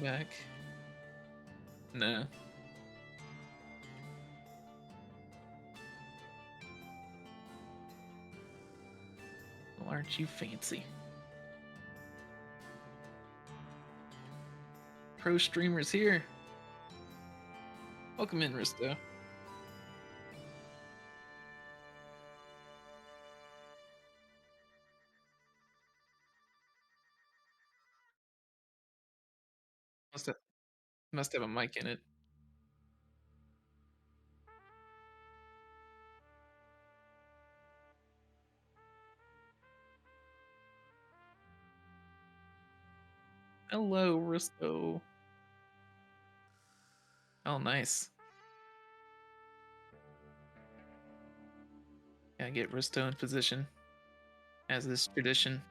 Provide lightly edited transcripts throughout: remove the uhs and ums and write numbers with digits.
back. No. Well, aren't you fancy? Pro streamers here. Welcome in, Risto. Must have, must have a mic in it. Hello, Risto. Oh, nice. Gotta get Risto in position, as is tradition.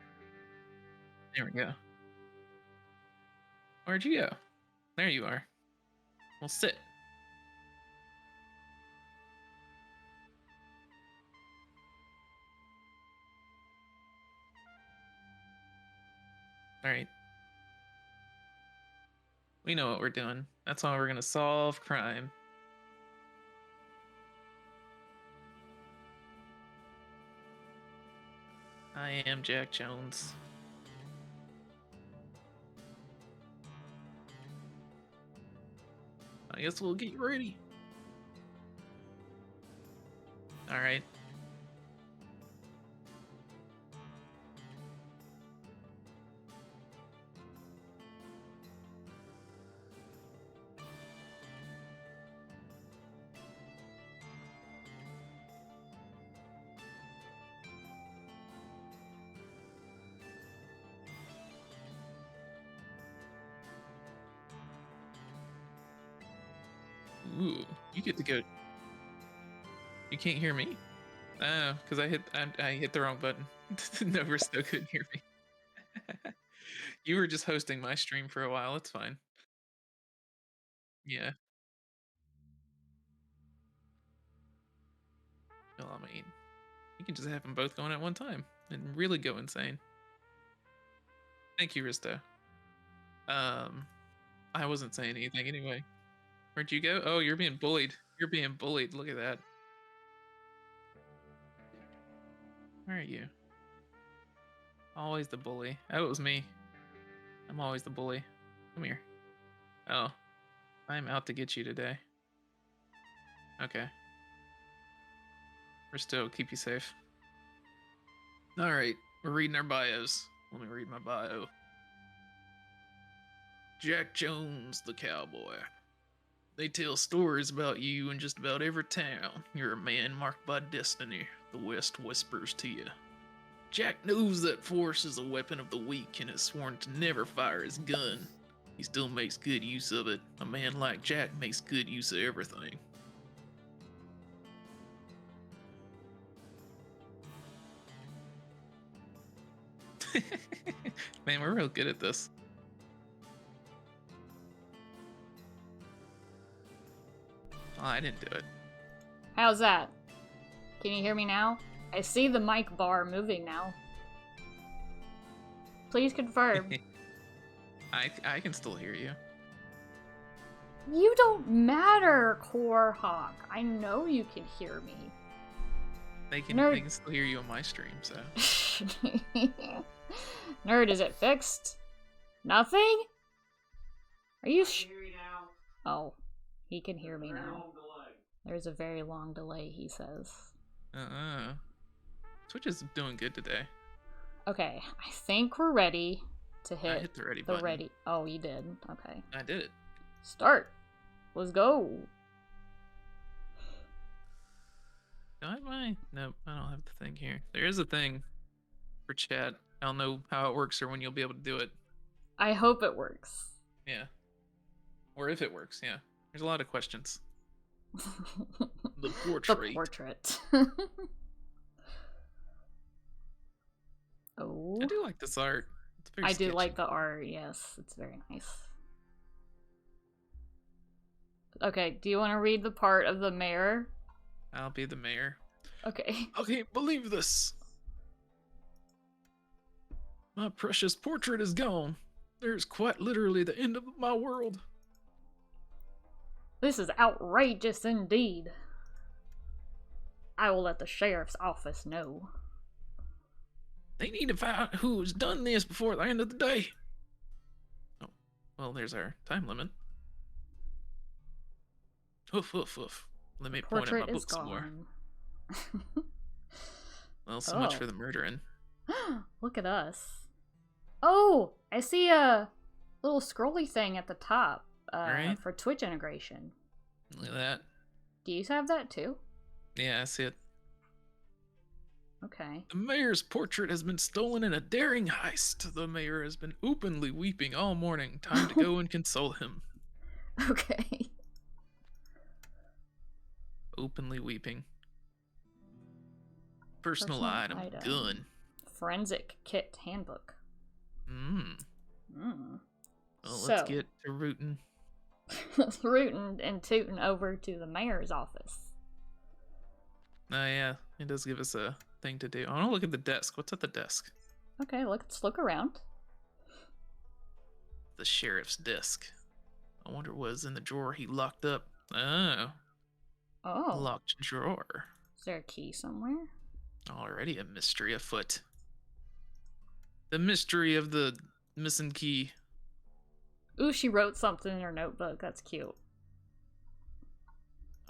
There we go. Where'd you go? There you are. Well, sit. All right. We know what we're doing. That's how we're gonna solve crime. I am Jack Jones. I guess we'll get you ready. All right. Ooh, you get to go. You can't hear me? Oh, because I hit the wrong button. No, Risto couldn't hear me. You were just hosting my stream for a while. It's fine. Yeah. Well, I mean, you can just have them both going at one time and really go insane. Thank you, Risto. Um, I wasn't saying anything anyway. Where'd you go? Oh, you're being bullied. You're being bullied. Look at that. Where are you? Always the bully. Oh, it was me. I'm always the bully. Come here. Oh, I'm out to get you today. Okay. Risto, keep you safe. All right, we're reading our bios. Let me read my bio. Jack Jones, the cowboy. They tell stories about you in just about every town. You're a man marked by destiny. The West whispers to you. Jack knows that force is a weapon of the weak and has sworn to never fire his gun. He still makes good use of it. A man like Jack makes good use of everything. Man, we're real good at this. Oh, I didn't do it. How's that? Can you hear me now? I see the mic bar moving now. Please confirm. I can still hear you. You don't matter, Core Hawk. I know you can hear me. They can still hear you on my stream, so. Nerd, is it fixed? Nothing? Are you Oh, he can hear me now. There's a very long delay, he says. Twitch is doing good today. Okay, I think we're ready to hit I hit the ready button. Oh, you did. Okay. I did it. Start. Let's go. Do I have my? Nope, I don't have the thing here. There is a thing for chat. I don't know how it works or when you'll be able to do it. I hope it works. Yeah. Or if it works, yeah. There's a lot of questions. The portrait. The portrait. Oh. I do like this art. It's very I sketchy. do like the art, yes. It's very nice. Okay, do you want to read the part of the mayor? I'll be the mayor. Okay. I can't believe this. My precious portrait is gone. There's quite literally the end of my world. This is outrageous indeed. I will let the sheriff's office know. They need to find out who's done this before the end of the day. Oh, well, there's our time limit. Hoof, hoof, hoof. Let me point at my book some more. Well, so much for the murdering. Look at us. Oh, I see a little scrolly thing at the top Right. for Twitch integration. Look at that. Do you have that too? Yeah, I see it. Okay. The mayor's portrait has been stolen in a daring heist. The mayor has been openly weeping all morning. Time to go and console him. Okay. Openly weeping. Personal item. Gun. Forensic kit handbook. Well, So, let's get to rootin'. rootin' and tootin' over to the mayor's office. Oh, yeah. It does give us a thing to do. I want to look at the desk. What's at the desk? Okay, let's look around. The sheriff's desk. I wonder what was in the drawer he locked up. Oh. Oh. Locked drawer. Is there a key somewhere? Already a mystery afoot. The mystery of the missing key. Ooh, she wrote something in her notebook. That's cute.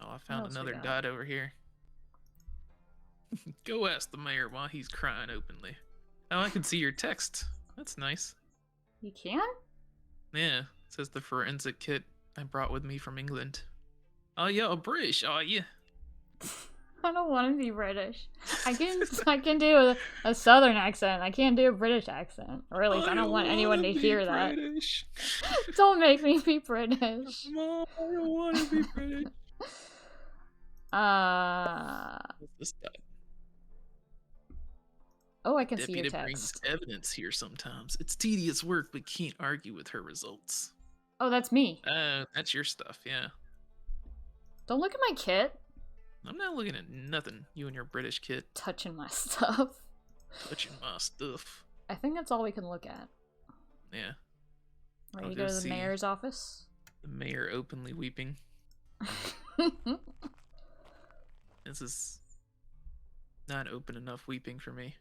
Oh, I found another dot over here. Go ask the mayor while he's crying openly. Oh, I can see your text. That's nice. You can? Yeah, it says the forensic kit I brought with me from England. Oh, you're British, are you? I don't want to be British. I can do a southern accent. I can't do a British accent. Or at least I don't want anyone to hear that. Don't make me be British. Mom, I don't want to be British. What's this guy? Oh, I can see your Deputy text. brings evidence here sometimes. It's tedious work, but can't argue with her results. Oh, that's me. That's your stuff, yeah. Don't look at my kit. I'm not looking at nothing, you and your British kid. Touching my stuff. Touching my stuff. I think that's all we can look at. Yeah. Ready to go to the mayor's office? The mayor openly weeping. This is not open enough weeping for me.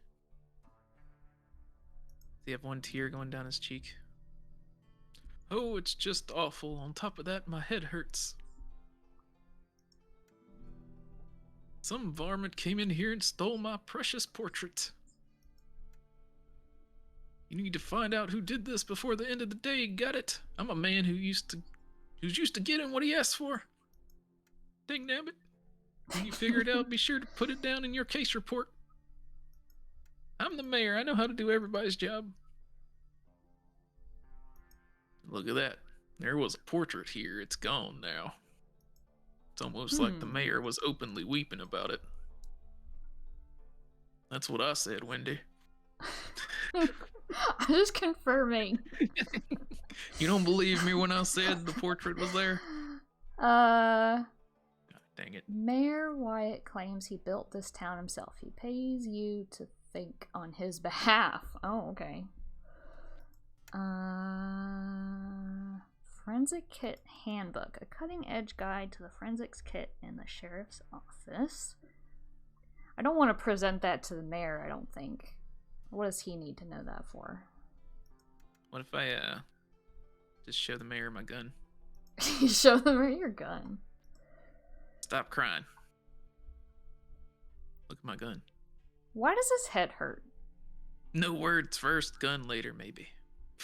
Does he have one tear going down his cheek? Oh, it's just awful. On top of that, my head hurts. Some varmint came in here and stole my precious portrait. You need to find out who did this before the end of the day, got it? I'm a man who's used to getting what he asks for. Dang nabbit. When you figure it out, be sure to put it down in your case report. I'm the mayor. I know how to do everybody's job. Look at that. There was a portrait here. It's gone now. It's almost like the mayor was openly weeping about it. That's what I said, Wendy. I'm just confirming. You don't believe me when I said the portrait was there? God, dang it. Mayor Wyatt claims he built this town himself. He pays you to think on his behalf. Oh, okay. Forensic Kit Handbook. A cutting-edge guide to the forensics kit in the sheriff's office. I don't want to present that to the mayor, I don't think. What does he need to know that for? What if I, just show the mayor my gun? Show the mayor your gun. Stop crying. Look at my gun. Why does his head hurt? No words first, gun later, maybe.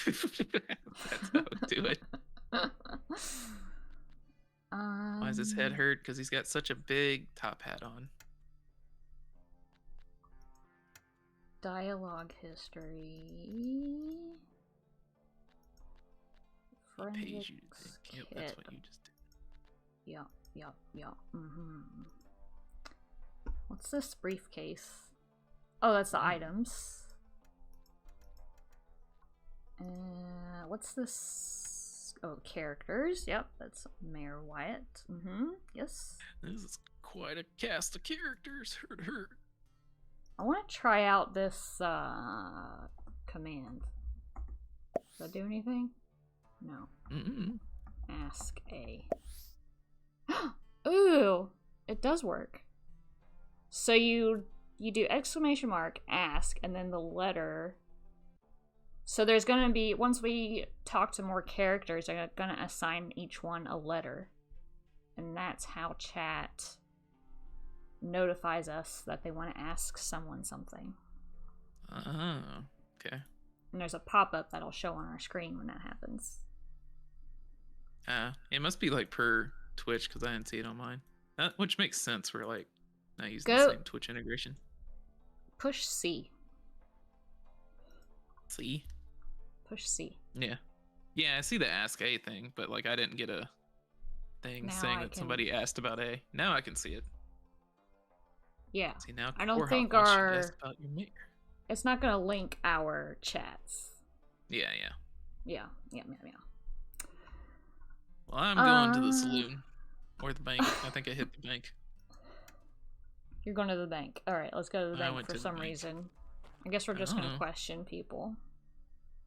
That's how I do it. Why does his head hurt? Because he's got such a big top hat on. Dialogue history. Pays you to think. Yep, that's what you just did. Yup. What's this briefcase? Oh, that's the items. What's this? Oh, characters. Yep, that's Mayor Wyatt. Yes. This is quite a cast of characters. Hurt. I want to try out this command. Does that do anything? No. Mm-mm. Ask A. Ooh! It does work. So you do exclamation mark, ask, and then the letter. So there's gonna be, once we talk to more characters, they're gonna assign each one a letter. And that's how chat notifies us that they want to ask someone something. Oh, okay. And there's a pop-up that'll show on our screen when that happens. It must be like per Twitch because I didn't see it on mine. Which makes sense. We're like not using the same Twitch integration. Push C. C? Push C. Yeah. Yeah, I see the Ask A thing, but like I didn't get a thing saying that somebody asked about A. Now I can see it. Yeah. See, now I don't think it's not gonna link our chats. Yeah. Yeah. Well, I'm going to the saloon. Or the bank. I think I hit the bank. You're going to the bank. Alright, let's go to the bank for some reason. I guess we're just gonna question people.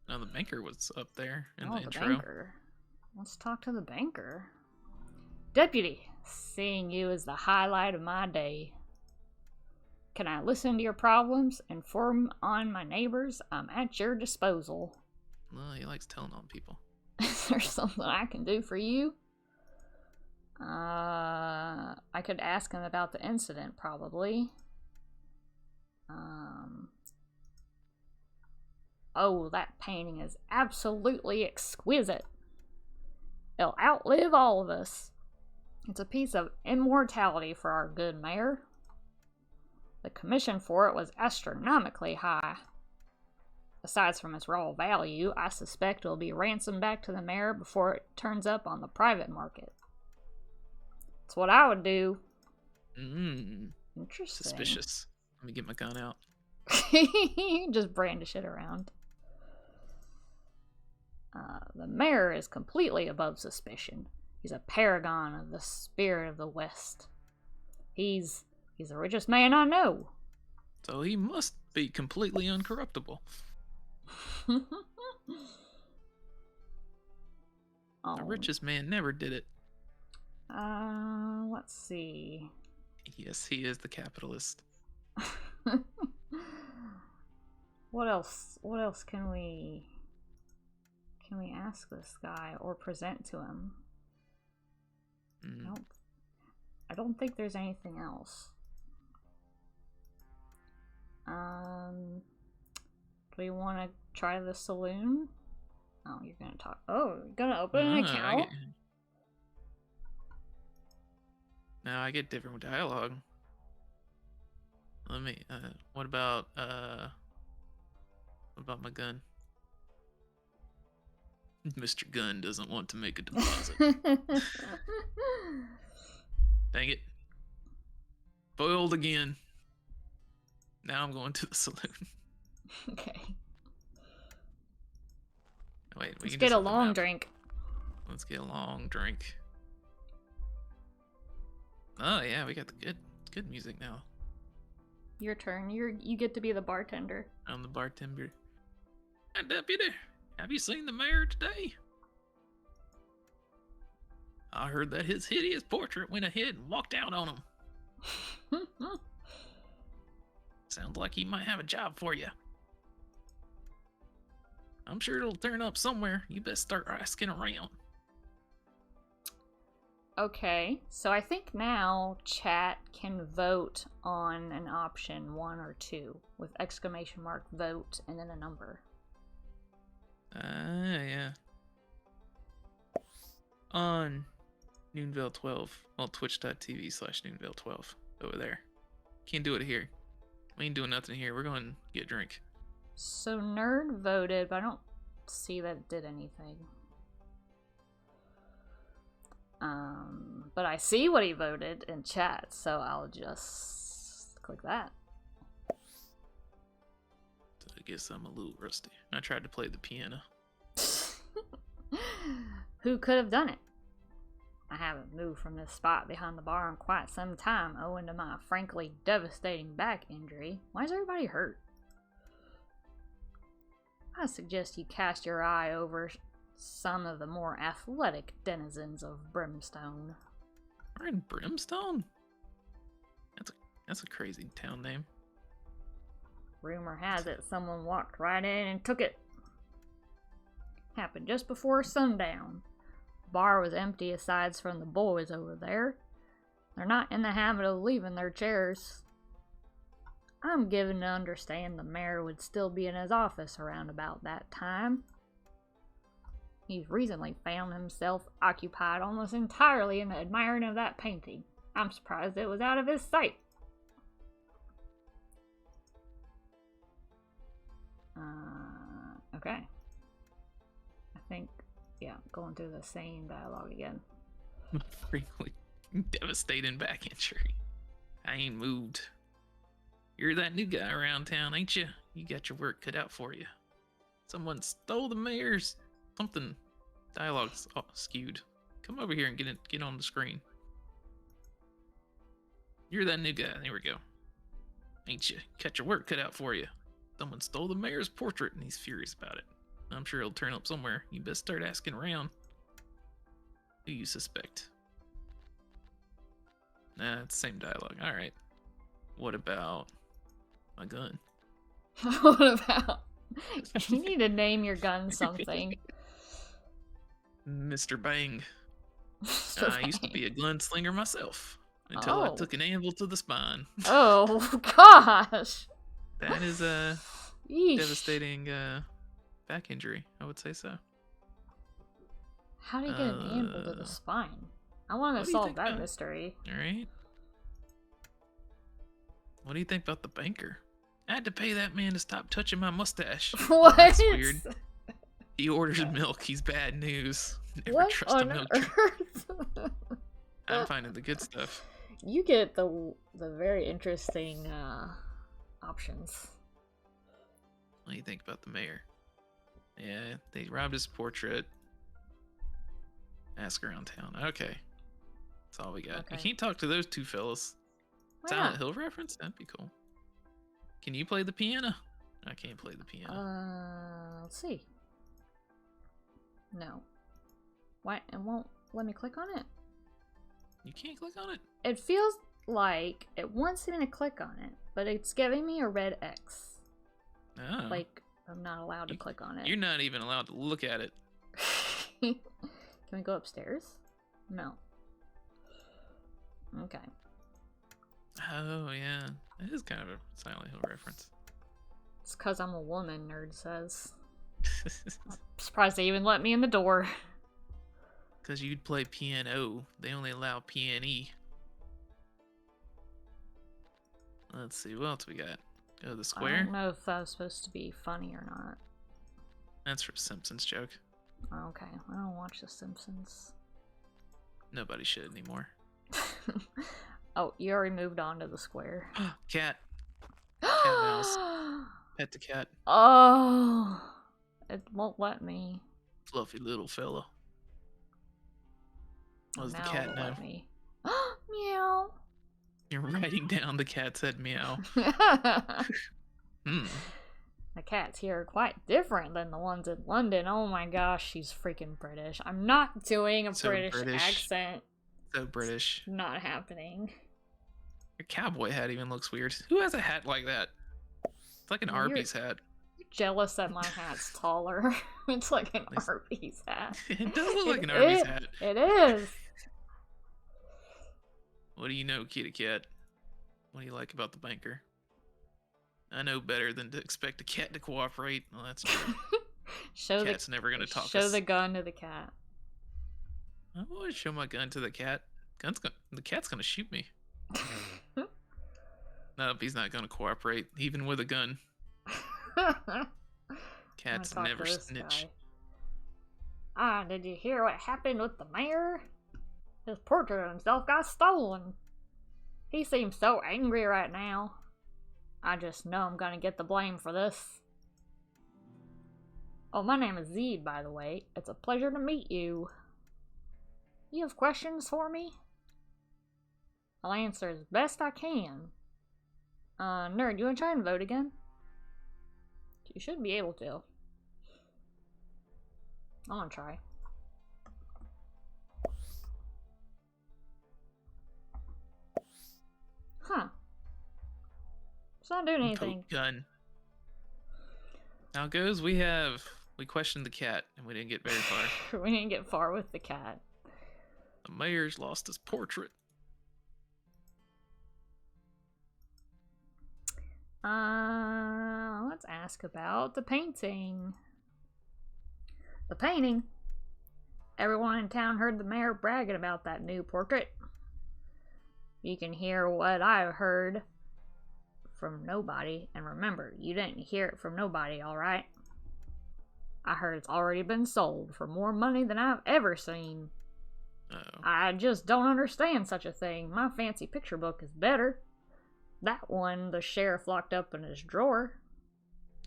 No, the banker was up there in the intro. Banker. Let's talk to the banker. Deputy, seeing you is the highlight of my day. Can I listen to your problems? Inform on my neighbors? I'm at your disposal. Well, he likes telling on people. Is there something I can do for you? I could ask him about the incident, probably. Oh, that painting is absolutely exquisite. It'll outlive all of us. It's a piece of immortality for our good mayor. The commission for it was astronomically high. Aside from its raw value, I suspect it'll be ransomed back to the mayor before it turns up on the private market. That's what I would do. Interesting. Suspicious. Let me get my gun out. Just brandish it around. The mayor is completely above suspicion. He's a paragon of the spirit of the West. He's the richest man I know. So he must be completely uncorruptible. The richest man never did it. Let's see. Yes, he is the capitalist. What else can we ask this guy or present to him? I don't think there's anything else. Do we want to try the saloon? Oh, you're gonna talk. Oh, you're gonna open an account? Now I get different dialogue. Let me. What about my gun? Mr. Gunn doesn't want to make a deposit. Dang it. Foiled again. Now I'm going to the saloon. Okay. Wait, let's get a long drink. Let's get a long drink. Oh yeah, we got the good music now. Your turn. You get to be the bartender. I'm the bartender. Hey, deputy, have you seen the mayor today? I heard that his hideous portrait went ahead and walked out on him. Sounds like he might have a job for you. I'm sure it'll turn up somewhere. You best start asking around. Okay, so I think now chat can vote on an option 1 or 2 with exclamation mark vote and then a number. Yeah. On Noonvale 12, well, twitch.tv/Noonvale12 over there. Can't do it here. We ain't doing nothing here. We're going to get a drink. So Nerd voted, but I don't see that it did anything. But I see what he voted in chat, so I'll just click that. So I guess I'm a little rusty. I tried to play the piano. Who could have done it? I haven't moved from this spot behind the bar in quite some time, owing to my frankly devastating back injury. Why is everybody hurt? I suggest you cast your eye over some of the more athletic denizens of Brimstone. We're in Brimstone? That's a crazy town name. Rumor has it someone walked right in and took it. Happened just before sundown. The bar was empty aside from the boys over there. They're not in the habit of leaving their chairs. I'm given to understand the mayor would still be in his office around about that time. He's recently found himself occupied almost entirely in the admiring of that painting. I'm surprised it was out of his sight. Okay. I think, yeah, going through the same dialogue again. Frequently devastating back injury. I ain't moved. You're that new guy around town, ain't you? You got your work cut out for you. Someone stole the mayor's something. Dialogue's skewed. Come over here and get on the screen. You're that new guy. There we go. Ain't you? Got your work cut out for you. Someone stole the mayor's portrait and he's furious about it. I'm sure it'll turn up somewhere. You best start asking around. Who you suspect? Nah, it's the same dialogue. Alright. What about my gun? What about? You need to name your gun something. Mr. Bang. I used to be a gunslinger myself until I took an anvil to the spine. Oh, gosh. That is a devastating back injury, I would say so. How do you get an anvil to the spine? I want to solve that mystery. Alright. What do you think about the banker? I had to pay that man to stop touching my mustache. What? That's weird. He orders milk. He's bad news. Never trust a milk truck. I'm finding the good stuff. You get the very interesting options. What do you think about the mayor? Yeah, they robbed his portrait. Ask around town. Okay. That's all we got. Okay. You can't talk to those two fellas. Why Silent not? Hill reference? That'd be cool. Can you play the piano? I can't play the piano. Let's see. No. Why? It won't let me click on it. You can't click on it? It feels like it wants me to click on it, but it's giving me a red X. Oh. Like, I'm not allowed to click on it. You're not even allowed to look at it. Can we go upstairs? No. Okay. Oh, yeah. It is kind of a Silent Hill reference. It's because I'm a woman, nerd says. I'm surprised they even let me in the door. Because you'd play piano. They only allow PNE. Let's see, what else we got? Go to the I square? don't know if that was supposed to be funny or not. That's for a Simpsons joke. Okay, I don't watch The Simpsons. Nobody should anymore. Oh, you already moved on to the square. Cat. Cat mouse. Pet the cat. Oh, it won't let me. Fluffy little fella. What does the Now cat it'll know? let me. Meow. You're writing down the cat said meow. Hmm. The cats here are quite different than the ones in London. Oh my gosh, she's freaking British. I'm not doing a So British British. accent. So British. Not happening. Your cowboy hat even looks weird. Who has a hat like that? It's like an Well, Arby's hat. You're jealous that my hat's taller. It's like an Nice. Arby's hat. It does look like an It Arby's is. hat. It is. What do you know, kitty cat? What do you like about the banker? I know better than to expect a cat to cooperate. Well, that's true. Show Cat's never gonna talk Show us. the gun to the cat. I always show my gun to the cat. The cat's gonna shoot me. Nope, he's not gonna cooperate, even with a gun. Cats Talk to never this snitch. guy. Did you hear what happened with the mayor? His portrait of himself got stolen. He seems so angry right now. I just know I'm gonna get the blame for this. Oh, my name is Zed, by the way. It's a pleasure to meet you. You have questions for me? I'll answer as best I can. Nerd, you wanna try and vote again? You should be able to. I'm gonna try. Huh. It's not doing anything. Gun. Now it goes, we questioned the cat and we didn't get very far. We didn't get far with the cat. The mayor's lost his portrait. Let's ask about the painting. The painting? Everyone in town heard the mayor bragging about that new portrait. You can hear what I heard from nobody, and remember, you didn't hear it from nobody, alright? I heard it's already been sold for more money than I've ever seen. Uh-oh. I just don't understand such a thing. My fancy picture book is better. That one the sheriff locked up in his drawer.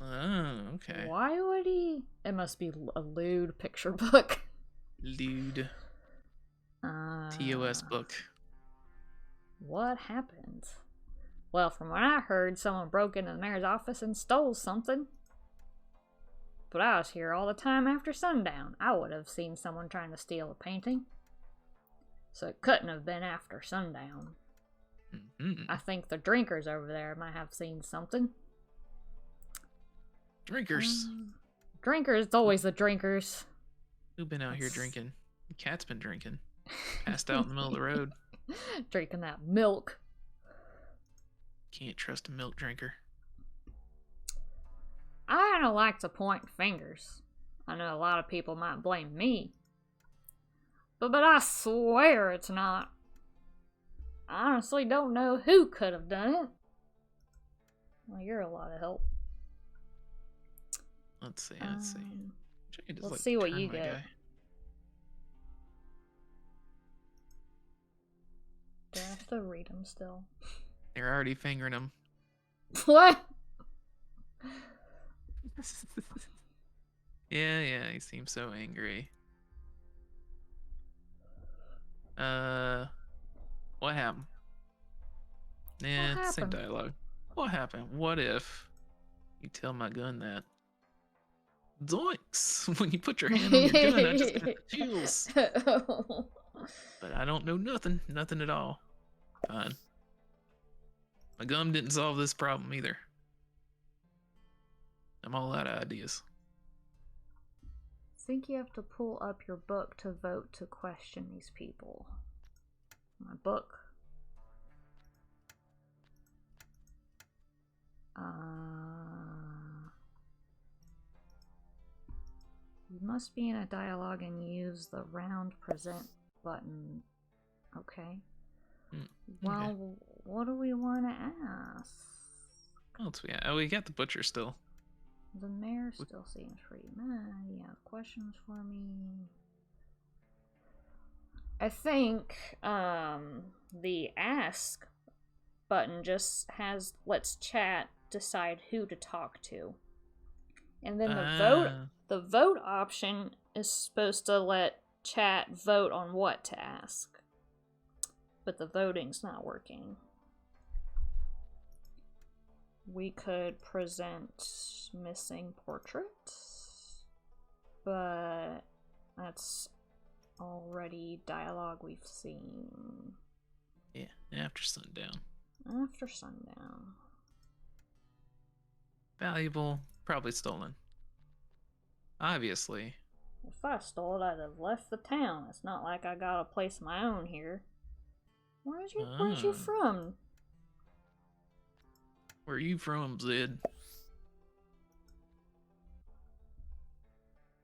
Oh, okay. Why would he? It must be a lewd picture book. Lewd. TOS book. What happened? Well, from what I heard, someone broke into the mayor's office and stole something. But I was here all the time after sundown. I would have seen someone trying to steal a painting. So it couldn't have been after sundown. Mm-hmm. I think the drinkers over there might have seen something. Drinkers? Drinkers, it's always the drinkers. Who's been out here drinking? The cat's been drinking. Passed out in the middle of the road. Drinking that milk. Can't trust a milk drinker. I don't like to point fingers. I know a lot of people might blame me. But I swear it's not. I honestly don't know who could have done it. Well, you're a lot of help. Let's see. Let's see what you get. Do I have to read them still? They're already fingering him. What? Yeah, he seems so angry. What happened? Yeah, What same happened? dialogue. What happened? What if you tell my gun that? Zoinks! When you put your hand on your gun, I just got the chills. But I don't know nothing at all. Fine. My gum didn't solve this problem either. I'm all out of ideas. I think you have to pull up your book to vote to question these people. My book. You must be in a dialogue and use the round present button. Okay. Well, okay. What do we want to ask? What else we got? Oh, we got the butcher still. The mayor still seems pretty mad. You have questions for me? I think the ask button just has let's chat decide who to talk to. And then the vote option is supposed to let chat vote on what to ask. But the voting's not working. We could present missing portrait, but that's already dialogue we've seen. Yeah, after sundown. After sundown. Valuable, probably stolen. Obviously. If I stole it, I'd have left the town. It's not like I got a place of my own here. Where's you from? Where are you from, Zed?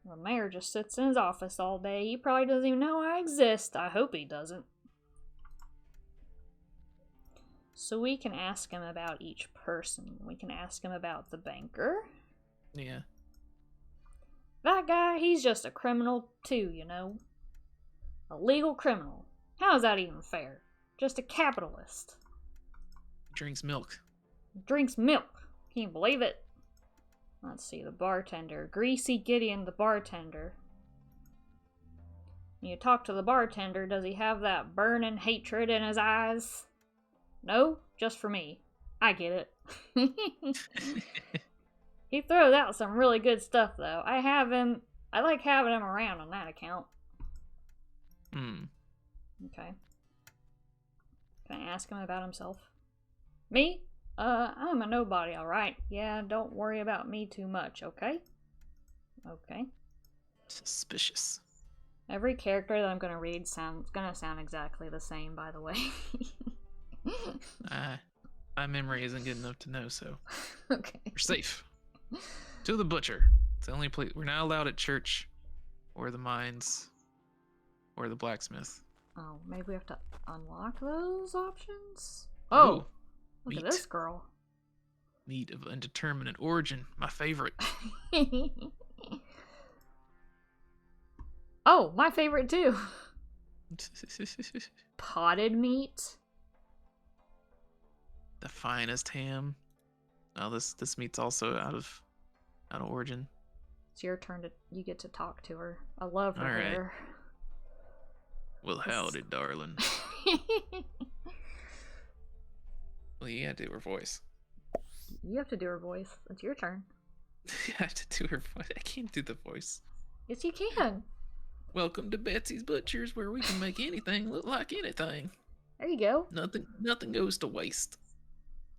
The mayor just sits in his office all day. He probably doesn't even know I exist. I hope he doesn't. So we can ask him about each person. We can ask him about the banker. Yeah. That guy, he's just a criminal too, you know. A legal criminal. How is that even fair? Just a capitalist. Drinks milk. Drinks milk. Can't believe it. Let's see, the bartender. Greasy Gideon, the bartender. When you talk to the bartender, does he have that burning hatred in his eyes? No? Just for me. I get it. He throws out some really good stuff, though. I have him I like having him around on that account. Hmm. Okay. Can I ask him about himself? Me? I'm a nobody, alright. Yeah, don't worry about me too much, okay? Okay. Suspicious. Every character that I'm gonna read gonna sound exactly the same, by the way. My memory isn't good enough to know, so Okay. we're safe. To the butcher. It's the only place we're not allowed at church, or the mines, or the blacksmith. Oh, maybe we have to unlock those options? Oh, Ooh, look meat. at this girl. Meat of indeterminate origin, my favorite. Oh, my favorite too. Potted meat. The finest ham. Oh, this meat's also out of origin. It's your turn to. You get to talk to her. I love her All right. hair. Well, howdy, darling. Well, you gotta do her voice. You have to do her voice. It's your turn. You have to do her voice. I can't do the voice. Yes, you can. Welcome to Betsy's Butchers, where we can make anything look like anything. There you go. Nothing goes to waste.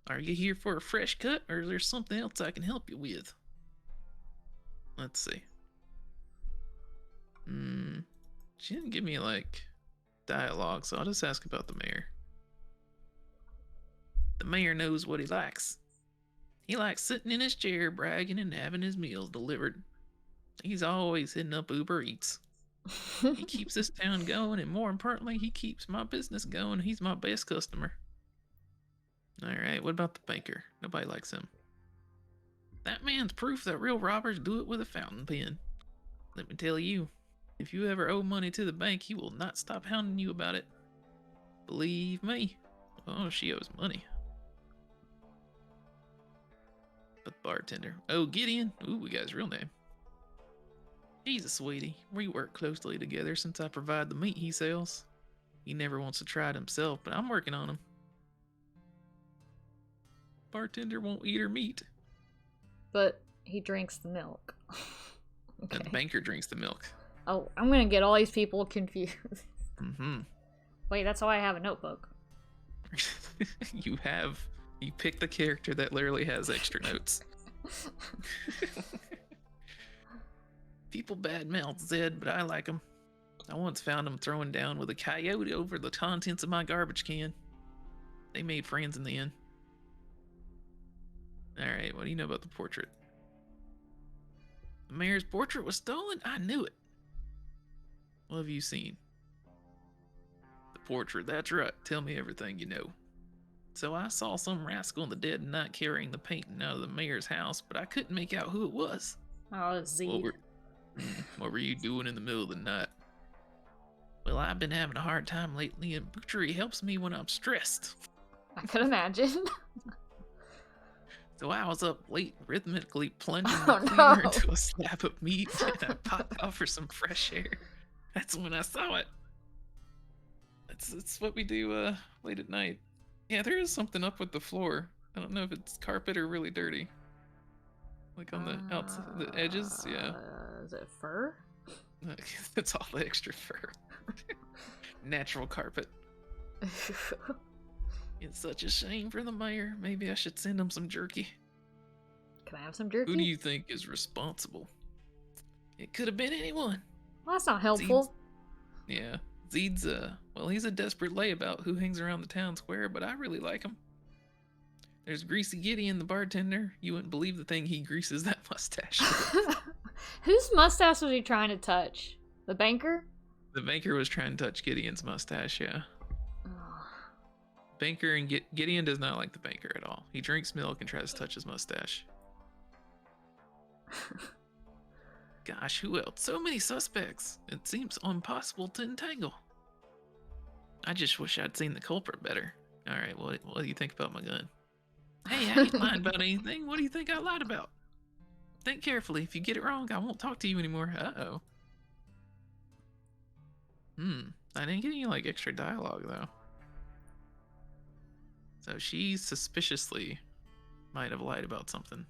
Are you here for a fresh cut, or is there something else I can help you with? Let's see. She didn't give me, like, dialogue, so I'll just ask about the mayor. The mayor knows what he likes. He likes sitting in his chair, bragging and having his meals delivered. He's always hitting up Uber Eats. He keeps this town going, and more importantly, he keeps my business going. He's my best customer. Alright, what about the banker? Nobody likes him. That man's proof that real robbers do it with a fountain pen. Let me tell you, if you ever owe money to the bank, he will not stop hounding you about it. Believe me. Oh, she owes money. But the bartender. Oh, Gideon. Ooh, we got his real name. He's a sweetie. We work closely together since I provide the meat he sells. He never wants to try it himself, but I'm working on him. Bartender won't eat her meat. But he drinks the milk. Okay. And the banker drinks the milk. Oh, I'm gonna get all these people confused. Mm-hmm. Wait, that's why I have a notebook. You picked the character that literally has extra notes. People badmouth Zed, but I like him. I once found him throwing down with a coyote over the contents of my garbage can. They made friends in the end. Alright, what do you know about the portrait? The mayor's portrait was stolen? I knew it. What have you seen? The portrait, that's right. Tell me everything you know. So I saw some rascal in the dead of night carrying the painting out of the mayor's house, but I couldn't make out who it was. Oh, it's Z. What were you doing in the middle of the night? Well, I've been having a hard time lately, and butchery helps me when I'm stressed. I could imagine. So I was up late, rhythmically plunging the cleaner into a slab of meat, and I popped out for some fresh air. That's when I saw it. That's what we do late at night. Yeah, there is something up with the floor. I don't know if it's carpet or really dirty. Like on the outside, the edges, yeah. Is it fur? That's all the extra fur. Natural carpet. It's such a shame for the mayor. Maybe I should send him some jerky. Can I have some jerky? Who do you think is responsible? It could have been anyone. Well, that's not helpful. Yeah. Zeed's, well, he's a desperate layabout who hangs around the town square, but I really like him. There's Greasy Gideon, the bartender. You wouldn't believe the thing he greases that mustache with. Whose mustache was he trying to touch? The banker? The banker was trying to touch Gideon's mustache, yeah. Banker and Gideon does not like the banker at all. He drinks milk and tries to touch his mustache. Gosh, who else? So many suspects. It seems impossible to entangle. I just wish I'd seen the culprit better. Alright, what do you think about my gun? Hey, I ain't lying about anything. What do you think I lied about? Think carefully. If you get it wrong, I won't talk to you anymore. Uh-oh. I didn't get any, like, extra dialogue, though. So she suspiciously might have lied about something.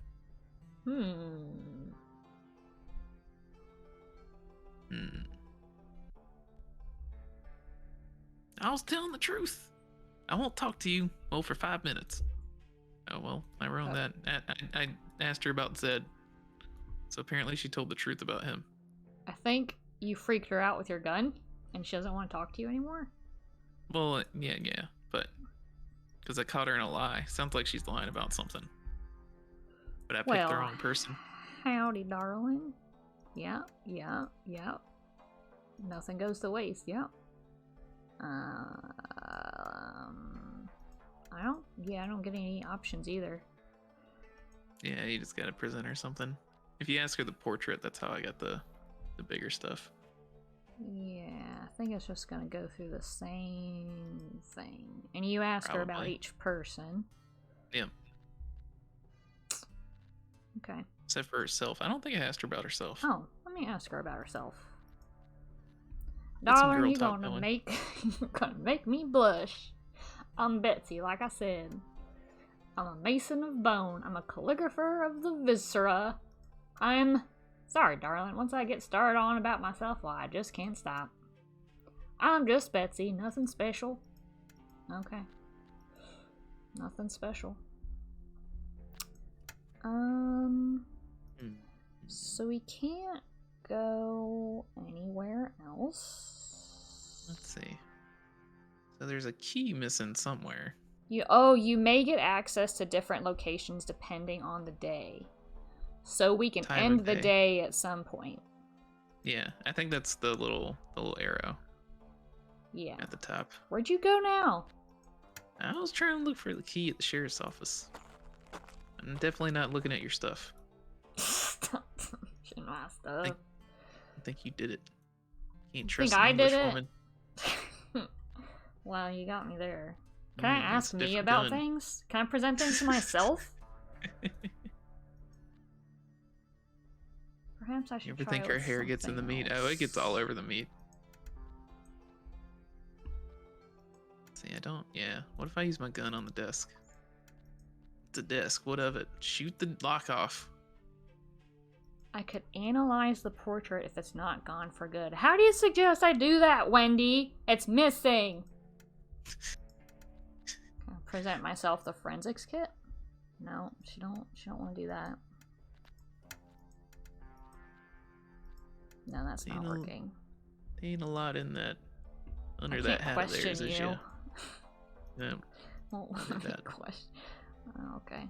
Hmm. I was telling the truth. I won't talk to you, well, for 5 minutes. Oh, well, I wrote that. I asked her about Zed. So apparently she told the truth about him. I think you freaked her out with your gun, and she doesn't want to talk to you anymore. Well, yeah, but because I caught her in a lie. Sounds like she's lying about something. But I picked the wrong person. Howdy, darling. Yeah. Nothing goes to waste, yeah. I don't get any options either. Yeah, you just gotta present her something. If you ask her the portrait, that's how I got the bigger stuff. Yeah, I think it's just gonna go through the same thing. And you ask her about each person. Yep. Okay. Except for herself. I don't think I asked her about herself. Oh, let me ask her about herself. Darling, you're gonna make me blush. I'm Betsy, like I said. I'm a mason of bone. I'm a calligrapher of the viscera. Sorry, darling. Once I get started on about myself, well, I just can't stop. I'm just Betsy. Nothing special. Okay. Nothing special. So we can't go anywhere else. Let's see. So there's a key missing somewhere. You may get access to different locations depending on the day. So we can end the day at some point. Yeah, I think that's the little arrow. Yeah. At the top. Where'd you go now? I was trying to look for the key at the sheriff's office. I'm definitely not looking at your stuff. Stop touching my stuff. I think you did it. You can't trust an English woman. Wow, you got me there. Can I ask me about things? Can I present things to myself? Perhaps I should. You ever think her hair gets in the meat? Oh, it gets all over the meat. See, I don't. Yeah. What if I use my gun on the desk? It's a desk. What of it? Shoot the lock off. I could analyze the portrait if it's not gone for good. How do you suggest I do that, Wendy? It's missing. I'll present myself the forensics kit. No, she don't want to do that. No, that's not working. Ain't a lot in that. Under that hat of theirs, is you. Yeah. Won't let me question. Oh, okay.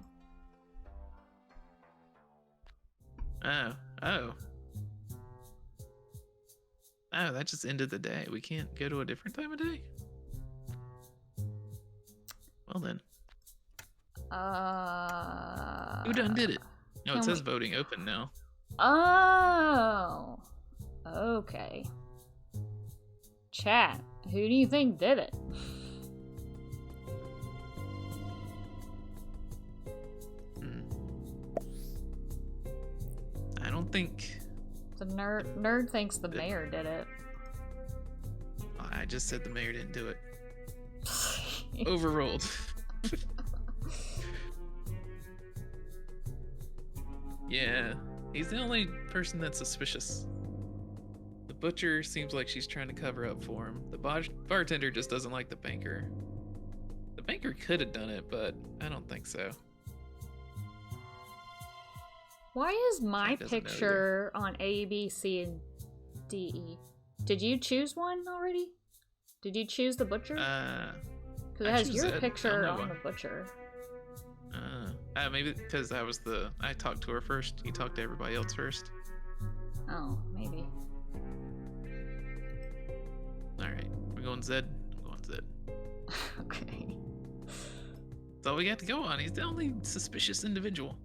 Oh, that just ended the day. We can't go to a different time of day? Well then. Who done did it? No, it says voting open now. Oh. Okay. Chat, who do you think did it? I don't think... The nerd thinks the mayor did it. I just said the mayor didn't do it. Overruled. Yeah, he's the only person that's suspicious. The butcher seems like she's trying to cover up for him. The bartender just doesn't like the banker. The banker could have done it, but I don't think so. Why is my picture on A, B, C, and D, E? Did you choose one already? Did you choose the butcher? Because it has your picture on the butcher. Maybe because I talked to her first. You talked to everybody else first. Oh, maybe. Alright, we're going Zed. I'm going Zed. Okay. That's all we got to go on. He's the only suspicious individual.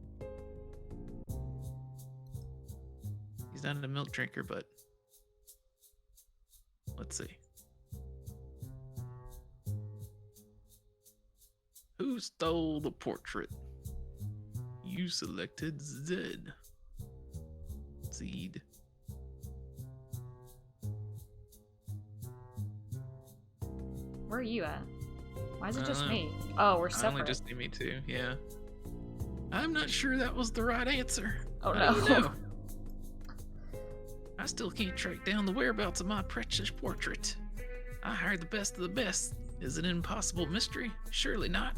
He's not a milk drinker, but let's see. Who stole the portrait? You selected Zed. Zed. Where are you at? Why is it just me? Oh, we're separate. Only just me too, yeah. I'm not sure that was the right answer. Oh no. I still can't track down the whereabouts of my precious portrait. I hired the best of the best. Is it an impossible mystery? Surely not.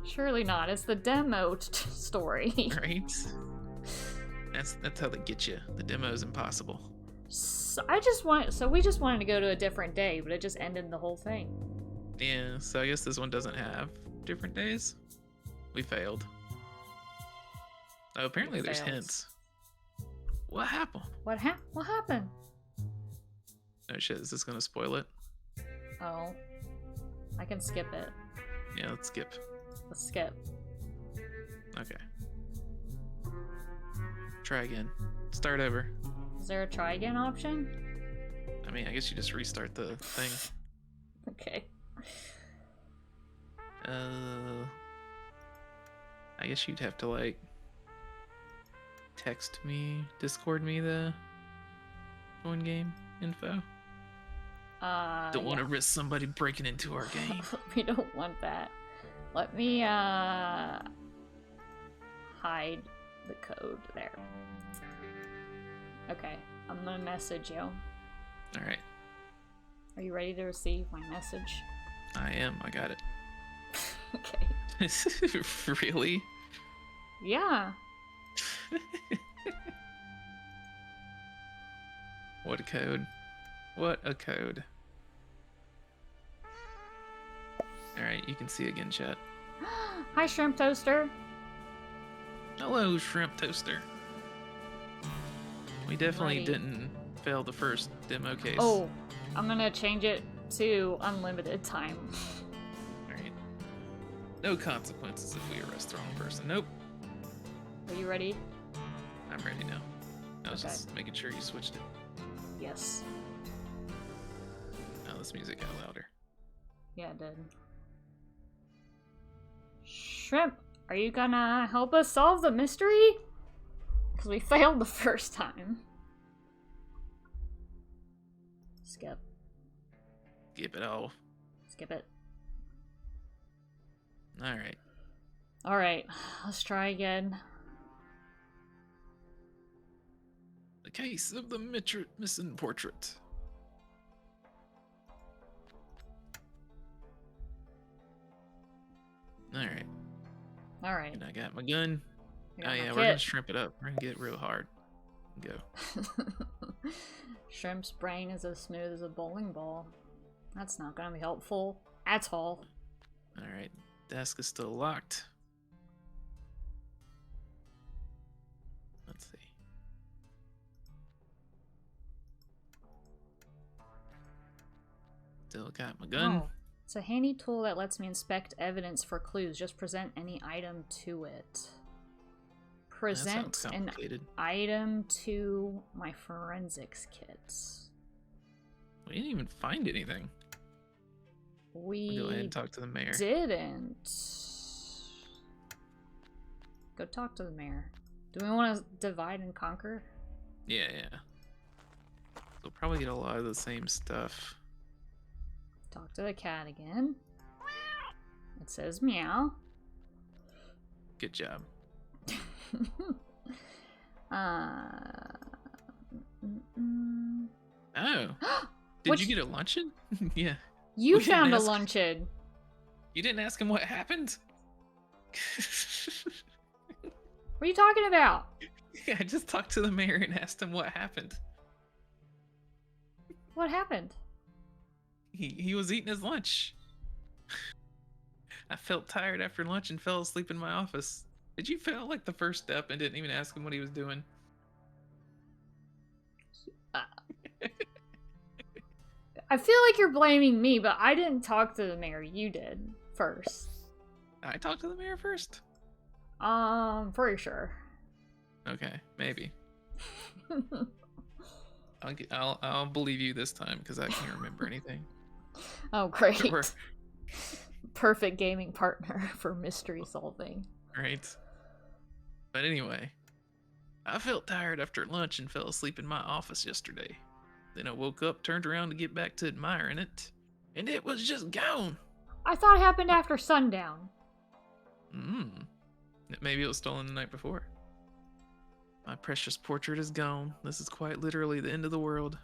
Surely not. It's the demo story. Right? That's how they get you. The demo is impossible. So we just wanted to go to a different day, but it just ended the whole thing. Yeah, so I guess this one doesn't have different days. We failed. Oh, apparently there's hints. What happened? What happened? Oh shit, is this gonna spoil it? Oh. I can skip it. Yeah, let's skip. Let's skip. Okay. Try again. Start over. Is there a try again option? I mean, I guess you just restart the thing. Okay. I guess you'd have to, like, text me, Discord me the join game info. Don't want to risk somebody breaking into our game. We don't want that. Let me hide the code there. Okay, I'm gonna message you. Alright. Are you ready to receive my message? I am, I got it. Okay. Really? Yeah. What a code. What a code. Alright, you can see again, chat. Hi, Shrimp Toaster. Hello, Shrimp Toaster. We definitely Ready. didn't fail the first demo case. Oh, I'm gonna change it to unlimited time. Alright. No consequences if we arrest the wrong person. Nope. Are you ready? I'm ready now. I was Okay. just making sure you switched it. Yes. Oh, this music got louder. Yeah, it did. Shrimp, are you gonna help us solve the mystery? Because we failed the first time. Skip. Skip it all. Skip it. Alright. Alright, let's try again. The case of the missing portrait. Alright. Alright. And I got my gun. I Oh got my yeah, kit. we're gonna shrimp it up. We're gonna get it real hard. Go. Shrimp's brain is as smooth as a bowling ball. That's not gonna be helpful at all. Alright. Desk is still locked. Let's see. Still got my gun. Oh, it's a handy tool that lets me inspect evidence for clues. Just present any item to it. Present sounds an complicated. item to my forensics kits. We didn't even find anything. We We'll go ahead and talk to the mayor. didn't. Go talk to the mayor. Do we want to divide and conquer? Yeah, yeah. We'll probably get a lot of the same stuff. Talk to the cat again. It says meow. Good job. Oh. Did Which- you get a luncheon? Yeah. You We didn't found a ask- luncheon. You didn't ask him what happened? What are you talking about? Yeah, I just talked to the mayor and asked him what happened. What happened? He was eating his lunch. I felt tired after lunch and fell asleep in my office. Did you fail like the first step and didn't even ask him what he was doing? I feel like you're blaming me, but I didn't talk to the mayor. You did first. I talked to the mayor first? For sure. Okay, maybe. I'll believe you this time because I can't remember anything. Oh, great. Sure. Perfect gaming partner for mystery solving. Right. But anyway, I felt tired after lunch and fell asleep in my office yesterday. Then I woke up, turned around to get back to admiring it, and it was just gone. I thought it happened after sundown. Maybe it was stolen the night before. My precious portrait is gone. This is quite literally the end of the world.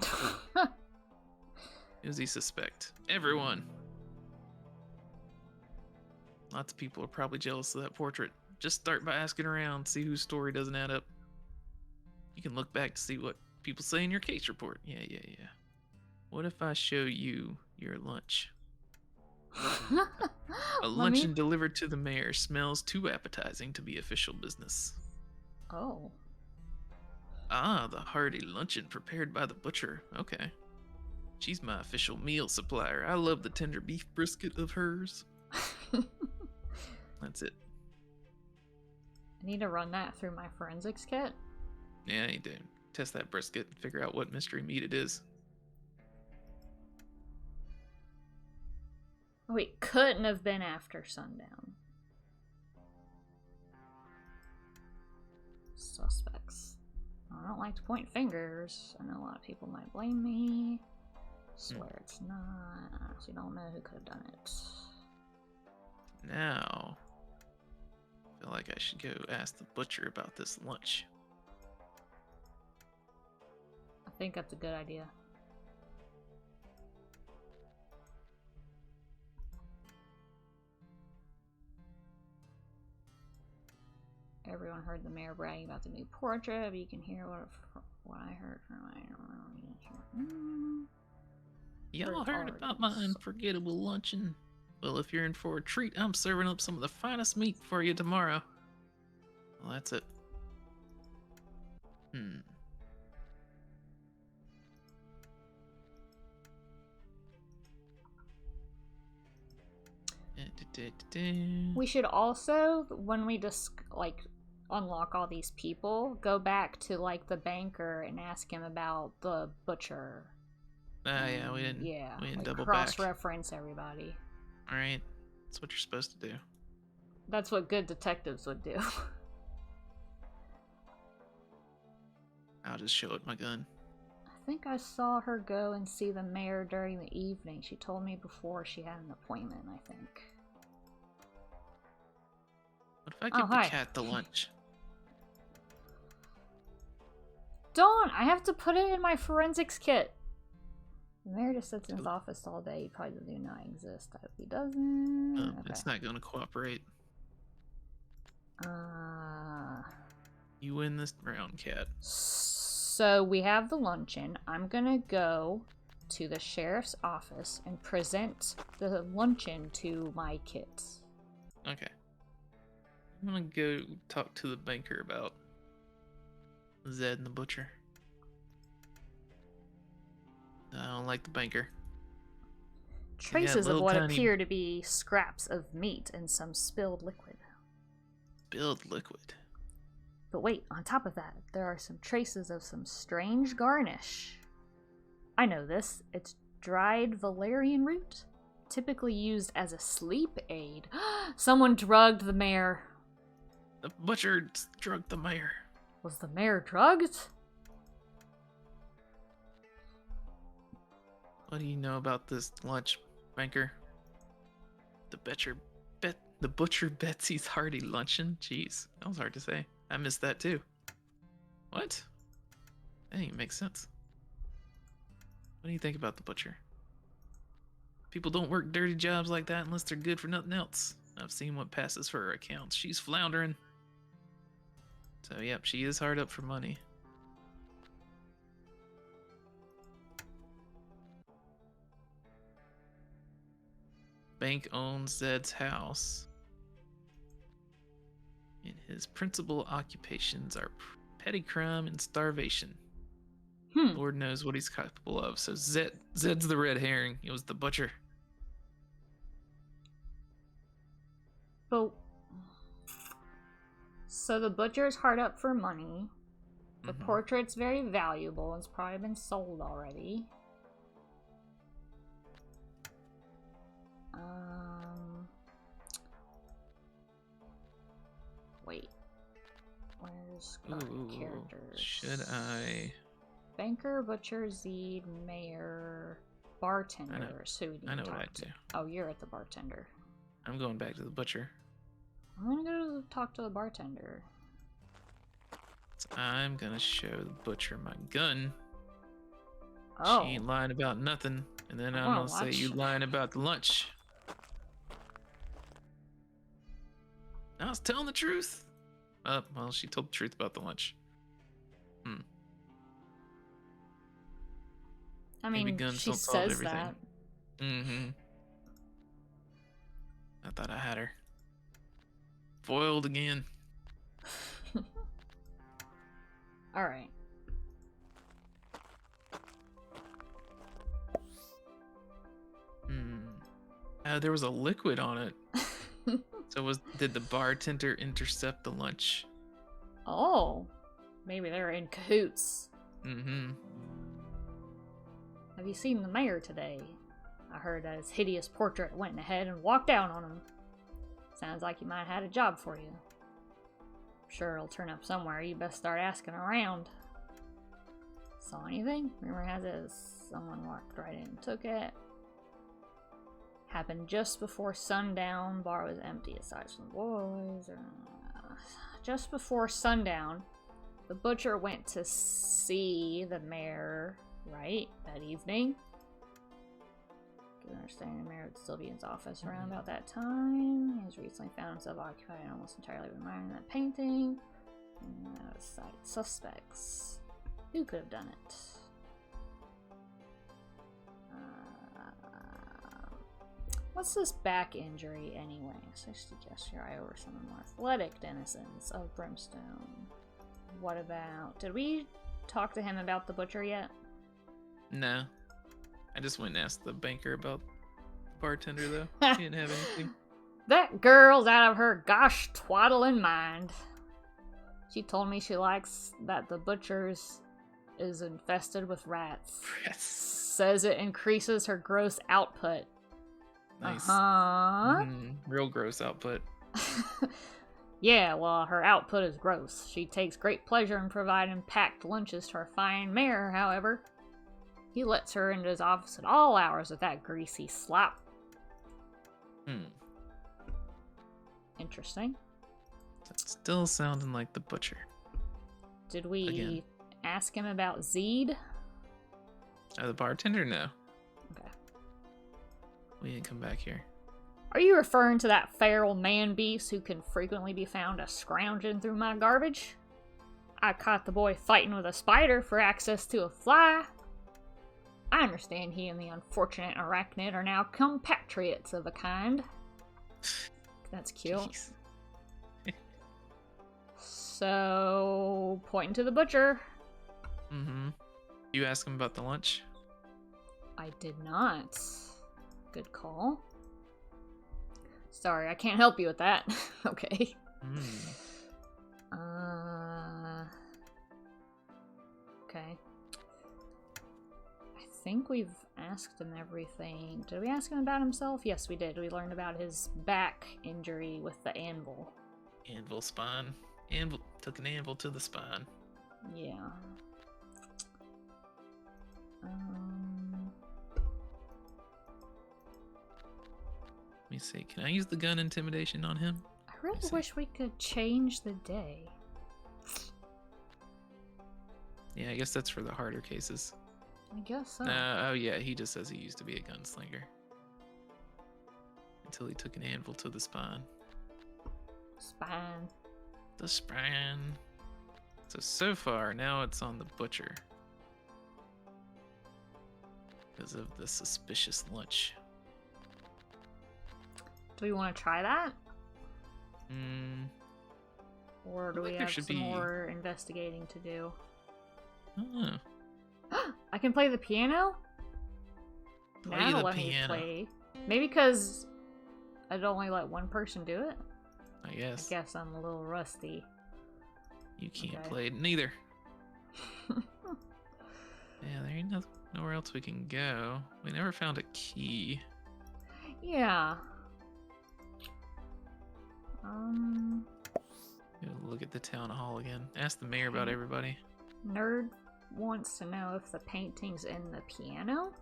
Who does he suspect? Everyone. Lots of people are probably jealous of that portrait. Just start by asking around, see whose story doesn't add up. You can look back to see what people say in your case report. Yeah. What if I show you your lunch? A luncheon delivered to the mayor smells too appetizing to be official business. Oh. Ah, the hearty luncheon prepared by the butcher. Okay. She's my official meal supplier. I love the tender beef brisket of hers. That's it. I need to run that through my forensics kit. Yeah, you do. Test that brisket and figure out what mystery meat it is. Wait, couldn't have been after sundown. Suspects. I don't like to point fingers. I know a lot of people might blame me. Swear it's not. I honestly don't know who could have done it. Now, I feel like I should go ask the butcher about this lunch. I think that's a good idea. Everyone heard the mayor bragging about the new portrait, but you can hear what I heard from my... Y'all heard about my unforgettable luncheon? Well, if you're in for a treat, I'm serving up some of the finest meat for you tomorrow. Well, that's it. We should also, when we just unlock all these people, go back to the banker and ask him about the butcher. Yeah, we didn't. Yeah, we didn't double cross-reference everybody. All right, that's what you're supposed to do. That's what good detectives would do. I'll just show it my gun. I think I saw her go and see the mayor during the evening. She told me before she had an appointment, I think. What if I give the cat the lunch? Don't! I have to put it in my forensics kit. The mayor just sits in his office all day. He probably do not exist. I hope he doesn't. Okay. It's not going to cooperate. Uh... You win this round, cat. So we have the luncheon. I'm gonna go to the sheriff's office and present the luncheon to my kids. Okay. I'm gonna go talk to the banker about Zed and the butcher. I don't like the banker. Traces of what appear to be scraps of meat and some spilled liquid. Spilled liquid? But wait, on top of that, there are some traces of some strange garnish. I know this. It's dried valerian root, typically used as a sleep aid. Someone drugged the mayor. The butcher drugged the mayor. Was the mayor drugged? What do you know about this lunch, banker? The butcher Betsy's hearty luncheon? Jeez, that was hard to say. I missed that too. What? That didn't make sense. What do you think about the butcher? People don't work dirty jobs like that unless they're good for nothing else. I've seen what passes for her accounts. She's floundering. So, yep, she is hard up for money. Bank owns Zed's house. And his principal occupations are petty crime and starvation. Lord knows what he's capable of. So Zed's the red herring. It was the butcher. So the butcher's hard up for money. The portrait's very valuable. It's probably been sold already. Wait. Where's characters? Should I... Banker, butcher, Zed, mayor, bartender. I know what I do. Oh, you're at the bartender. I'm going back to the butcher. I'm gonna go talk to the bartender. I'm gonna show the butcher my gun. Oh. She ain't lying about nothing. And then I I'm wanna gonna say you watch. lying about the lunch. I was telling the truth. Well, she told the truth about the lunch. I Maybe mean, guns she don't solve says everything. that. Mm-hmm. I thought I had her. Foiled again. Alright. There was a liquid on it. So did the bartender intercept the lunch? Oh. Maybe they're in cahoots. Mm-hmm. Have you seen the mayor today? I heard that his hideous portrait went ahead and walked out on him. Sounds like he might have had a job for you. Sure, it'll turn up somewhere. You best start asking around. Saw anything? Rumor has it someone walked right in and took it. Happened just before sundown. Bar was empty aside from the boys. Just before sundown, the butcher went to see the mayor, right, that evening. Good understanding the mayor would still be in his office around about that time. He has recently found himself occupied almost entirely with admiring that painting. And cite suspects. Who could have done it? What's this back injury anyway? 60 gesture eye over some of the more athletic denizens of Brimstone. What about... Did we talk to him about the butcher yet? No. I just went and asked the banker about the bartender, though. He didn't have anything. That girl's out of her gosh twaddling mind. She told me she likes that the butcher's is infested with rats. Rats. Says it increases her gross output. Nice. Uh-huh. Real gross output. Yeah, well, her output is gross. She takes great pleasure in providing packed lunches to her fine mayor, however. He lets her into his office at all hours with that greasy slop. Interesting. That's still sounding like the butcher. Did we Again. ask him about Zeed? The bartender? No. Okay. We didn't come back here. Are you referring to that feral man-beast who can frequently be found scrounging through my garbage? I caught the boy fighting with a spider for access to a fly. I understand he and the unfortunate arachnid are now compatriots of a kind. That's cute. Jeez. So, pointing to the butcher. You ask him about the lunch? I did not. Good call. Sorry, I can't help you with that. Okay. Okay. I think we've asked him everything. Did we ask him about himself? Yes, we did. We learned about his back injury with the anvil. Anvil spine. Took an anvil to the spine. Yeah. Let me see. Can I use the gun intimidation on him? I really wish we could change the day. Yeah, I guess that's for the harder cases. I guess so. Oh yeah, he just says he used to be a gunslinger. Until he took an anvil to the spine. Spine. The spine. So far, now it's on the butcher. Because of the suspicious lunch. Do we want to try that? Or do I we think there have should some be- more investigating to do? Oh, I can play the piano? Play Now the let me piano. play. Maybe because I'd only let one person do it? I I guess. guess I'm a little rusty. You can't Okay. play it neither. Yeah, there ain't nowhere else we can go. We never found a key. Yeah. Go look at the town hall again. Ask the mayor about everybody. Nerd wants to know if the painting's in the piano?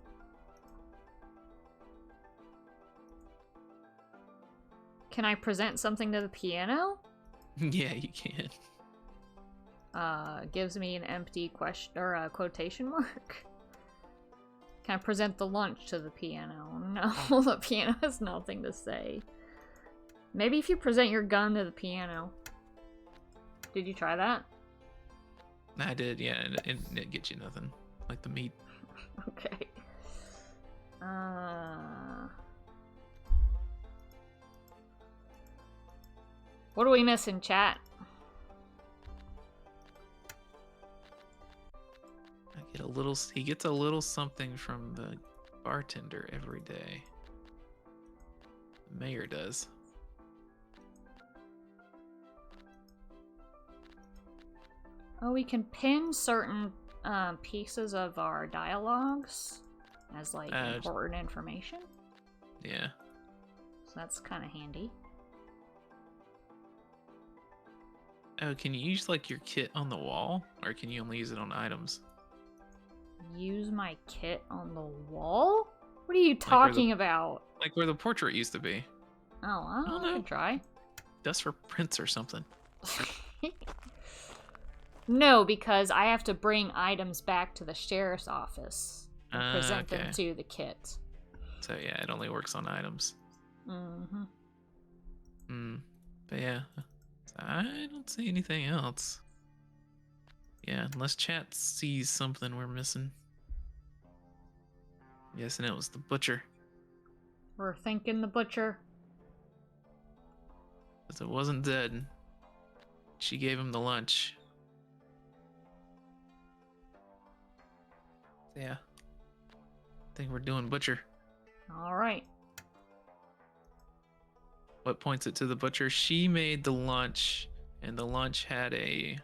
Can I present something to the piano? Yeah, you can. gives me an empty question or a quotation mark. Can I present the lunch to the piano? No, the piano has nothing to say. Maybe if you present your gun to the piano. Did you try that? I did, yeah. It gets you nothing. Like the meat. Okay. What do we miss in chat? He gets a little something from the bartender every day. The mayor does. Oh, we can pin certain pieces of our dialogues as like important information. Yeah. So that's kind of handy. Oh, can you use like your kit on the wall, or can you only use it on items? Use my kit on the wall? What are you talking about? Like where the portrait used to be. Oh, I can try. Dust for prints or something. No, because I have to bring items back to the sheriff's office and present them to the kit. So yeah, it only works on items. Mm-hmm. But yeah, I don't see anything else. Yeah, unless chat sees something we're missing. Yes, and it was the butcher. We're thinking the butcher. Because it wasn't dead. She gave him the lunch. Yeah. I think we're doing butcher. Alright. What points it to the butcher? She made the lunch, and the lunch had a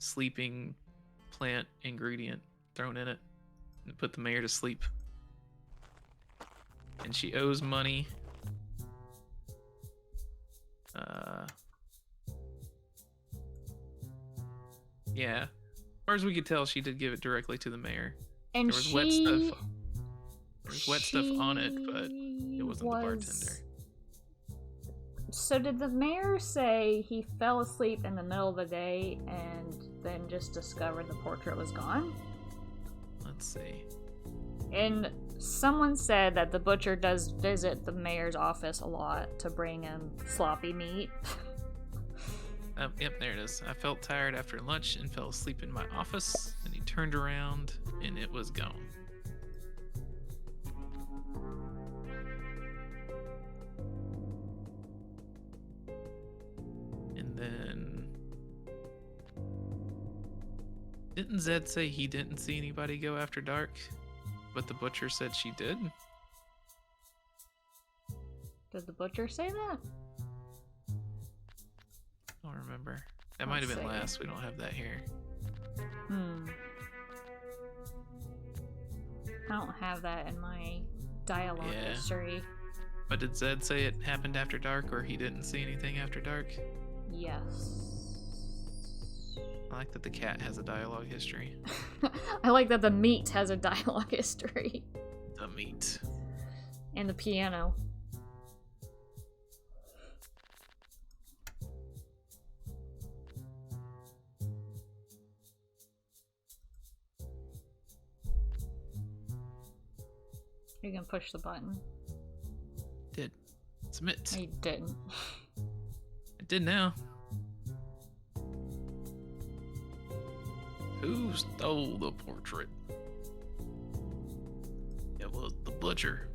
sleeping plant ingredient thrown in it and put the mayor to sleep. And she owes money. Yeah. As far as we could tell, she did give it directly to the mayor. And there was wet stuff. There was wet stuff on it, but it wasn't the bartender. So did the mayor say he fell asleep in the middle of the day and then just discovered the portrait was gone? Let's see. And someone said that the butcher does visit the mayor's office a lot to bring him sloppy meat. Yep, there it is. I felt tired after lunch and fell asleep in my office, and he turned around and it was gone. And then didn't Zed say he didn't see anybody go after dark, but the butcher said she did? Did the butcher say that? I don't remember. That might have been last. We don't have that here. I don't have that in my dialogue history. But did Zed say it happened after dark, or he didn't see anything after dark? Yes. I like that the cat has a dialogue history. I like that the meat has a dialogue history. The meat. And the piano. You can push the button. Did. Submit. I didn't. I did now. Who stole the portrait? It was the butcher.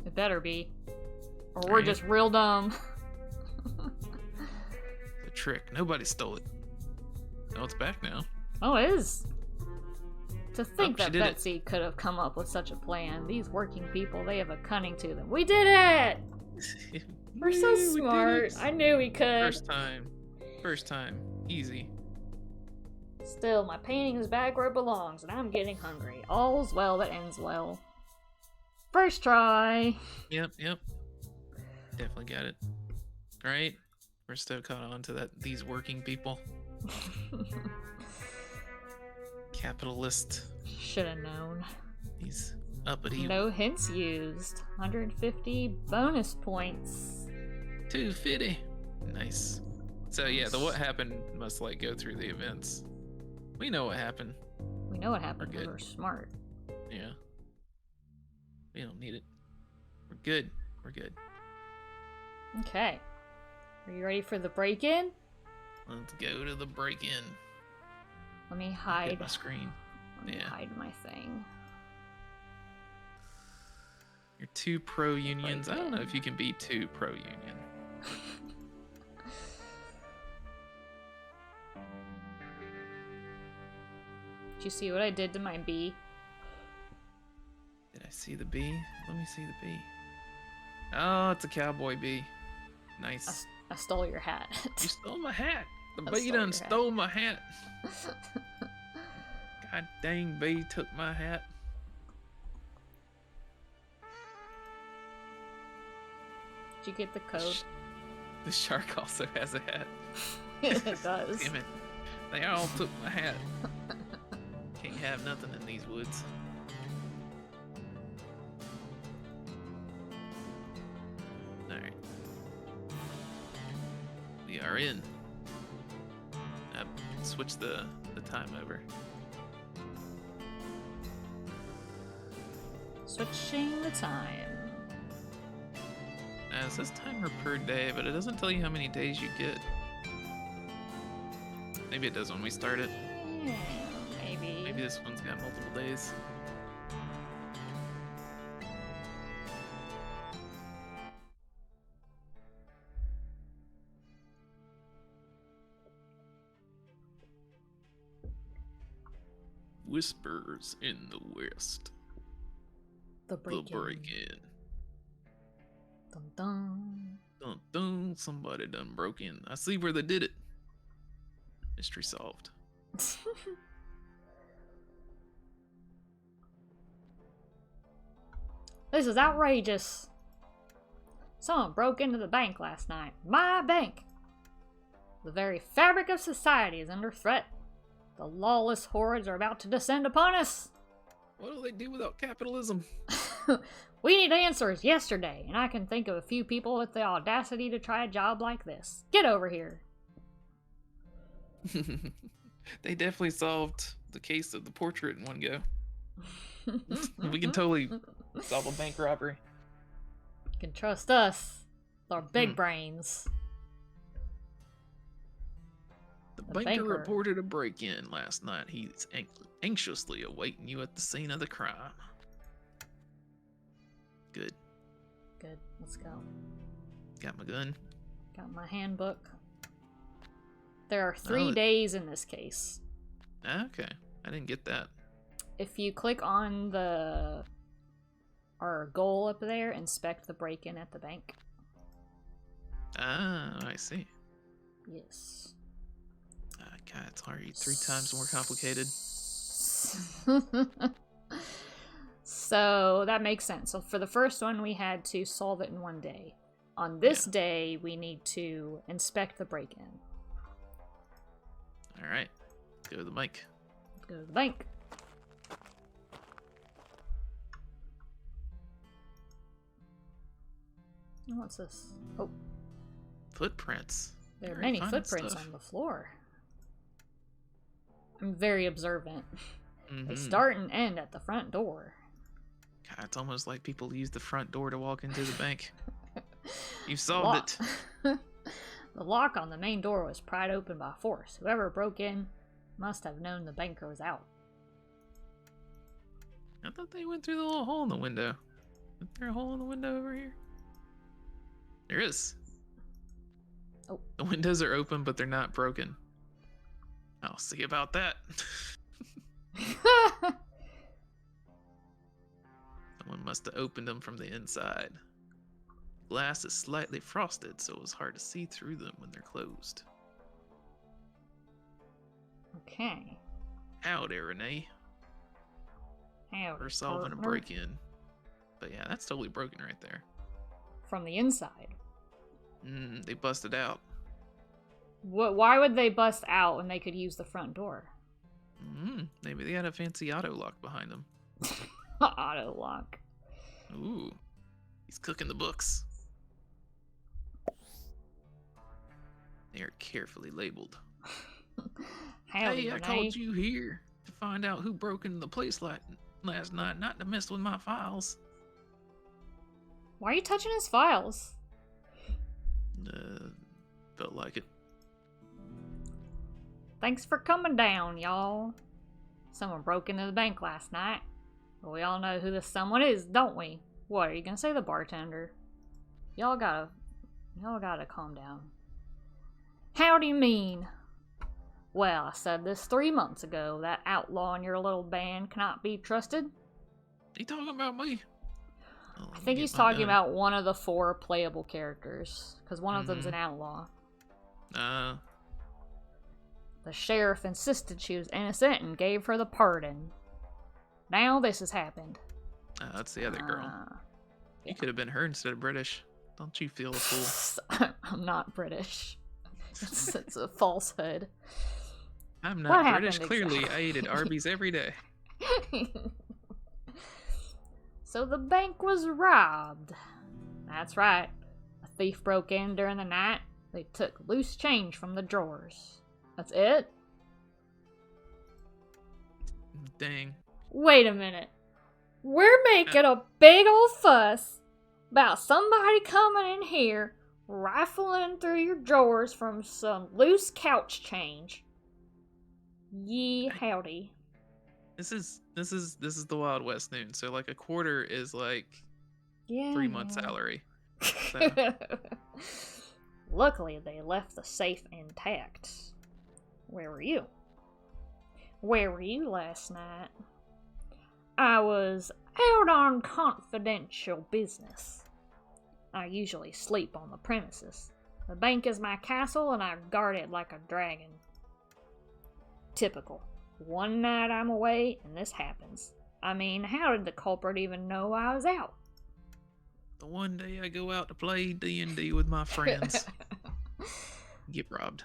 It better be. Or we're just real dumb. The trick. Nobody stole it. No, it's back now. Oh, it is. To think that Betsy could have come up with such a plan. These working people, they have a cunning to them. We did it! We're so smart. I knew we could. First time. First time. Easy. Still, my painting is back where it belongs, and I'm getting hungry. All's well that ends well. First try. Yep. Definitely got it. Alright. We're still caught on to that. These working people. Capitalist. Should have known. He's uppity. No hints used. 150 bonus points. 250. Nice. So yeah, the what happened must like go through the events. We know what happened. We know what happened. We're good. We're smart. Yeah. We don't need it. We're good. We're good. Okay. Are you ready for the break-in? Let's go to the break-in. Let me hide Hit my screen. Let me hide my thing. You're too pro-unions. I don't know if you can be too pro-union. Did you see what I did to my bee? Did I see the bee? Let me see the bee. Oh, it's a cowboy bee. Nice. I stole your hat. You stole my hat. The bee done stole my hat. God dang, bee took my hat. Did you get the code? The shark also has a hat. It does. Damn it. They all took my hat. Can't have nothing in these woods. Alright. We are in. Switch the time over. Switching the time. Now, it says timer per day, but it doesn't tell you how many days you get. Maybe it does when we start it. Yeah, maybe. Maybe this one's got multiple days. Whispers in the West. The break-in. Dun dun. Dun dun. Somebody done broke in. I see where they did it. Mystery solved. This is outrageous. Someone broke into the bank last night. My bank! The very fabric of society is under threat. The lawless hordes are about to descend upon us. What do they do without capitalism? We need answers yesterday, and I can think of a few people with the audacity to try a job like this. Get over here. They definitely solved the case of the portrait in one go. We can totally solve a bank robbery. You can trust us with our big brains. The banker reported a break-in last night. He's anxiously awaiting you at the scene of the crime. Good. Good. Let's go. Got my gun. Got my handbook. There are 3 days in this case. Okay. I didn't get that. If you click on our goal up there, inspect the break-in at the bank. Ah, I see. Yes. God, it's already 3 times more complicated. So that makes sense. So for the first one, we had to solve it in 1 day. On this day, we need to inspect the break-in. All right. Go to the bank. Let's go to the bank. What's this? Oh. Footprints. There are many footprints on the floor. I'm very observant. They start and end at the front door. God, it's almost like people use the front door to walk into the bank. You solved it. The lock on the main door was pried open by force. Whoever broke in must have known the banker was out. I thought they went through the little hole in the window. Isn't there a hole in the window over here? There is. Oh. The windows are open, but they're not broken. I'll see about that. Someone must have opened them from the inside. Glass is slightly frosted, so it was hard to see through them when they're closed. Okay. Howdy, Renee. Howdy, We're solving partner. a break-in. But yeah, that's totally broken right there. From the inside. They busted out. Why would they bust out when they could use the front door? Maybe they had a fancy auto lock behind them. Auto lock. Ooh. He's cooking the books. They are carefully labeled. Howdy, Hey, I Renee. called you here to find out who broke into the place last night, not to mess with my files. Why are you touching his files? Felt like it. Thanks for coming down, y'all. Someone broke into the bank last night. Well, we all know who this someone is, don't we? What, are you gonna say the bartender? Y'all gotta calm down. How do you mean? Well, I said this 3 months ago. That outlaw in your little band cannot be trusted. You talking about me? Oh, I think he's talking about one of the 4 playable characters, because one of them's an outlaw. The sheriff insisted she was innocent and gave her the pardon. Now this has happened. That's the other girl. You could have been her instead of British. Don't you feel a fool? I'm not British. It's a falsehood. I'm not British. Clearly, I ate at Arby's every day. So the bank was robbed. That's right. A thief broke in during the night. They took loose change from the drawers. That's it? Dang. Wait a minute. We're making a big old fuss about somebody coming in here, rifling through your drawers from some loose couch change. Yee howdy. This is the Wild West noon. So like a quarter is like 3 months' salary. So. Luckily, they left the safe intact. Where were you? Where were you last night? I was out on confidential business. I usually sleep on the premises. The bank is my castle and I guard it like a dragon. Typical. One night I'm away and this happens. I mean, how did the culprit even know I was out? The one day I go out to play D&D with my friends. Get robbed.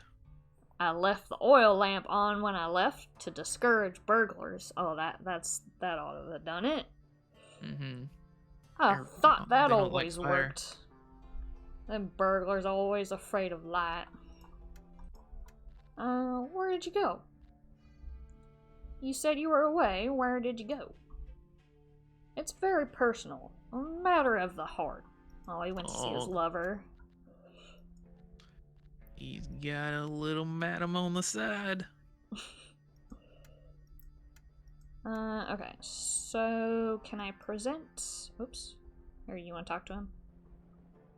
I left the oil lamp on when I left to discourage burglars. Oh, that ought to have done it. Mm-hmm. I thought that always worked. Them burglars always afraid of light. Where did you go? You said you were away. Where did you go? It's very personal. A matter of the heart. Oh, he went to see his lover. He's got a little madam on the side. Okay. So, can I present... Oops. Or you want to talk to him?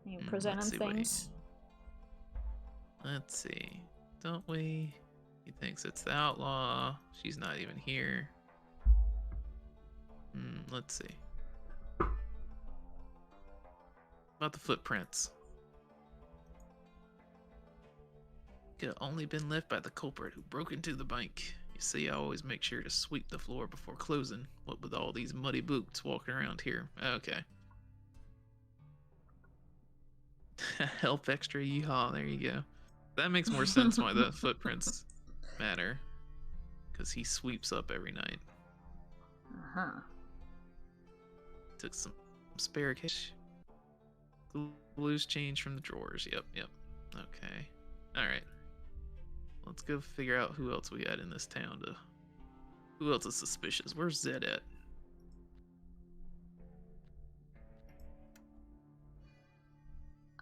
You present him things? Let's see. Don't we... He thinks it's the outlaw. She's not even here. Let's see. About the footprints. Could have only been left by the culprit who broke into the bank. You see, I always make sure to sweep the floor before closing. What with all these muddy boots walking around here. Okay. Help extra yeehaw. There you go. That makes more sense why the footprints matter. Because he sweeps up every night. Uh-huh. Took some spare cash. Loose change from the drawers. Yep. Okay. Alright. Let's go figure out who else we got in this town to... Who else is suspicious? Where's Zed at?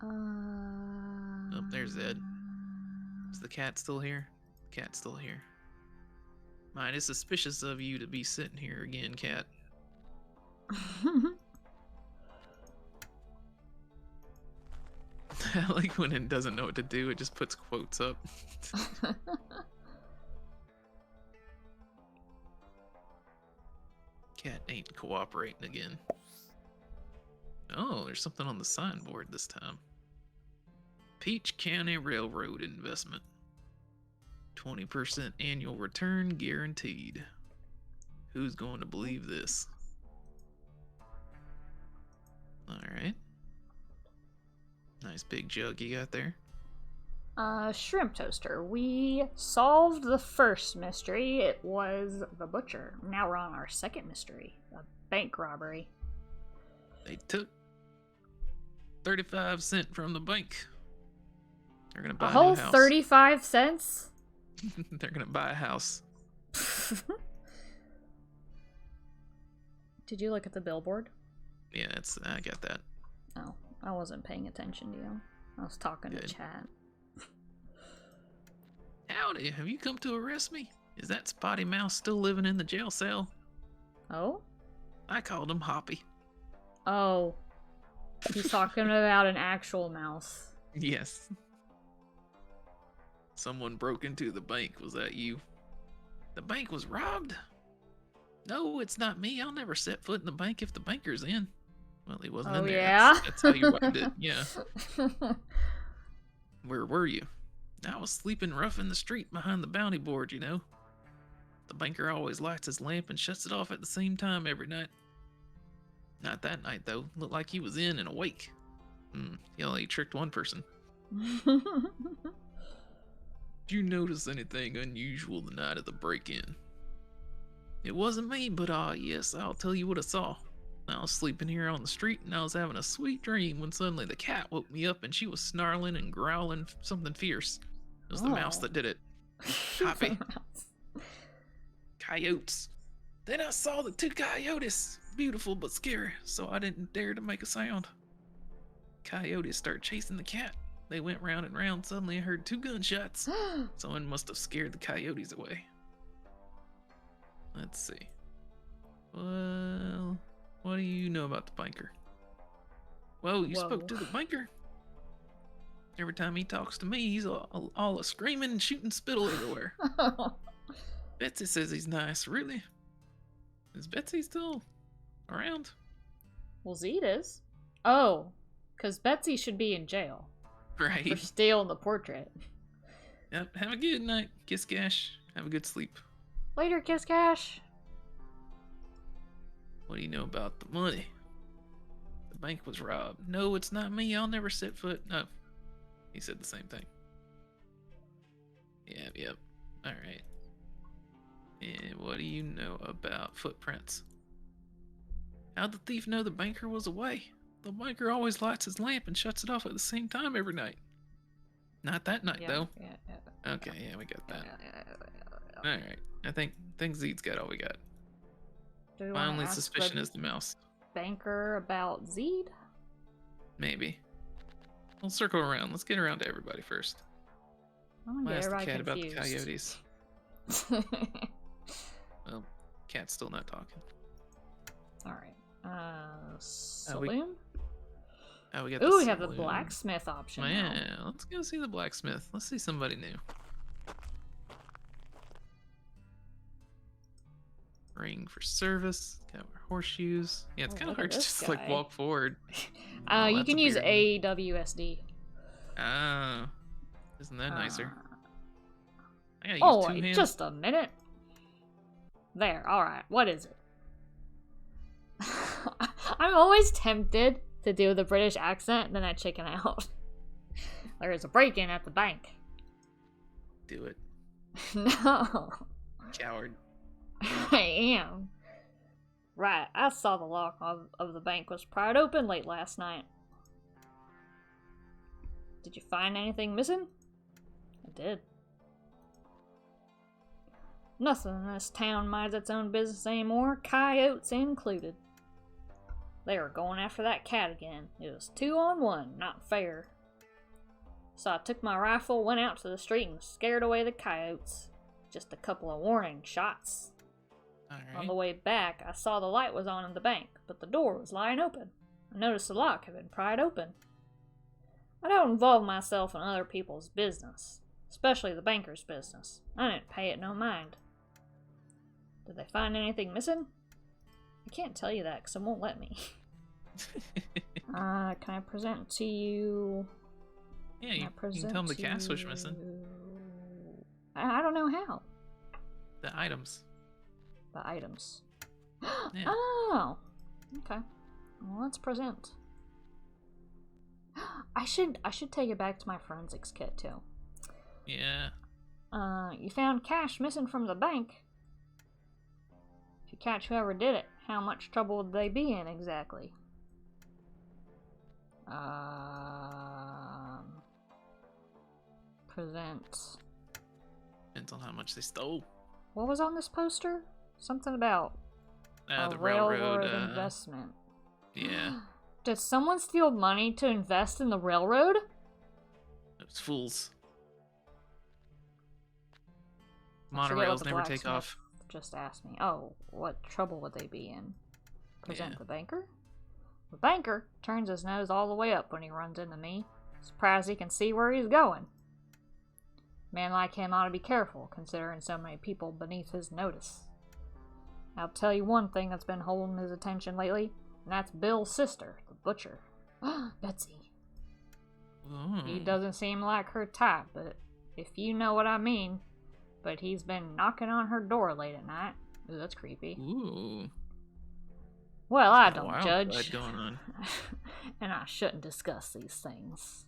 Oh, there's Zed. Is the cat still here? The cat's still here. Mine is suspicious of you to be sitting here again, cat. I like when it doesn't know what to do, it just puts quotes up. Cat ain't cooperating again. Oh, there's something on the signboard this time. Peach County Railroad investment. 20% annual return guaranteed. Who's going to believe this? Alright. Nice big jug you got there. Shrimp toaster. We solved the first mystery. It was the butcher. Now we're on our second mystery. A bank robbery. They took 35 cents from the bank. They're gonna buy a whole new house. 35 cents? They're gonna buy a house. Did you look at the billboard? Yeah, I got that. Oh, I wasn't paying attention to you. I was talking to chat. Howdy, have you come to arrest me? Is that Spotty Mouse still living in the jail cell? Oh? I called him Hoppy. Oh. He's talking about an actual mouse. Yes. Someone broke into the bank. Was that you? The bank was robbed? No, it's not me. I'll never set foot in the bank if the banker's in. Well, he wasn't in there. Yeah? That's how you wound it. Yeah. Where were you? I was sleeping rough in the street behind the bounty board, you know. The banker always lights his lamp and shuts it off at the same time every night. Not that night, though. Looked like he was in and awake. He only tricked one person. Did you notice anything unusual the night of the break-in? It wasn't me, but yes, I'll tell you what I saw. I was sleeping here on the street and I was having a sweet dream when suddenly the cat woke me up and she was snarling and growling something fierce. It was the mouse that did it. Hoppy. Coyotes. Then I saw the 2 coyotes. Beautiful but scary, so I didn't dare to make a sound. Coyotes started chasing the cat. They went round and round. Suddenly I heard 2 gunshots. Someone must have scared the coyotes away. Let's see. Well, what do you know about the banker? Well, you spoke to the banker. Every time he talks to me, he's all a screaming and shooting spittle everywhere. Betsy says he's nice. Really? Is Betsy still around? Well, Zeke is. Oh, because Betsy should be in jail. Right. For stealing the portrait. Yep. Have a good night, Kiss Gash. Have a good sleep. Later, Kiss Gash. What do you know about the money? The bank was robbed. No, it's not me. I'll never set foot. No. He said the same thing. Yep. Alright. And what do you know about footprints? How'd the thief know the banker was away? The banker always lights his lamp and shuts it off at the same time every night. Not that night, though. Yeah. Okay, yeah, we got that. Alright. I think Zeed's got all we got. My only suspicion is the mouse. Banker about Zeed? Maybe. We'll circle around. Let's get around to everybody first. I'm gonna get everybody confused. About the coyotes. Well, cat's still not talking. Alright. Saloon? We got we have the blacksmith option. Yeah, let's go see the blacksmith. Let's see somebody new. Ring for service. Got our horseshoes. Yeah, it's kind of hard to just like walk forward. You can use AWSD. Oh, isn't that nicer? I gotta use 2 hands. Just a minute. There. All right. What is it? I'm always tempted to do the British accent, and then I chicken out. There's a break-in at the bank. Do it. No. Coward. I am. Right, I saw the lock of the bank was pried open late last night. Did you find anything missing? I did. Nothing in this town minds its own business anymore, coyotes included. They were going after that cat again. It was 2 on 1, not fair. So I took my rifle, went out to the street, and scared away the coyotes. Just a couple of warning shots. Right. On the way back, I saw the light was on in the bank, but the door was lying open. I noticed the lock had been pried open. I don't involve myself in other people's business, especially the banker's business. I didn't pay it no mind. Did they find anything missing? I can't tell you that because it won't let me. Can I present to you? Yeah, you can tell them the cast was missing. I don't know how. The items. The items. Yeah. Oh, okay. Well, let's present. I should take it back to my forensics kit too. Yeah. You found cash missing from the bank. If you catch whoever did it, how much trouble would they be in exactly? present. Depends on how much they stole. What was on this poster? Something about The railroad investment. Yeah. Did someone steal money to invest in the railroad? Those fools. I forget what Monorails the never take blacksmith off. Just asked me. Oh, what trouble would they be in? Present Yeah. the banker? The banker turns his nose all the way up when he runs into me. Surprised he can see where he's going. A man like him ought to be careful, considering so many people beneath his notice. I'll tell you one thing that's been holding his attention lately, and that's Bill's sister, the butcher. Betsy. He doesn't seem like her type, but if you know what I mean. But he's been knocking on her door late at night. Ooh, that's creepy. Ooh. Well, I don't judge. Wild going on. And I shouldn't discuss these things.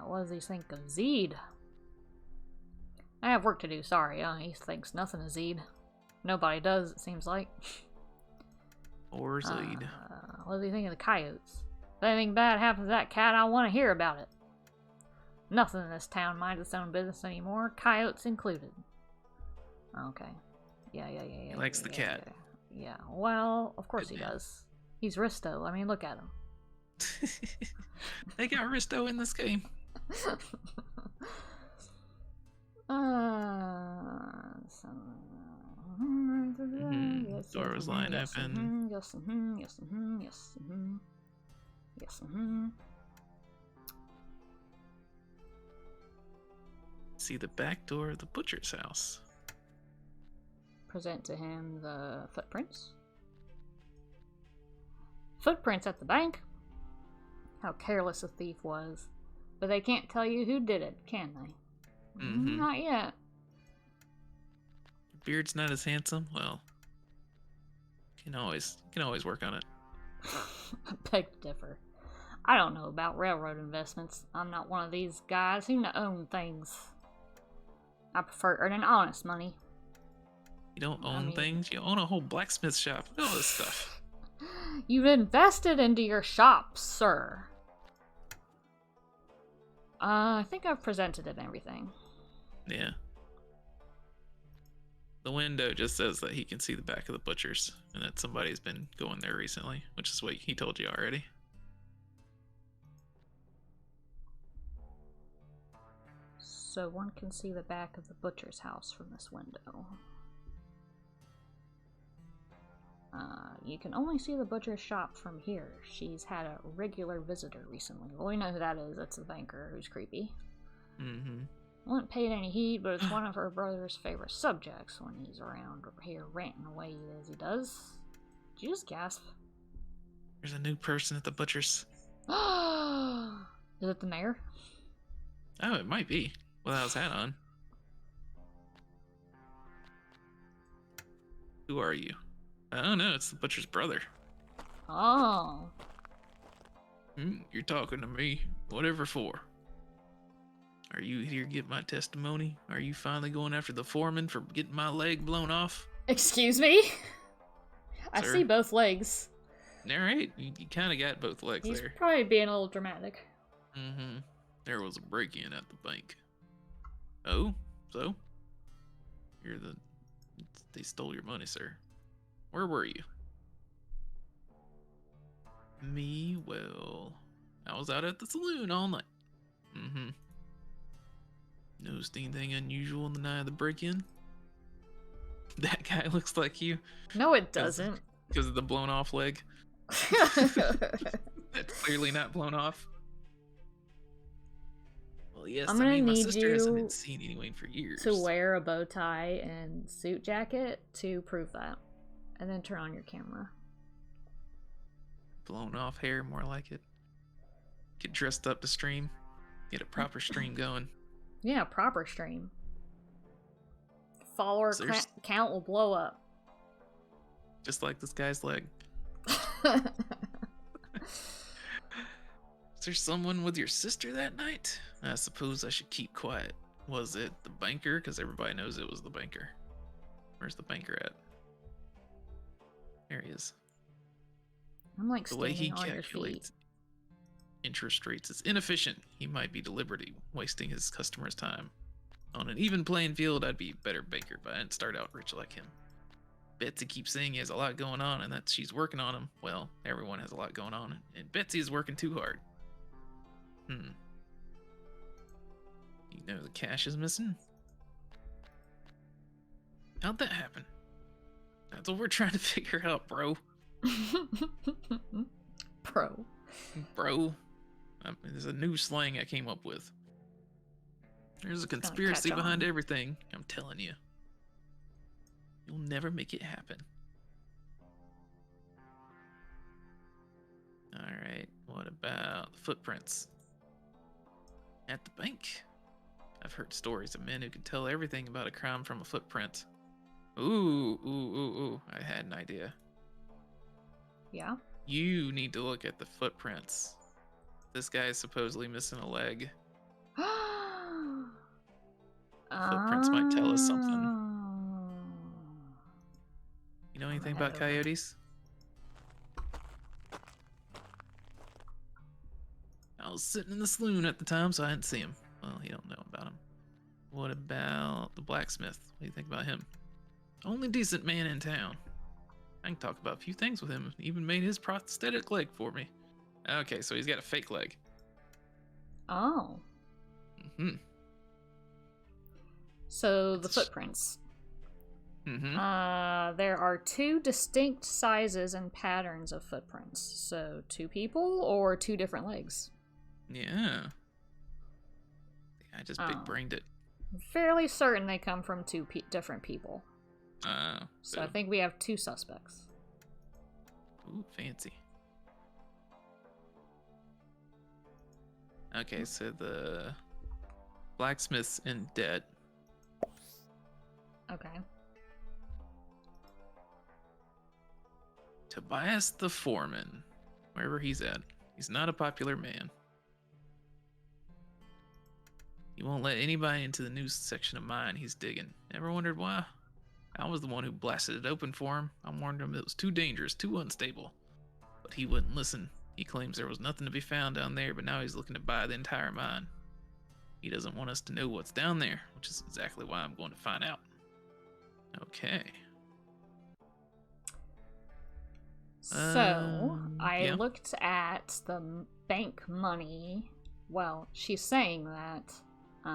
What does he think of Zeed? I have work to do, sorry. He thinks nothing of Zeed. Nobody does, it seems like. Or Zeed. What does he think of the coyotes? If anything bad happens to that cat, I want to hear about it. Nothing in this town minds its own business anymore, coyotes included. Okay. Yeah. He likes the cat. Yeah, well, of course Good he man. does. He's Risto. I mean, look at him. They got Risto in this game. Door was lying open. Yes. See the back door of the butcher's house. Present to him the footprints. Footprints at the bank? How careless a thief was. But they can't tell you who did it, can they? Mm-hmm. Not yet. Beard's not as handsome. Well, can always work on it. I beg to differ. I don't know about railroad investments. I'm not one of these guys who own things. I prefer earning honest money. You don't own things. You own a whole blacksmith shop. Look at all this stuff. You've invested into your shop, sir. I think I've presented it and everything. Yeah. The window just says that he can see the back of the butcher's and that somebody's been going there recently, which is what he told you already. So one can see the back of the butcher's house from this window. You can only see the butcher's shop from here. She's had a regular visitor recently. Well, we know who that is. That's the banker who's creepy. Mm-hmm. I wouldn't pay it any heed, but it's one of her brother's favorite subjects when he's around here ranting away as he does. Did you just gasp? There's a new person at the butcher's. Is it the mayor? Oh, it might be. Without his hat on. Who are you? I don't know, it's the butcher's brother. Oh. You're talking to me. Whatever for? Are you here to get my testimony? Are you finally going after the foreman for getting my leg blown off? Excuse me? I Sir? see both legs. Alright, you kind of got both legs He's there. probably being a little dramatic. Mm-hmm. There was a break-in at the bank. Oh? So? They stole your money, sir. Where were you? Me? Well, I was out at the saloon all night. Mm-hmm. Noticed anything unusual in the night of the break-in? That guy looks like you. No, it doesn't. Because of the blown off leg. That's clearly not blown off. Well, yes, I'm gonna my need sister hasn't been you seen anyway for years. to wear a bow tie and suit jacket to prove that. And then turn on your camera. Blown off hair, more like it. Get dressed up to stream. Get a proper stream going. Yeah, proper stream. Follower count will blow up. Just like this guy's leg. Is there someone with your sister that night? I suppose I should keep quiet. Was it the banker? Because everybody knows it was the banker. Where's the banker at? There he is. I'm like The way he standing on your feet. calculates. interest rates is inefficient. He might be deliberately wasting his customers' time. On an even playing field, I'd be a better banker, but I didn't start out rich like him. Betsy keeps saying he has a lot going on and that she's working on him. Well, everyone has a lot going on, and Betsy is working too hard. You know the cash is missing? How'd that happen? That's what we're trying to figure out, bro. Bro. There's a new slang I came up with. There's a conspiracy behind everything, I'm telling you. You'll never make it happen. Alright, what about the footprints? At the bank. I've heard stories of men who could tell everything about a crime from a footprint. Ooh, I had an idea. Yeah? You need to look at the footprints. This guy is supposedly missing a leg. Footprints might tell us something. You know anything about coyotes? I was sitting in the saloon at the time, so I didn't see him. Well, you don't know about him. What about the blacksmith? What do you think about him? Only decent man in town. I can talk about a few things with him. He even made his prosthetic leg for me. Okay, so he's got a fake leg. Oh. So the footprints. There are 2 distinct sizes and patterns of footprints. So 2 people or 2 different legs. Yeah. I just big-brained it. Fairly certain they come from 2 different people. So I think we have 2 suspects. Ooh, fancy. Okay, so the blacksmith's in debt. Okay. Tobias the foreman, wherever he's at. He's not a popular man. He won't let anybody into the news section of mine he's digging. Ever wondered why? I was the one who blasted it open for him. I warned him it was too dangerous, too unstable. But he wouldn't listen. He claims there was nothing to be found down there, but now he's looking to buy the entire mine. He doesn't want us to know what's down there, which is exactly why I'm going to find out. Okay. So, I looked at the bank money. Well, she's saying that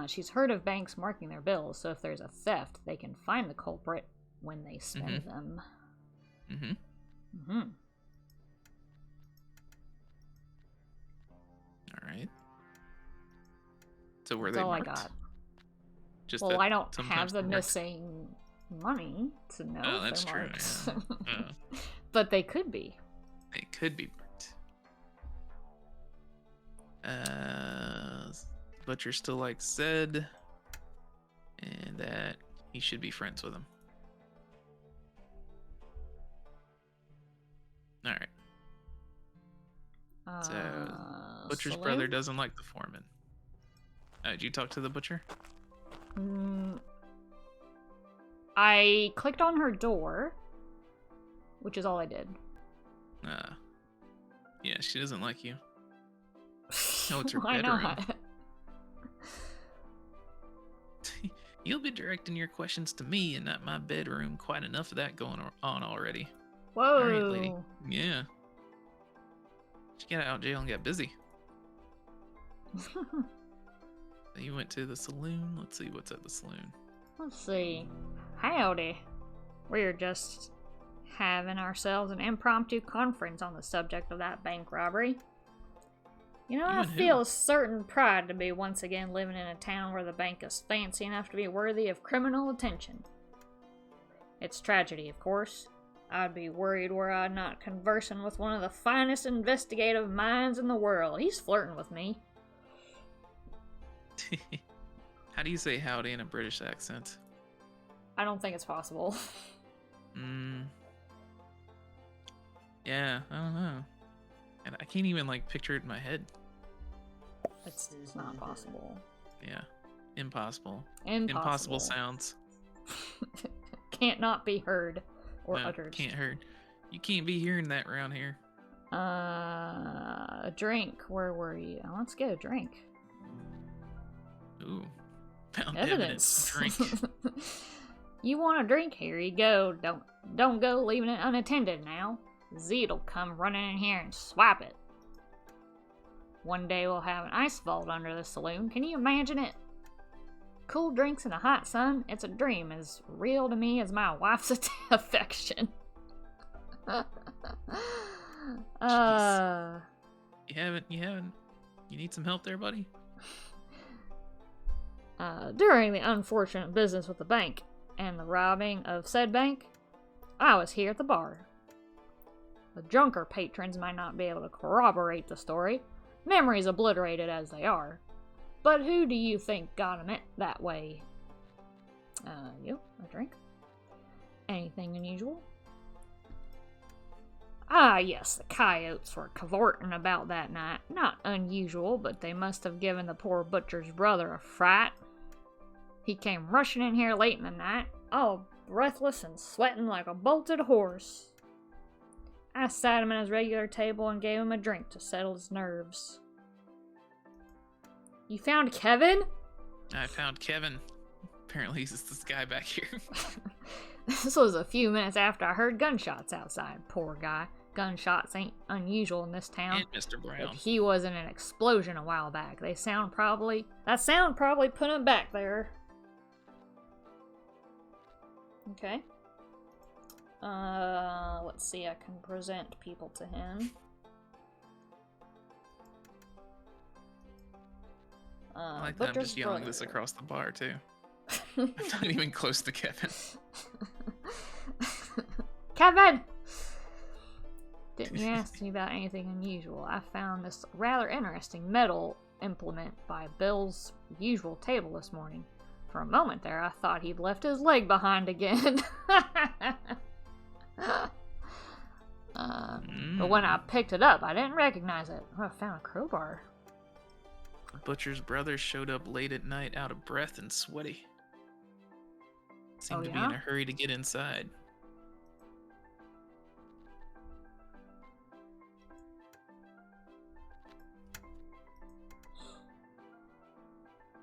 she's heard of banks marking their bills, so if there's a theft, they can find the culprit when they spend them. Alright. So were That's they all marked? I got. Just well, I don't have the they're missing money to know Oh, if that's they're true. marked. Yeah. But they could be. They could be marked. Butcher still likes Zed, and that he should be friends with him. Alright. So, Butcher's brother doesn't like the foreman. Did you talk to the butcher? I clicked on her door, which is all I did. Yeah, she doesn't like you. No, it's her Why bedroom. not? You'll be directing your questions to me and not my bedroom. Quite enough of that going on already. Whoa. All right, lady. Yeah. She got out of jail and got busy. You went to the saloon. Let's see what's at the saloon. Let's see. Howdy. We're just having ourselves an impromptu conference on the subject of that bank robbery. You know, I feel a certain pride to be once again living in a town where the bank is fancy enough to be worthy of criminal attention. It's tragedy, of course. I'd be worried were I not conversing with one of the finest investigative minds in the world. He's flirting with me. How do you say howdy in a British accent? I don't think it's possible. Yeah, I don't know. And I can't even, like, picture it in my head. It's not possible. Yeah. Impossible. Impossible sounds. Can't not be heard or uttered. Can't heard. You can't be hearing that around here. A drink. Where were you? Let's get a drink. Ooh. Found Evidence. Drink. You want a drink? Here you go. Don't go leaving it unattended now. Zeed'll come running in here and swap it. One day we'll have an ice vault under the saloon. Can you imagine it? Cool drinks in the hot sun. It's a dream as real to me as my wife's affection. You haven't. You need some help there, buddy? During the unfortunate business with the bank and the robbing of said bank, I was here at the bar. The drunker patrons might not be able to corroborate the story, memories obliterated as they are, but who do you think got them that way? You? A drink? Anything unusual? Ah, yes, the coyotes were cavorting about that night. Not unusual, but they must have given the poor butcher's brother a fright. He came rushing in here late in the night, all breathless and sweating like a bolted horse. I sat him at his regular table and gave him a drink to settle his nerves. You found Kevin? I found Kevin. Apparently he's this guy back here. This was a few minutes after I heard gunshots outside. Poor guy. Gunshots ain't unusual in this town. And Mr. Brown. But he was in an explosion a while back. That sound probably put him back there. Okay. Let's see, I can present people to him. I like that I'm just yelling this across the bar, too. I'm not even close to Kevin. Kevin! Didn't you ask me about anything unusual? I found this rather interesting metal implement by Bill's usual table this morning. For a moment there, I thought he'd left his leg behind again. But when I picked it up, I didn't recognize it. I found a crowbar. The butcher's brother showed up late at night, out of breath and sweaty. Seemed to be in a hurry to get inside.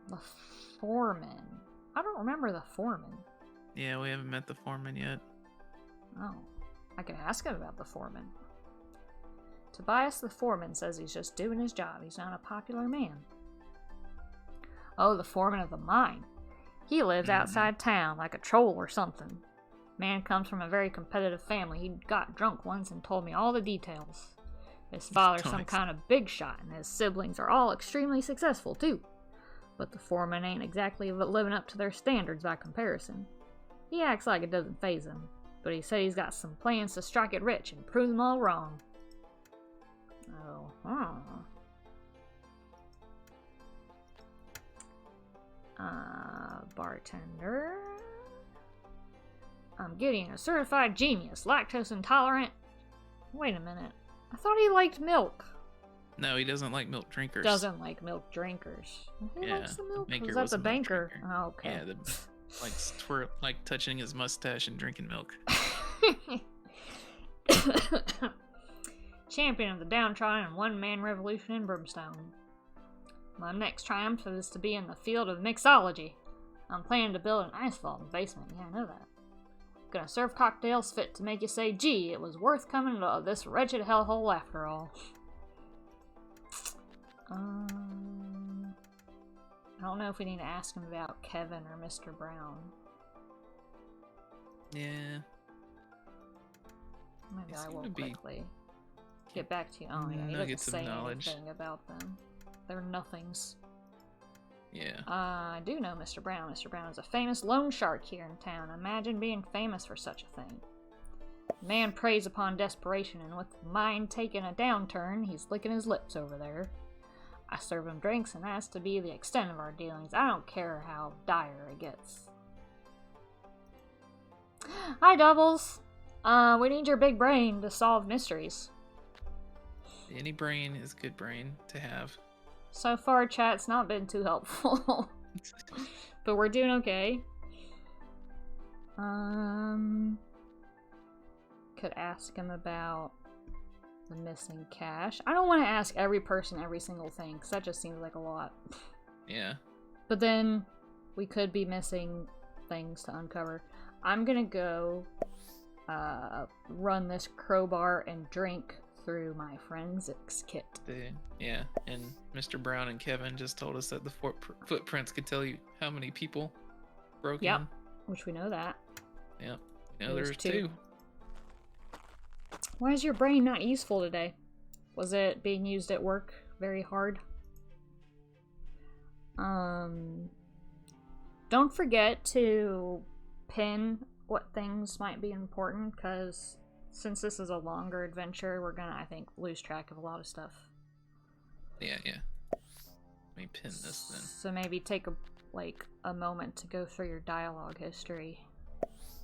The foreman. I don't remember the foreman. Yeah, we haven't met the foreman yet. Oh, I could ask him about the foreman. Tobias the foreman says he's just doing his job. He's not a popular man. Oh, the foreman of the mine. He lives outside town, like a troll or something. Man comes from a very competitive family. He got drunk once and told me all the details. His father's some kind of big shot, and his siblings are all extremely successful, too. But the foreman ain't exactly living up to their standards by comparison. He acts like it doesn't faze him, but he said he's got some plans to strike it rich and prove them all wrong. Oh, bartender. I'm getting a certified genius, lactose intolerant. Wait a minute. I thought he liked milk. No, he doesn't like milk drinkers. Doesn't like milk drinkers. Who likes the milk? Was that the banker? Oh, okay. Yeah, like touching his mustache and drinking milk. Champion of the downtrodden and one-man revolution in Brimstone. My next triumph is to be in the field of mixology. I'm planning to build an ice vault in the basement. Yeah, I know that. Gonna serve cocktails fit to make you say, gee, it was worth coming to this wretched hellhole after all. I don't know if we need to ask him about Kevin or Mr. Brown. Yeah. Maybe I will quickly get back to you. Oh yeah, he doesn't say anything about them. They're nothings. Yeah. I do know Mr. Brown. Mr. Brown is a famous loan shark here in town. Imagine being famous for such a thing. The man preys upon desperation, and with the mine taking a downturn, he's licking his lips over there. I serve him drinks, and that's to be the extent of our dealings. I don't care how dire it gets. Hi, Doubles. We need your big brain to solve mysteries. Any brain is good brain to have. So far, chat's not been too helpful. But we're doing okay. Could ask him about The missing cash. I don't want to ask every person every single thing, because that just seems like a lot. Yeah. But then we could be missing things to uncover. I'm gonna go run this crowbar and drink through my forensics kit. Yeah, and Mr. Brown and Kevin just told us that the footprints could tell you how many people broke in. Which we know that. Yep. There's two. Why is your brain not useful today? Was it being used at work very hard? Don't forget to pin what things might be important, because since this is a longer adventure, we're gonna, I think, lose track of a lot of stuff. Yeah. Let me pin this then. So maybe take a moment to go through your dialogue history.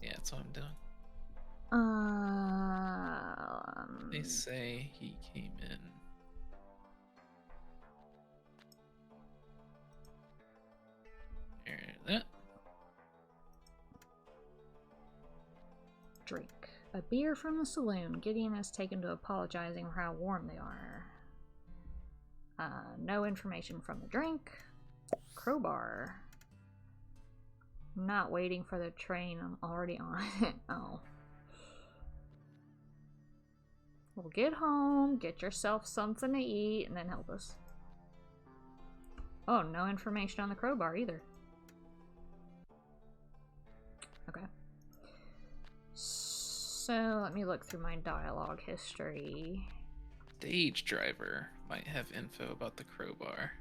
Yeah, that's what I'm doing. They say he came in. That. Drink. A beer from the saloon. Gideon has taken to apologizing for how warm they are. No information from the drink. Crowbar. Not waiting for the train. I'm already on it. Oh. Well, get home, get yourself something to eat, and then help us. Oh, no information on the crowbar either. Okay. So, let me look through my dialogue history. Stage driver might have info about the crowbar.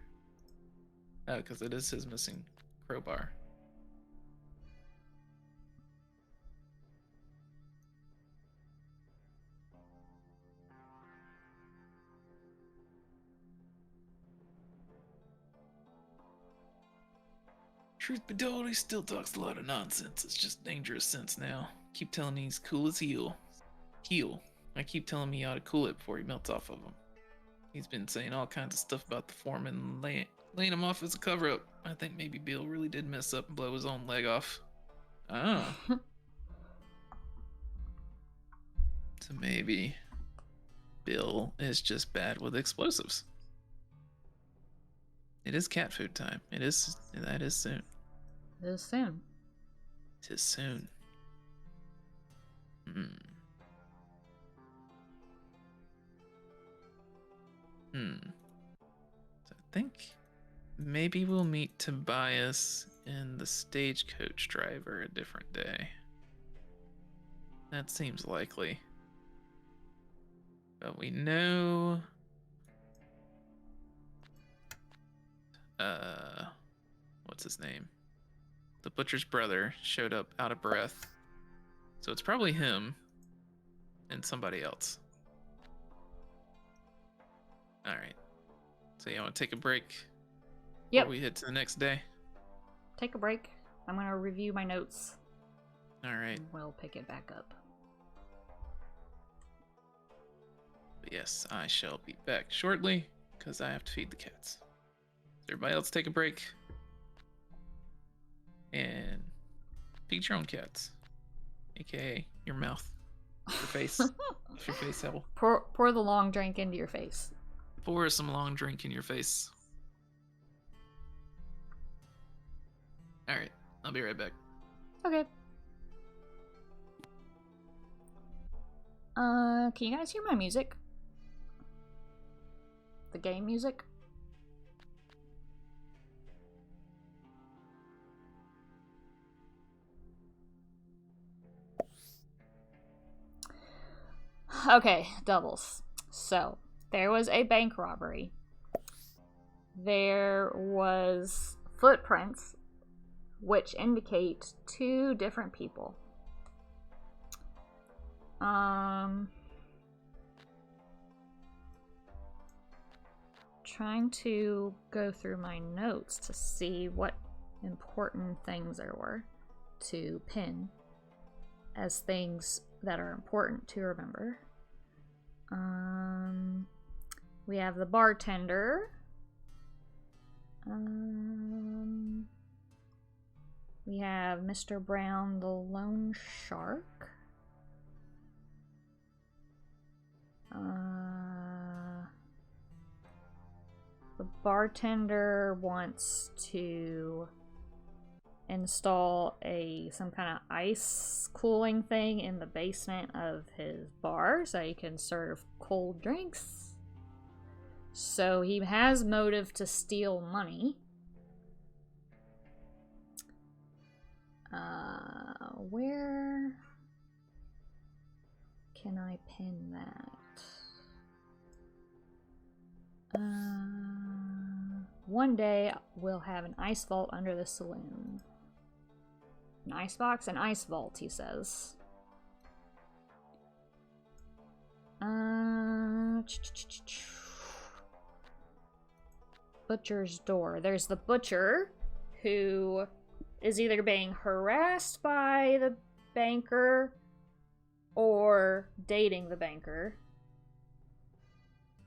Oh, because it is his missing crowbar. Truth be told, he still talks a lot of nonsense. It's just dangerous sense now. Keep telling me he's cool as heel. I keep telling me he ought to cool it before he melts off of him. He's been saying all kinds of stuff about the foreman, laying him off as a cover-up. I think maybe Bill really did mess up and blow his own leg off. Oh. So maybe Bill is just bad with explosives. It is cat food time. That is soon. It is soon. It is soon. So I think maybe we'll meet Tobias and the stagecoach driver a different day. That seems likely. But we know... what's his name? The butcher's brother showed up out of breath. So it's probably him and somebody else. Alright. So you want to take a break? Yep. Before we head to the next day? Take a break. I'm going to review my notes. Alright. We'll pick it back up. But yes, I shall be back shortly, because I have to feed the cats. Everybody else take a break. And feed your own cats. AKA your mouth. Your face. If your face help. Pour the long drink into your face. Pour some long drink in your face. Alright, I'll be right back. Okay. Can you guys hear my music? The game music? Okay, doubles. So, there was a bank robbery. There was footprints, which indicate two different people. Trying to go through my notes to see what important things there were to pin as things that are important to remember. We have the bartender. We have Mr. Brown, the loan shark. The bartender wants to install some kind of ice cooling thing in the basement of his bar so he can serve cold drinks. So he has motive to steal money. Where can I pin that? One day we'll have an ice vault under the saloon. An icebox, an ice vault, he says. Butcher's door. There's the butcher who is either being harassed by the banker or dating the banker.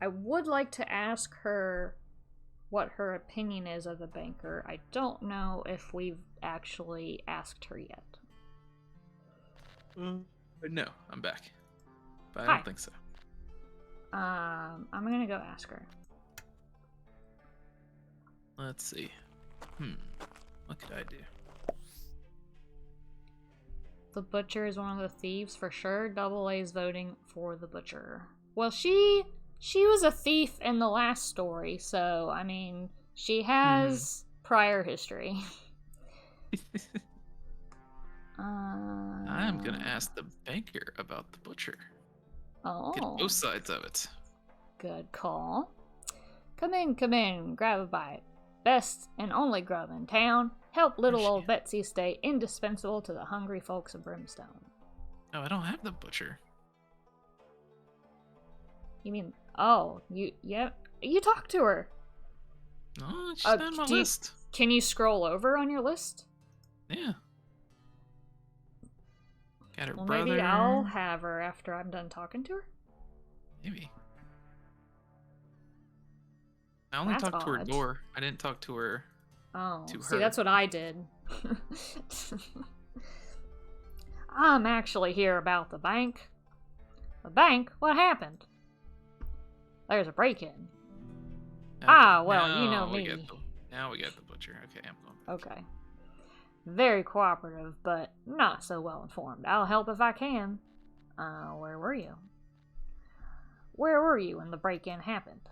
I would like to ask her what her opinion is of the banker. I don't know if we've actually asked her yet. No, I'm back. But I Hi. don't think so. I'm gonna go ask her. Let's see. What could I do? The butcher is one of the thieves for sure. Double A's voting for the butcher. Well, she was a thief in the last story, so I mean, she has prior history. I'm gonna ask the banker about the butcher. Oh. Get both sides of it. Good call. Come in, grab a bite. Best and only grub in town. Help little old Betsy stay indispensable to the hungry folks of Brimstone. Oh, I don't have the butcher. You mean, you talked to her. No, she's not on my list. Can you scroll over on your list? Yeah. Got her Well, brother. maybe I'll have her after I'm done talking to her. Maybe. I only That's talked to her odd. door. I didn't talk to her. Oh, To see, her. that's what I did. I'm actually here about the bank. The bank? What happened? There's a break-in. Okay, well, you know now we me. Now we got the butcher. Okay, I'm going. Okay. Very cooperative, but not so well informed. I'll help if I can. Where were you? Where were you when the break-in happened?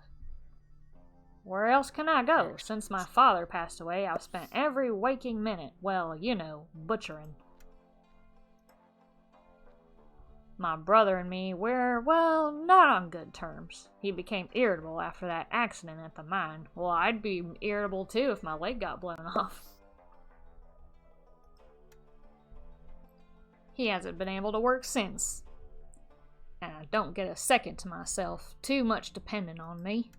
Where else can I go? Since my father passed away, I've spent every waking minute, well, you know, butchering. My brother and me, we're, well, not on good terms. He became irritable after that accident at the mine. Well, I'd be irritable too if my leg got blown off. He hasn't been able to work since. And I don't get a second to myself, too much dependent on me.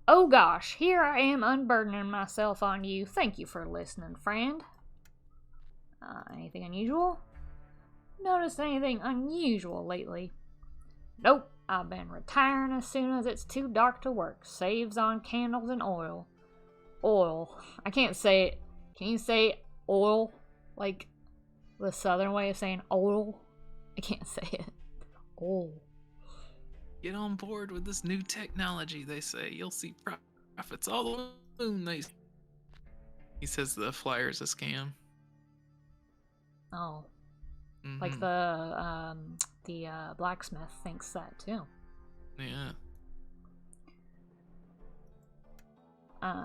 Oh gosh, here I am unburdening myself on you. Thank you for listening, friend. Anything unusual? Noticed anything unusual lately? Nope, I've been retiring as soon as it's too dark to work. Saves on candles and oil. Oil. I can't say it. Can you say oil? Like the southern way of saying oil? I can't say it. Oil. Get on board with this new technology, they say. You'll see profits all the moon, they say. He says the flyer's a scam. Oh. Mm-hmm. Like the blacksmith thinks that too. Yeah.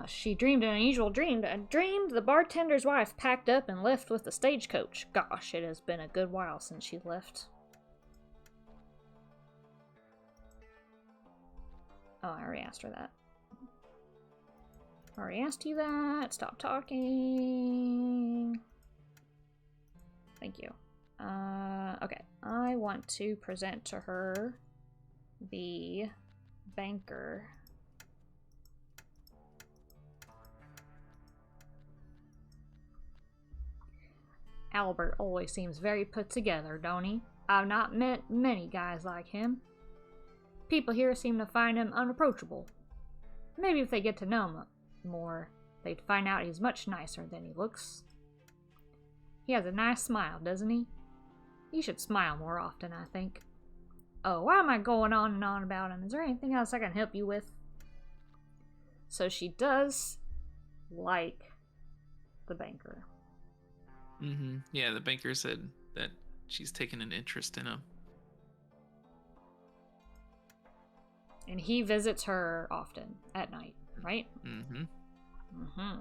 She dreamed an unusual dream. Dreamed the bartender's wife packed up and left with the stagecoach. Gosh, it has been a good while since she left. Oh, I already asked her that. Already asked you that. Stop talking. Thank you. Okay. I want to present to her the banker. Albert always seems very put together, don't he? I've not met many guys like him. People here seem to find him unapproachable. Maybe if they get to know him more, they'd find out he's much nicer than he looks. He has a nice smile, doesn't he? You should smile more often, I think. Oh, why am I going on and on about him? Is there anything else I can help you with? So she does like the banker. Mm-hmm. Yeah, the banker said that she's taken an interest in him. And he visits her often at night, right? Mm-hmm. Mm-hmm.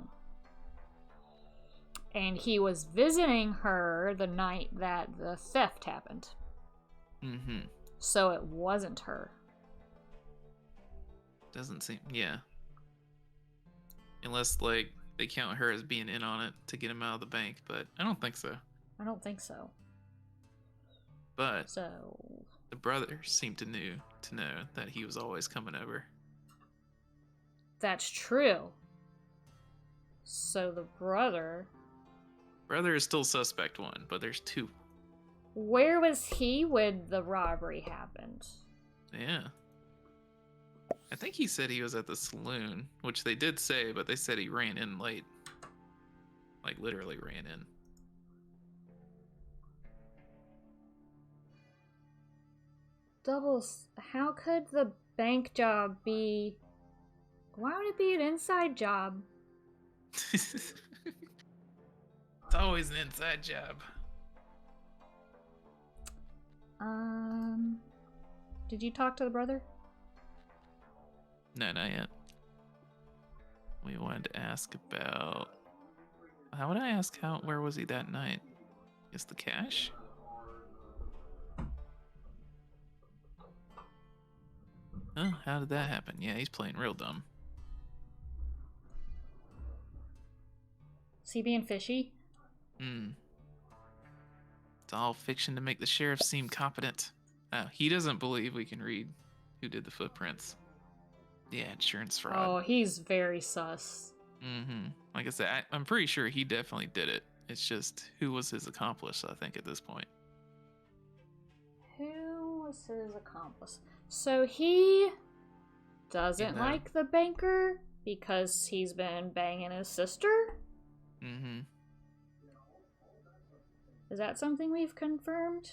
And he was visiting her the night that the theft happened. Mm-hmm. So it wasn't her. Doesn't seem, yeah. Unless, like, they count her as being in on it to get him out of the bank, but I don't think so. I don't think so. But so the brother seemed to know that he was always coming over. That's true. So the brother is still suspect one, but there's two. Where was he when the robbery happened? Yeah. I think he said he was at the saloon, which they did say, but they said he ran in late. Like, literally ran in. Doubles. How could the bank job be... Why would it be an inside job? It's always an inside job. Did you talk to the brother? No, not yet. We wanted to ask about... How would I ask where was he that night? Guess the cash? Huh? How did that happen? Yeah, he's playing real dumb. Is he being fishy? It's all fiction to make the sheriff seem competent. Oh, he doesn't believe we can read who did the footprints. Yeah, insurance fraud. Oh, he's very sus. Like I said, I'm pretty sure he definitely did it. It's just who was his accomplice, I think, at this point. Who was his accomplice? So he doesn't like the banker because he's been banging his sister? Is that something we've confirmed?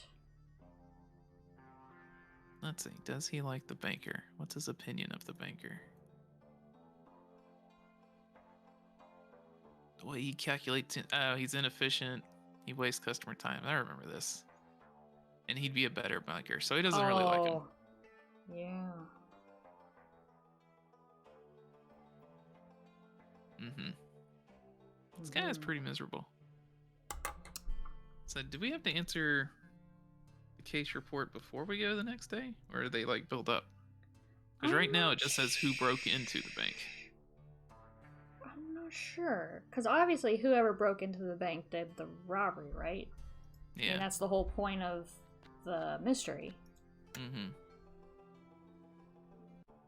Let's see. Does he like the banker? What's his opinion of the banker? The way he calculates it. Oh, he's inefficient. He wastes customer time. I remember this. And he'd be a better banker, so he doesn't really like him. Yeah. This guy is pretty miserable. So, do we have to answer the case report before we go the next day? Or do they, like, build up? Because right now it just says who broke into the bank. I'm not sure. Because obviously whoever broke into the bank did the robbery, right? Yeah. And that's the whole point of the mystery.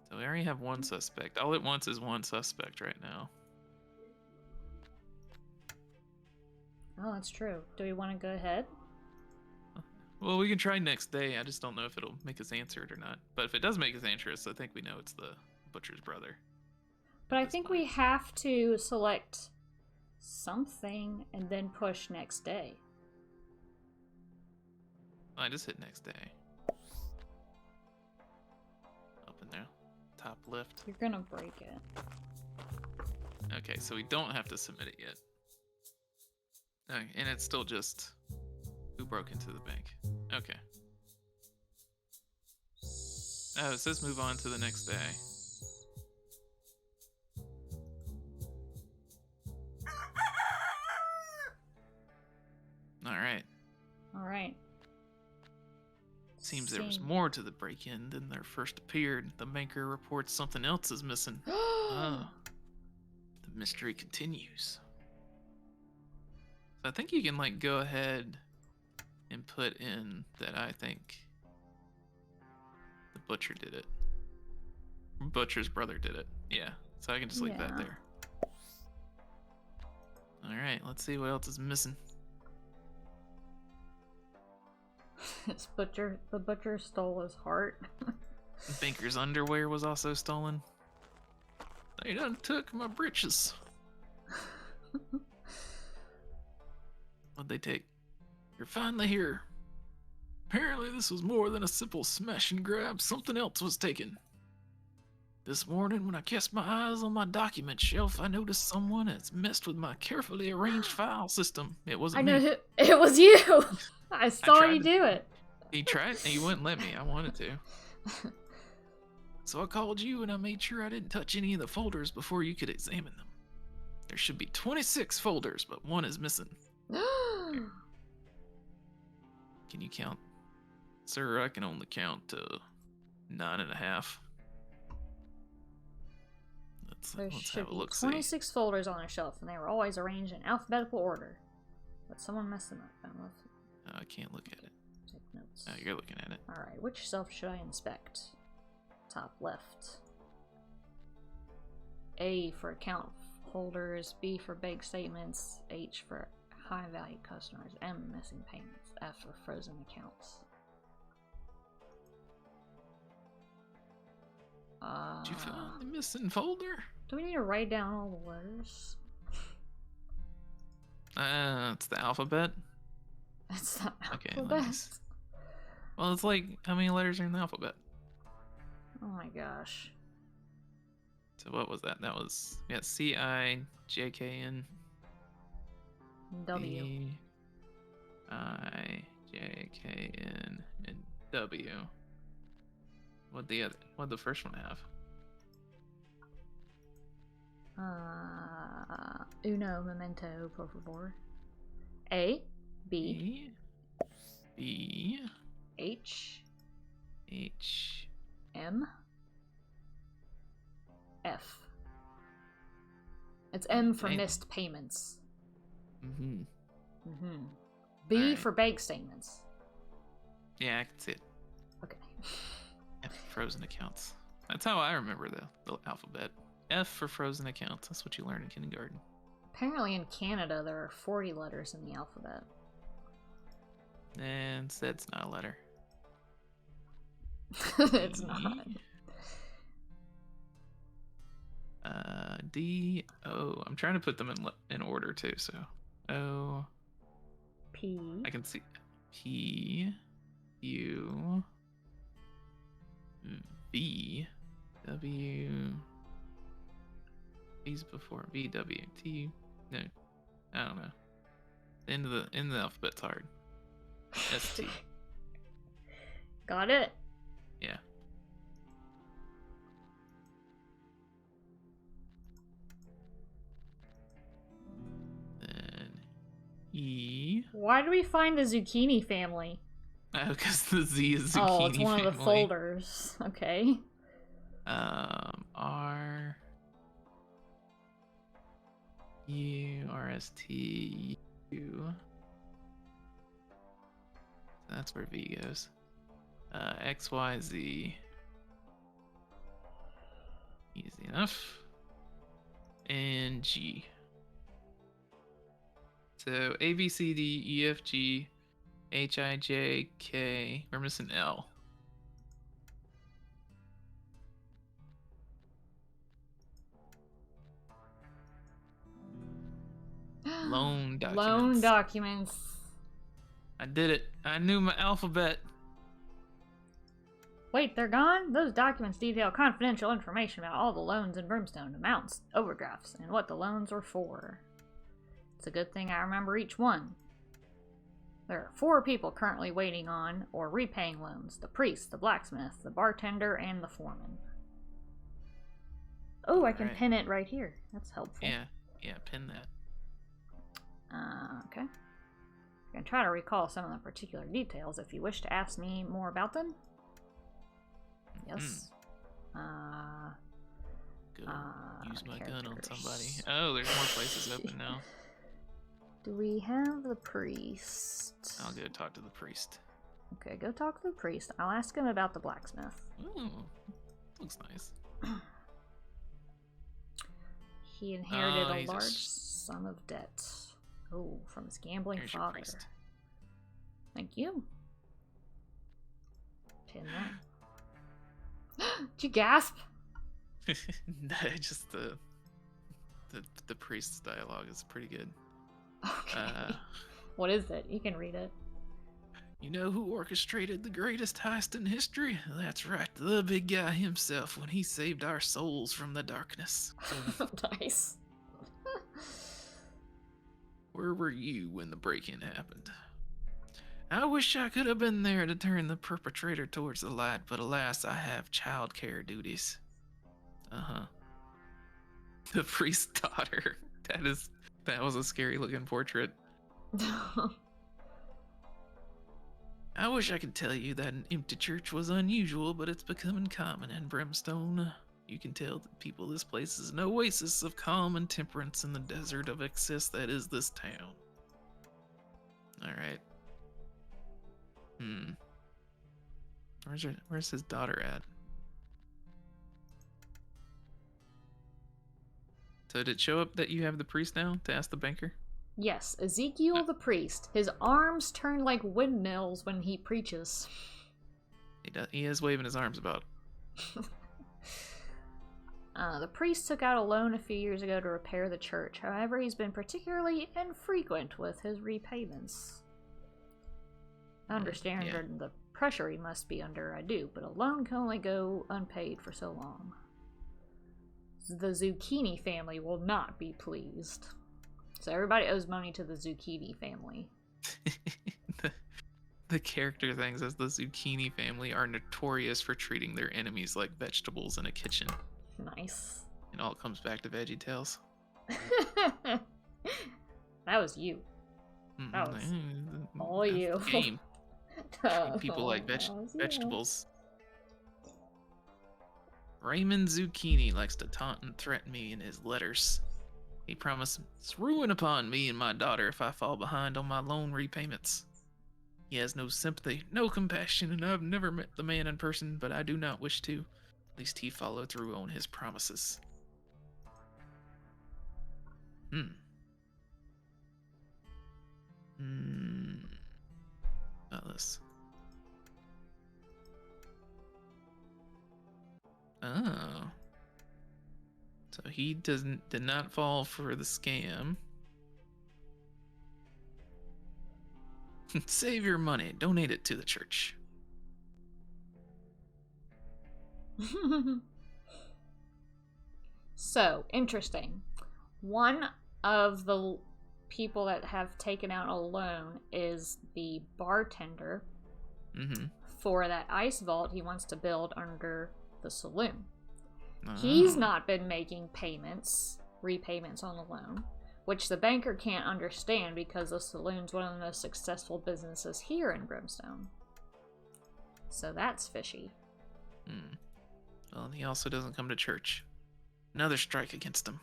So we already have one suspect. All it wants is one suspect right now. Oh, that's true. Do we want to go ahead? Well, we can try next day. I just don't know if it'll make us answer it or not. But if it does make us answer it, I think we know it's the butcher's brother. But I think we have to select something and then push next day. I just hit next day. Up in there. Top left. You're gonna break it. Okay, so we don't have to submit it yet. Okay, and it's still just who broke into the bank. Okay. Oh, it says move on to the next day. Alright. Alright. Seems there was more to the break-in than there first appeared. The banker reports something else is missing. Oh. The mystery continues. So I think you can, like, go ahead and put in that I think the butcher did it. Butcher's brother did it. Yeah. So I can just leave that there. Alright, let's see what else is missing. The butcher stole his heart. The banker's underwear was also stolen. They done took my britches. What'd they take? You're finally here. Apparently this was more than a simple smash and grab. Something else was taken. This morning, when I cast my eyes on my document shelf, I noticed someone has messed with my carefully arranged file system. It wasn't I know me. who. It was you! I saw tried you to- do it. He tried, and he wouldn't let me. I wanted to. So I called you, and I made sure I didn't touch any of the folders before you could examine them. There should be 26 folders, but one is missing. Can you count? Sir, I can only count 9.5. There Let's should have a be look. 26 folders on a shelf, and they were always arranged in alphabetical order. But someone messed them up. I can't look at it. Take notes. Oh, you're looking at it. Alright, which shelf should I inspect? Top left. A for account holders, B for bank statements, H for high value customers, M missing payments, F for frozen accounts. Did you find the missing folder? Do we need to write down all the letters? It's the alphabet. It's the Okay, alphabet. Well, it's like, how many letters are in the alphabet? Oh my gosh. So what was that? That was, yeah, C-I-J-K-N. W. B-I-J-K-N and W. What'd the first one have? Uno momento, por favor. A, B, B, H, H, M, F. It's M for Dang. missed payments. mm-hmm. B Alright. for bank statements. Yeah, I can see it. Okay. F for frozen accounts. That's how I remember the alphabet. F for frozen accounts. That's what you learn in kindergarten. Apparently in Canada there are 40 letters in the alphabet. And Z's not a letter. It's not. D, O. I'm trying to put them in order too. So O. P. I can see P, U, V, W. V's before V, W, T. No, I don't know. End of the alphabet's hard. S, T. Got it? Yeah. Then E. Why do we find the zucchini family? Oh, because the Z is zucchini Oh, it's one of the family. folders. Okay. R. U, R, S, T, U. That's where V goes. X, Y, Z. Easy enough. And G. So A, B, C, D, E, F, G, H, I, J, K. We're missing L. Loan documents. Loan documents. I did it. I knew my alphabet. Wait, they're gone? Those documents detail confidential information about all the loans in Brimstone, amounts, overdrafts, and what the loans were for. It's a good thing I remember each one. There are 4 people currently waiting on or repaying loans: the priest, the blacksmith, the bartender, and the foreman. Oh, I can Alright. pin it right here. That's helpful. Yeah, pin that. Okay. I can try to recall some of the particular details if you wish to ask me more about them. Yes. Go use my gun on somebody. Characters. Oh, there's more places open now. Do we have the priest? I'll go talk to the priest. Okay, go talk to the priest. I'll ask him about the blacksmith. Ooh, looks nice. He inherited Oh, a he's a large s- sum of debt. Oh, from his gambling There's your father. priest. Thank you. Pin that. Did you gasp? No, just the priest's dialogue is pretty good. Okay. What is it? You can read it. You know who orchestrated the greatest heist in history? That's right, the big guy himself when he saved our souls from the darkness. Nice. Where were you when the break-in happened? I wish I could have been there to turn the perpetrator towards the light, but alas, I have childcare duties. Uh-huh. The priest's daughter. That was a scary looking portrait. I wish I could tell you that an empty church was unusual, but it's becoming common in Brimstone. You can tell the people this place is an oasis of calm and temperance in the desert of excess that is this town. Alright. Where's his daughter at? So did it show up that you have the priest now to ask the banker? Yes, Ezekiel the priest. His arms turn like windmills when he preaches. He is waving his arms about. The priest took out a loan a few years ago to repair the church. However, he's been particularly infrequent with his repayments. I understand the pressure he must be under, I do, but a loan can only go unpaid for so long. The Zucchini family will not be pleased. So everybody owes money to the Zucchini family. The character things as the Zucchini family are notorious for treating their enemies like vegetables in a kitchen. Nice. It all comes back to VeggieTales. That was you. That was all you. Game. People like vegetables. Raymond Zucchini likes to taunt and threaten me in his letters. He promises ruin upon me and my daughter if I fall behind on my loan repayments. He has no sympathy, no compassion, and I've never met the man in person, but I do not wish to. At least he followed through on his promises. About this. Oh. So he did not fall for the scam. Save your money. Donate it to the church. So, interesting. One of the people that have taken out a loan is the bartender for that ice vault he wants to build under the saloon. He's not been making repayments on the loan, which the banker can't understand because the saloon's one of the most successful businesses here in Brimstone. So that's fishy. Well, and he also doesn't come to church. Another strike against him.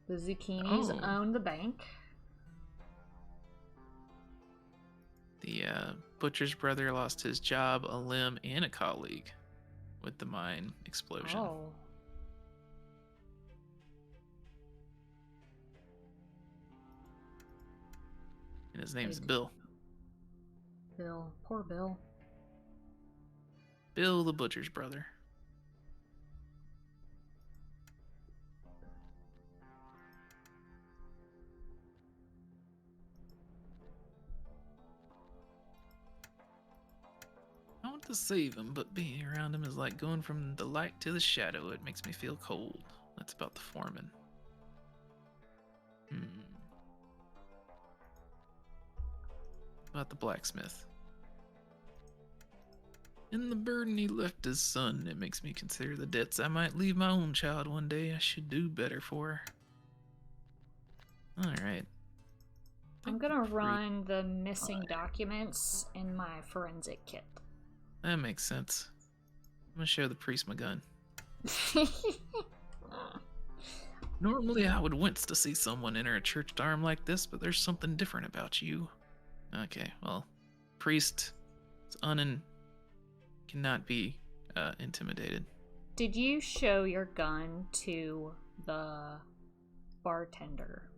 The Zucchinis own the bank. The butcher's brother lost his job, a limb, and a colleague with the mine explosion. Oh. And his name's Bill. Bill. Poor Bill. Bill, the butcher's brother. I want to save him, but being around him is like going from the light to the shadow. It makes me feel cold. That's about the foreman. About the blacksmith. In the burden he left his son, it makes me consider the debts I might leave my own child one day. I should do better for her. Alright. I'm gonna run the missing documents in my forensic kit. That makes sense. I'm gonna show the priest my gun. Normally I would wince to see someone enter a church arm like this, but there's something different about you. Okay, well, priest cannot be intimidated. Did you show your gun to the bartender?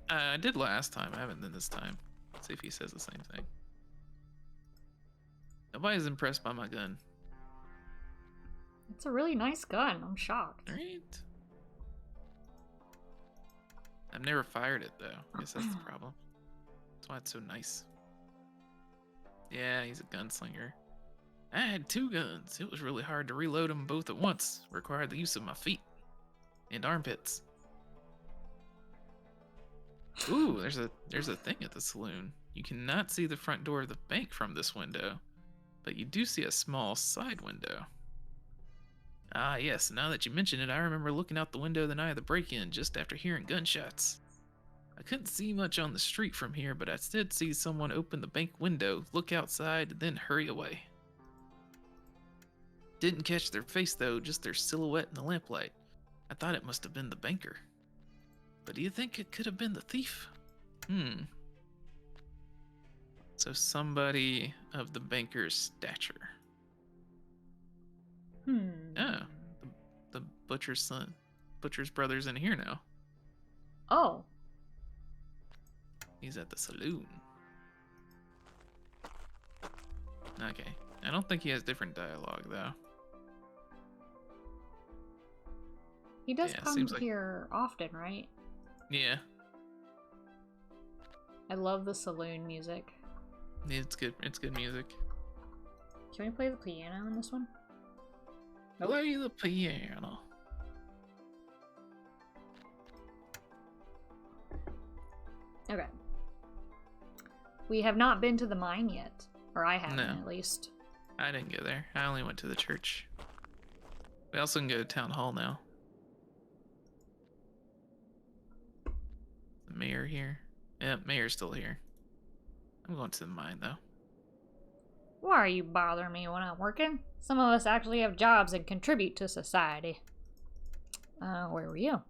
I did last time. I haven't done this time. Let's see if he says the same thing. Nobody's impressed by my gun. It's a really nice gun. I'm shocked. Right? I've never fired it, though. I guess that's the problem. That's why it's so nice. Yeah, he's a gunslinger. I had 2 guns. It was really hard to reload them both at once. Required the use of my feet and armpits. Ooh, there's a thing at the saloon. You cannot see the front door of the bank from this window, but you do see a small side window. Ah, yes, now that you mention it, I remember looking out the window the night of the break-in just after hearing gunshots. I couldn't see much on the street from here, but I did see someone open the bank window, look outside, and then hurry away. Didn't catch their face though, just their silhouette in the lamplight. I thought it must have been the banker. But do you think it could have been the thief? So somebody of the banker's stature. Oh, the butcher's son. Butcher's brother's in here now. Oh. He's at the saloon. Okay. I don't think he has different dialogue, though. He does come here often, right? Yeah. I love the saloon music. Yeah, it's good. It's good music. Can we play the piano in this one? Nope. Play the piano. Okay. We have not been to the mine yet. Or I haven't, at least. I didn't go there. I only went to the church. We also can go to town hall now. The mayor here. Yeah, mayor's still here. I'm going to the mine, though. Why are you bothering me when I'm working? Some of us actually have jobs and contribute to society. Where were you?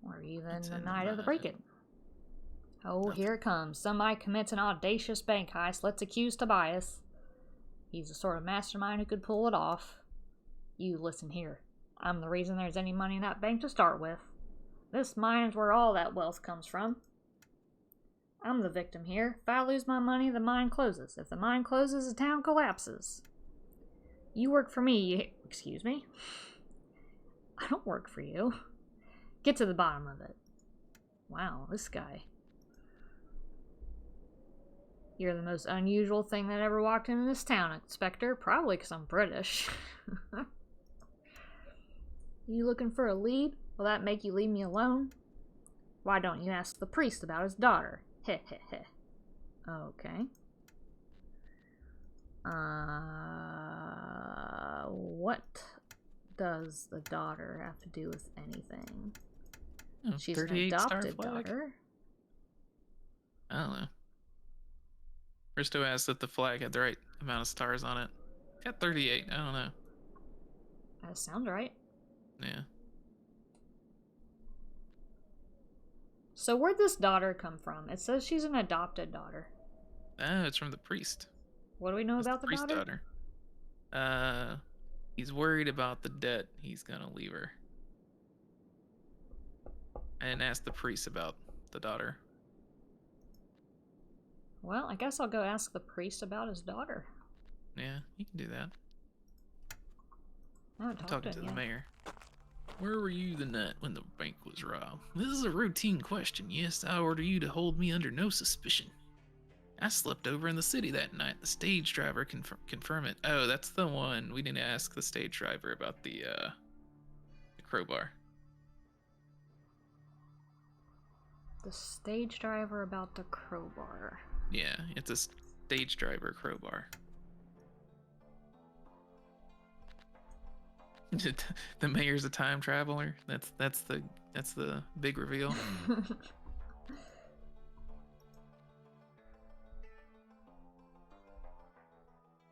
Where were you then the night of the break-in? Oh, here it comes. Somebody commits an audacious bank heist. Let's accuse Tobias. He's the sort of mastermind who could pull it off. You listen here. I'm the reason there's any money in that bank to start with. This mine is where all that wealth comes from. I'm the victim here. If I lose my money, the mine closes. If the mine closes, the town collapses. You work for me. Excuse me? I don't work for you. Get to the bottom of it. Wow, this guy. You're the most unusual thing that ever walked into this town, Inspector. Probably because I'm British. You looking for a lead? Will that make you leave me alone? Why don't you ask the priest about his daughter? Heh heh heh. Okay. What does the daughter have to do with anything? Oh, she's an adopted daughter. I don't know. Risto asked if the flag had the right amount of stars on it. Got 38. I don't know. That sounds right. Yeah. So where'd this daughter come from? It says she's an adopted daughter. Oh, it's from the priest. What do we know about the priest daughter? He's worried about the debt he's gonna leave her. And ask the priest about the daughter. Well, I guess I'll go ask the priest about his daughter. Yeah, you can do that. I'm talking to the mayor. Where were you the night when the bank was robbed? This is a routine question. Yes, I order you to hold me under no suspicion. I slept over in the city that night. The stage driver confirm it. Oh, that's the one. We didn't ask the stage driver about the crowbar. The stage driver about the crowbar. Yeah, it's a stage driver crowbar. The mayor's a time traveler. That's the big reveal.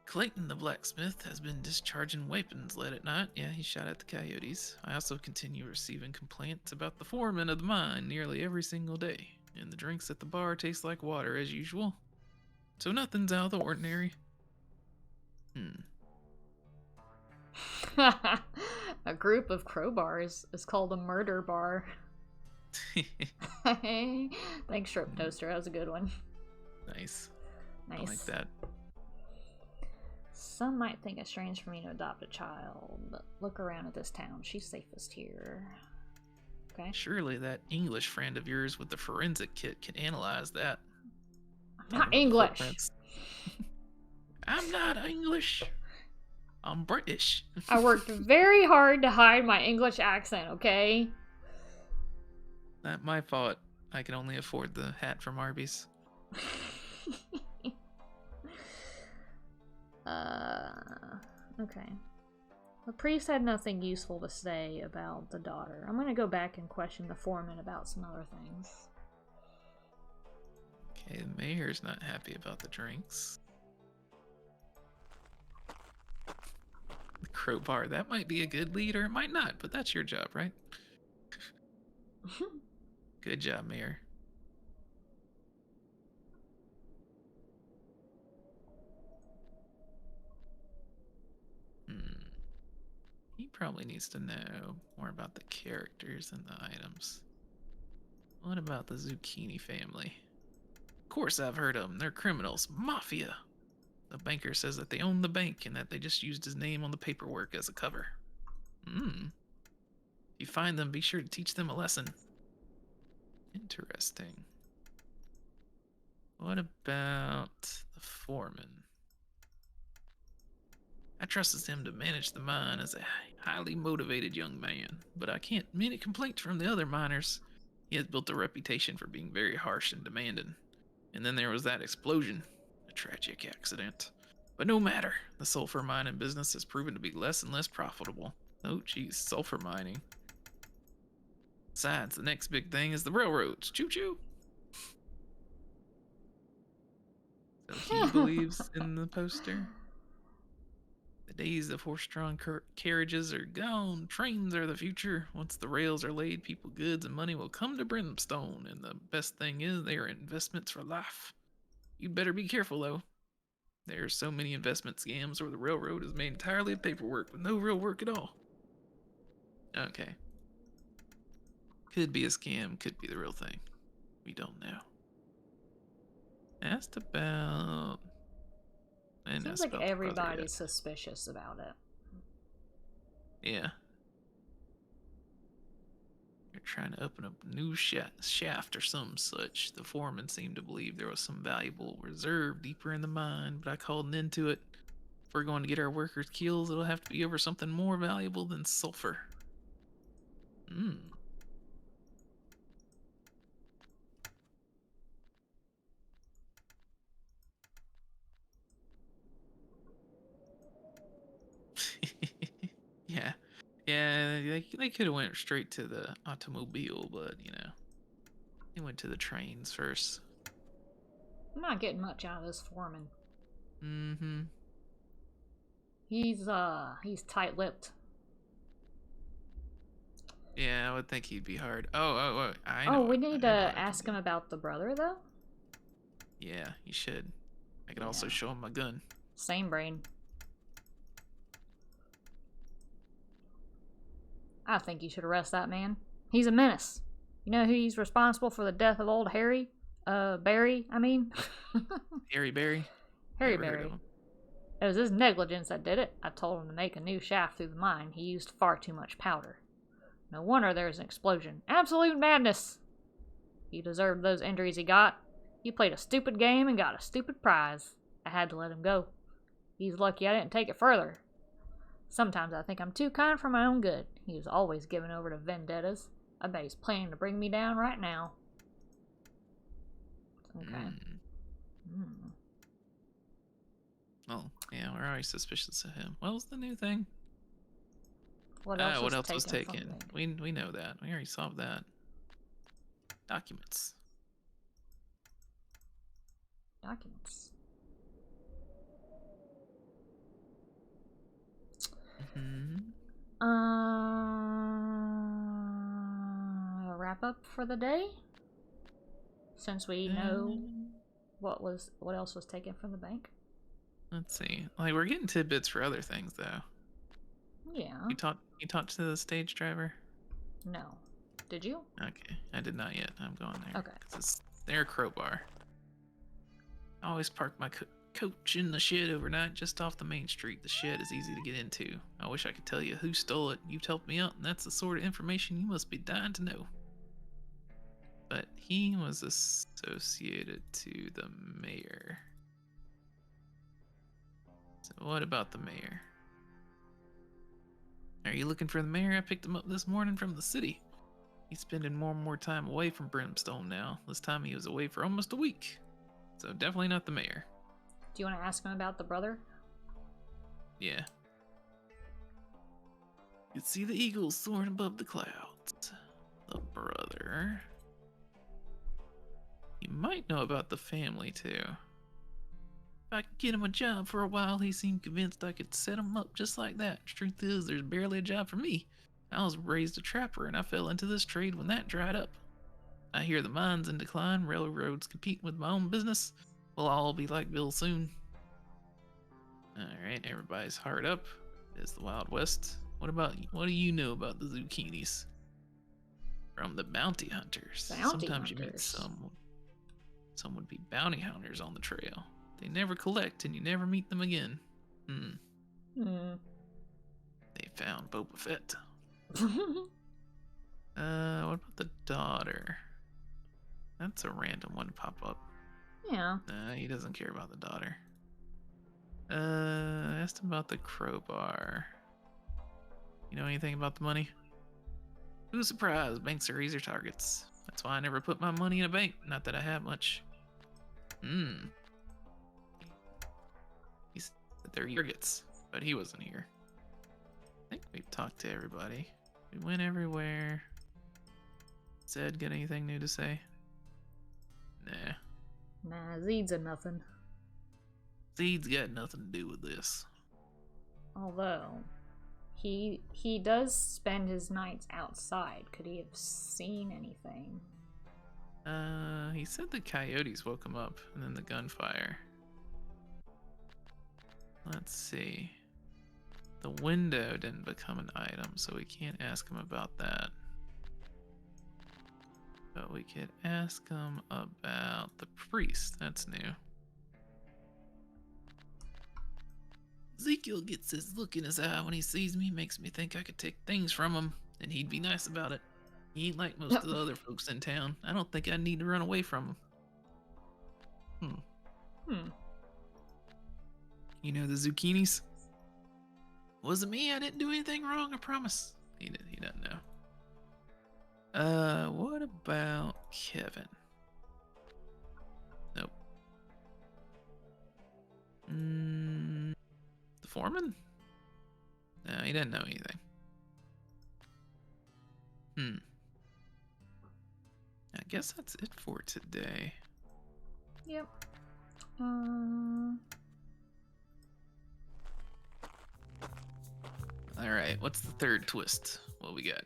Clayton the blacksmith has been discharging weapons late at night. Yeah, he shot at the coyotes. I also continue receiving complaints about the foreman of the mine nearly every single day. And the drinks at the bar taste like water as usual. So nothing's out of the ordinary. A group of crowbars is called a murder bar. Thanks, Shrimp Toaster. That was a good one. Nice. Nice. I like that. Some might think it's strange for me to adopt a child, but look around at this town. She's safest here. Okay. Surely that English friend of yours with the forensic kit can analyze that. I'm not English. I'm not English. I'm British. I worked very hard to hide my English accent, okay? Not my fault. I can only afford the hat from Arby's. Okay. The priest had nothing useful to say about the daughter. I'm gonna go back and question the foreman about some other things. Okay, the mayor's not happy about the drinks. The crowbar, that might be a good lead or it might not, but that's your job, right? Good job, Mayor. He probably needs to know more about the characters and the items. What about the Zucchini family? Of course I've heard of them. They're criminals. Mafia. The banker says that they own the bank and that they just used his name on the paperwork as a cover. If you find them, be sure to teach them a lesson. Interesting. What about the foreman? I trusted him to manage the mine as a highly motivated young man, but I can't many complaints from the other miners. He has built a reputation for being very harsh and demanding. And then there was that explosion, a tragic accident. But no matter, the sulfur mining business has proven to be less and less profitable. Oh geez, sulfur mining. Besides, the next big thing is the railroads. Choo-choo! So he believes in the poster. The days of horse-drawn carriages are gone. Trains are the future. Once the rails are laid, people, goods, and money will come to Brimstone. And the best thing is they are investments for life. You'd better be careful, though. There are so many investment scams where the railroad is made entirely of paperwork with no real work at all. Okay. Could be a scam, could be the real thing. We don't know. Asked about... Seems like everybody's suspicious about it. Yeah. They're trying to open up a new shaft or some such. The foreman seemed to believe there was some valuable reserve deeper in the mine, but I called an end to it. If we're going to get our workers' kills, it'll have to be over something more valuable than sulfur. Yeah, they could have went straight to the automobile, but you know, they went to the trains first. I'm not getting much out of this foreman. He's tight-lipped. Yeah, I would think he'd be hard. I know. Oh, we need to ask him about the brother, though? Yeah, you should. I could also show him my gun. Same brain. I think you should arrest that man. He's a menace. You know who's responsible for the death of old Harry? Barry, I mean. Harry Barry? Harry Barry. It was his negligence that did it. I told him to make a new shaft through the mine. He used far too much powder. No wonder there was an explosion. Absolute madness! He deserved those injuries he got. He played a stupid game and got a stupid prize. I had to let him go. He's lucky I didn't take it further. Sometimes I think I'm too kind for my own good. He was always given over to vendettas. I bet he's planning to bring me down right now. Okay. Well, yeah, we're always suspicious of him. What was the new thing? What else was taken? We know that. We already solved that. Documents. Wrap up for the day? Since we know what else was taken from the bank. Let's see. Like, we're getting tidbits for other things though. Yeah. You talked to the stage driver? No. Did you? Okay. I did not yet. I'm going there. Okay. 'Cause it's their crowbar. I always park my coach in the shed overnight just off the main street. The shed is easy to get into. I wish I could tell you who stole it. You've helped me out, and that's the sort of information you must be dying to know. But he was associated to the mayor. So what about the mayor? Are you looking for the mayor? I picked him up this morning from the city. He's spending more and more time away from Brimstone now. This time he was away for almost a week. So definitely not the mayor. Do you want to ask him about the brother? Yeah. You could see the eagles soaring above the clouds. The brother. You might know about the family, too. If I could get him a job for a while, he seemed convinced I could set him up just like that. Truth is, there's barely a job for me. I was raised a trapper, and I fell into this trade when that dried up. I hear the mine's in decline, railroads competing with my own business. We'll all be like Bill soon. Alright, everybody's hard up. It's the Wild West. What do you know about the zucchinis? From the bounty hunters. Sometimes you meet some would be bounty hunters on the trail. They never collect and you never meet them again. They found Boba Fett. What about the daughter? That's a random one to pop up. Yeah. He doesn't care about the daughter. I asked him about the crowbar. You know anything about the money? Who's surprised? Banks are easier targets. That's why I never put my money in a bank. Not that I have much. He said they're targets, but he wasn't here. I think we've talked to everybody. We went everywhere. Zed, got anything new to say? Nah. Nah, Zeed's a nothing. Zeed's got nothing to do with this. Although, he does spend his nights outside. Could he have seen anything? He said the coyotes woke him up, and then the gunfire. Let's see. The window didn't become an item, so we can't ask him about that. But we could ask him about the priest. That's new. Ezekiel gets this look in his eye when he sees me. Makes me think I could take things from him, and he'd be nice about it. He ain't like most of the other folks in town. I don't think I need to run away from him. You know the zucchinis? Wasn't me. I didn't do anything wrong, I promise. He doesn't know. What about Kevin? Nope. The foreman? No, he doesn't know anything. I guess that's it for today. Yep. Alright, what's the third twist? What we got?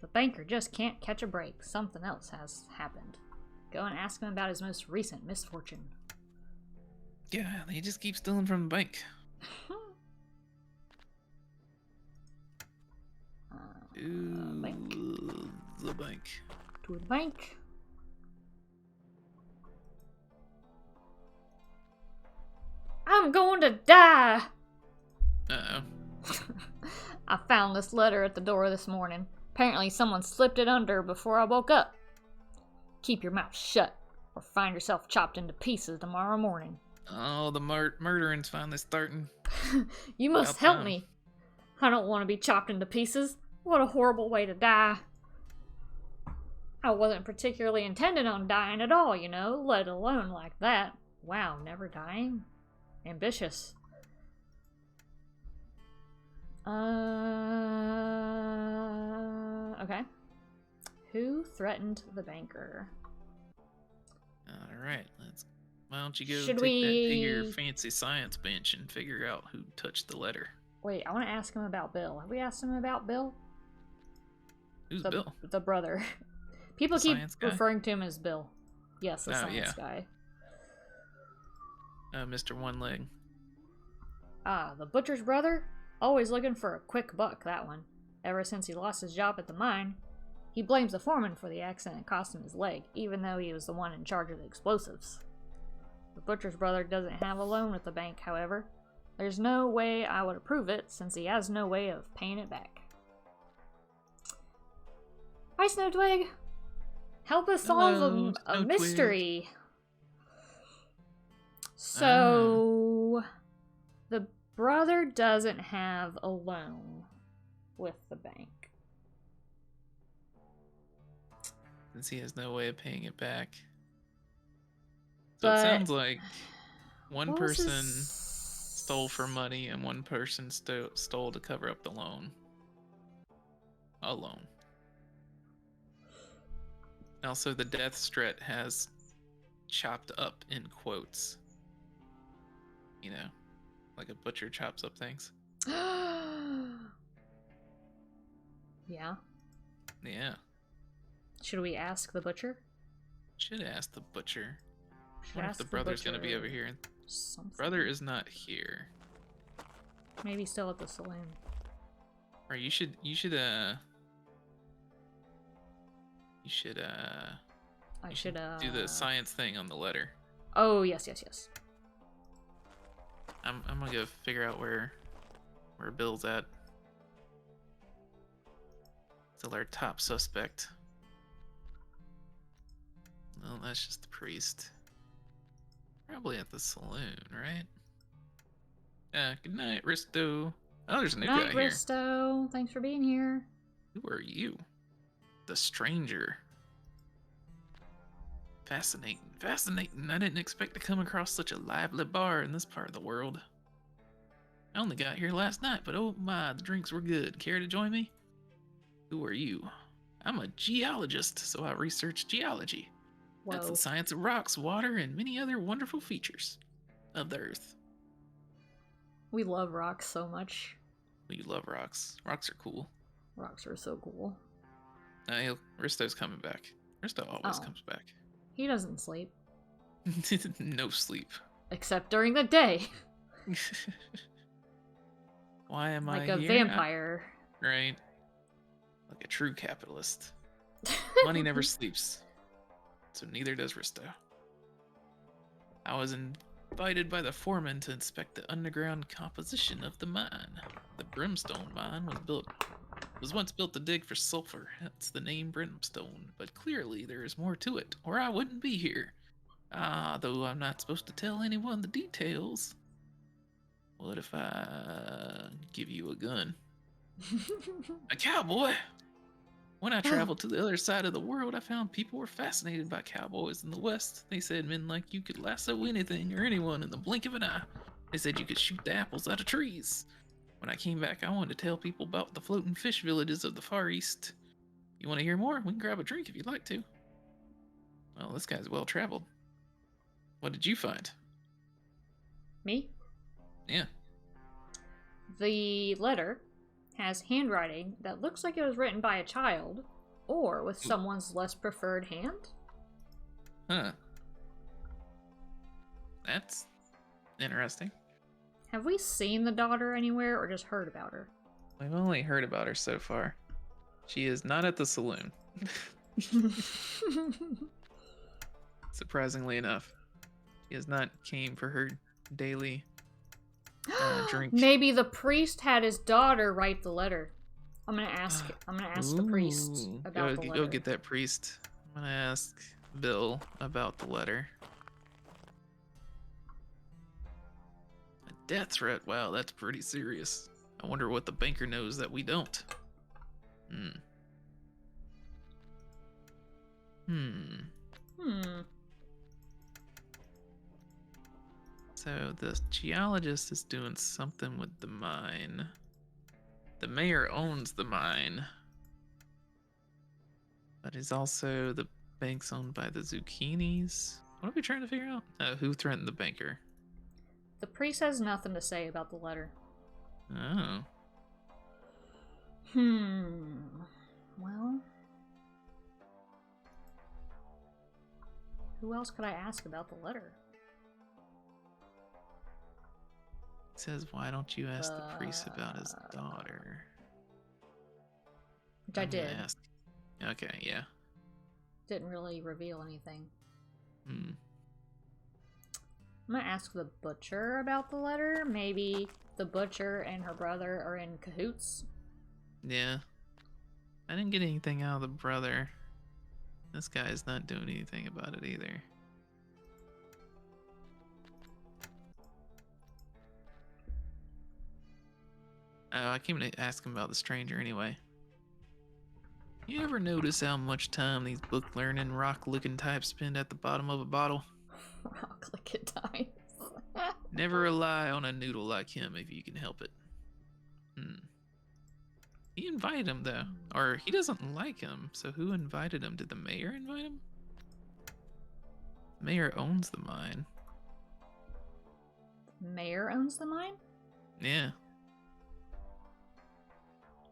The banker just can't catch a break. Something else has happened. Go and ask him about his most recent misfortune. Yeah, he just keeps stealing from the bank. Bank. The bank. To the bank. I'm going to die! Uh-oh. I found this letter at the door this morning. Apparently someone slipped it under before I woke up. Keep your mouth shut, or find yourself chopped into pieces tomorrow morning. Oh, the murdering's finally starting. You must help me. I don't want to be chopped into pieces. What a horrible way to die. I wasn't particularly intended on dying at all, you know, let alone like that. Wow, never dying? Ambitious. Okay. Who threatened the banker? Alright, why don't you go Should take that to we- your fancy science bench and figure out who touched the letter. Wait, I want to ask him about Bill. Have we asked him about Bill? Who's Bill? The brother. People The keep science guy? referring to him as Bill. Yes, the Oh, science yeah. guy. Mr. One Leg. Ah, the butcher's brother? Always looking for a quick buck, that one. Ever since he lost his job at the mine, he blames the foreman for the accident that cost him his leg, even though he was the one in charge of the explosives. The butcher's brother doesn't have a loan with the bank, however. There's no way I would approve it, since he has no way of paying it back. Hi, Snowtwig! Help us solve a mystery! So, the brother doesn't have a loan with the bank. Since he has no way of paying it back. So it sounds like one person stole for money and one person stole to cover up the loan. A loan. Also, the death threat has chopped up in quotes. You know, like a butcher chops up things. Yeah. Yeah. Should we ask the butcher? Should ask the butcher. Should What if the brother's gonna be over here? Something. Brother is not here. Maybe still at the saloon. Or you should do the science thing on the letter. Oh, yes. I'm gonna go figure out where Bill's at. Still our top suspect. Well, that's just the priest. Probably at the saloon, right? Good night, Risto. Oh, there's a new guy here. Risto. Thanks for being here. Who are you? The stranger. Fascinating. I didn't expect to come across such a lively bar in this part of the world. I only got here last night, but oh my, the drinks were good. Care to join me? Who are you? I'm a geologist, so I research geology. Whoa. That's the science of rocks, water, and many other wonderful features of the earth. We love rocks so much. We love rocks. Rocks are cool. Rocks are so cool. Risto's coming back. Risto always comes back. He doesn't sleep. No sleep. Except during the day. Why am I here? Like a vampire. Right. Like a true capitalist. Money never sleeps. So neither does Risto. I was invited by the foreman to inspect the underground composition of the mine. The Brimstone mine was once built to dig for sulfur. That's the name Brimstone. But clearly there is more to it, or I wouldn't be here. Though I'm not supposed to tell anyone the details. What if I give you a gun? A cowboy! When I traveled to the other side of the world, I found people were fascinated by cowboys in the West. They said men like you could lasso anything or anyone in the blink of an eye. They said you could shoot the apples out of trees. When I came back, I wanted to tell people about the floating fish villages of the Far East. You want to hear more? We can grab a drink if you'd like to. Well, this guy's well traveled. What did you find? Me? Yeah. The letter has handwriting that looks like it was written by a child, or with someone's less preferred hand. Huh. That's interesting. Have we seen the daughter anywhere, or just heard about her? We've only heard about her so far. She is not at the saloon. Surprisingly enough. She has not came for her daily drink. Maybe the priest had his daughter write the letter. I'm gonna ask the priest about the letter. Go get that priest. I'm gonna ask Bill about the letter. A death threat? Wow, that's pretty serious. I wonder what the banker knows that we don't. So the geologist is doing something with the mine. The mayor owns the mine. But he's also the bank's owned by the Zucchinis. What are we trying to figure out? Who threatened the banker? The priest has nothing to say about the letter. Oh. Well, who else could I ask about the letter? It says, why don't you ask the priest about his daughter? Which I did. Ask. Okay, yeah. Didn't really reveal anything. Hmm. I'm gonna ask the butcher about the letter. Maybe the butcher and her brother are in cahoots. Yeah. I didn't get anything out of the brother. This guy's not doing anything about it either. Oh, I came to ask him about the stranger anyway. You ever notice how much time these book learning, rock looking types spend at the bottom of a bottle? Rock like it dies. Never rely on a noodle like him if you can help it. He invited him though. Or he doesn't like him, so who invited him? Did the mayor invite him? The mayor owns the mine. The mayor owns the mine? Yeah.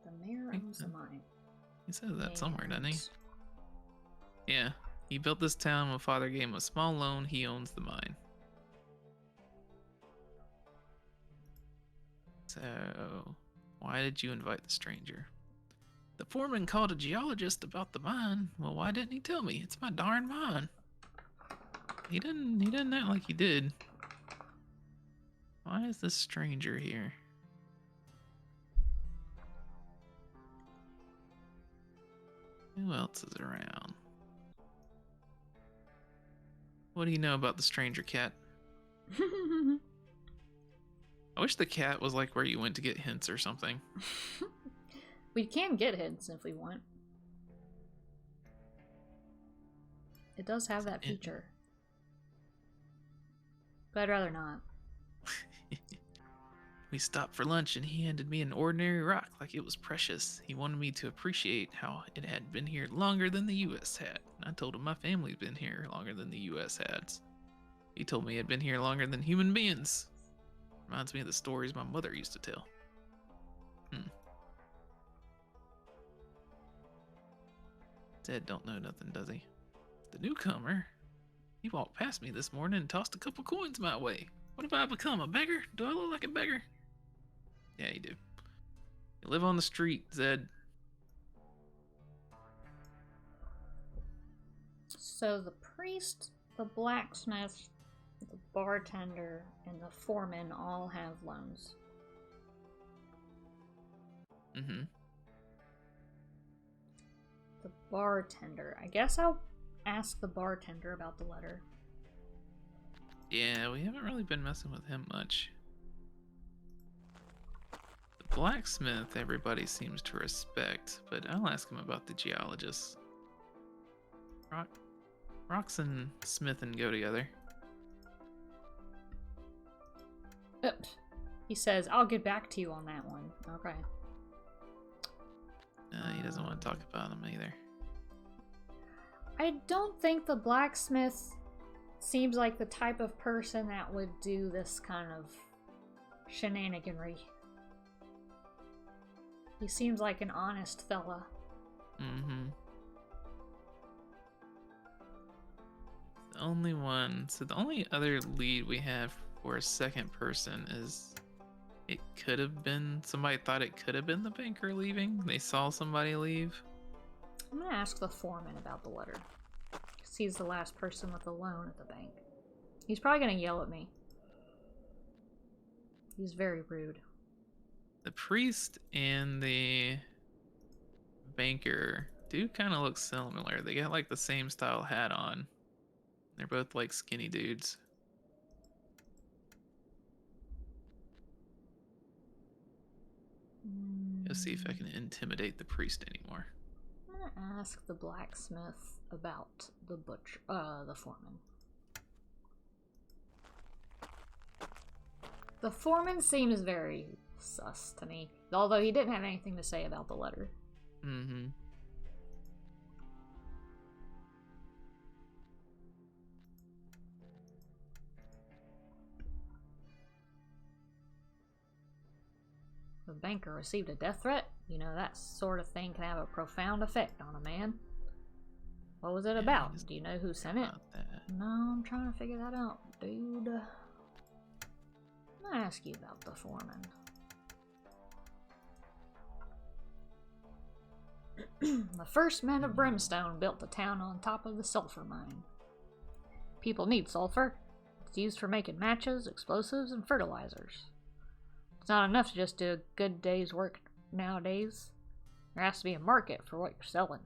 The mayor owns the mine. He says that somewhere, doesn't he? Yeah. He built this town. My father gave him a small loan. He owns the mine. So, why did you invite the stranger? The foreman called a geologist about the mine. Well, why didn't he tell me? It's my darn mine. He didn't act like he did. Why is this stranger here? Who else is around? What do you know about the stranger, cat? I wish the cat was like where you went to get hints or something. We can get hints if we want. It does have that feature. But I'd rather not. We stopped for lunch and he handed me an ordinary rock like it was precious. He wanted me to appreciate how it had been here longer than the U.S. had. I told him my family's been here longer than the U.S. has. He told me it had been here longer than human beings. Reminds me of the stories my mother used to tell. Ted don't know nothing, does he? The newcomer? He walked past me this morning and tossed a couple coins my way. What have I become, a beggar? Do I look like a beggar? Yeah, you do. You live on the street, Zed. So the priest, the blacksmith, the bartender, and the foreman all have loans. Mm-hmm. The bartender. I guess I'll ask the bartender about the letter. Yeah, we haven't really been messing with him much. The blacksmith everybody seems to respect, but I'll ask him about the geologist. Rocks and smithing go together. He says, I'll get back to you on that one. Okay. He doesn't want to talk about them either. I don't think the blacksmith seems like the type of person that would do this kind of shenaniganry. He seems like an honest fella. Mm-hmm. The only other lead we have for a second person is it could have been, somebody thought it could have been the banker leaving. They saw somebody leave. I'm gonna ask the foreman about the letter. Because he's the last person with a loan at the bank. He's probably gonna yell at me. He's very rude. The priest and the banker do kind of look similar. They got like the same style hat on. They're both like skinny dudes. Let's see if I can intimidate the priest anymore. I'm gonna ask the blacksmith about the butcher, the foreman. The foreman seems very sus to me, although he didn't have anything to say about the letter. Mm-hmm. The banker received a death threat. You know, that sort of thing can have a profound effect on a man. What was it about? Do you know who sent it? No, I'm trying to figure that out, dude. I'm gonna ask you about the foreman. The first men of Brimstone built the town on top of the sulfur mine. People need sulfur. It's used for making matches, explosives, and fertilizers. It's not enough to just do a good day's work nowadays. There has to be a market for what you're selling.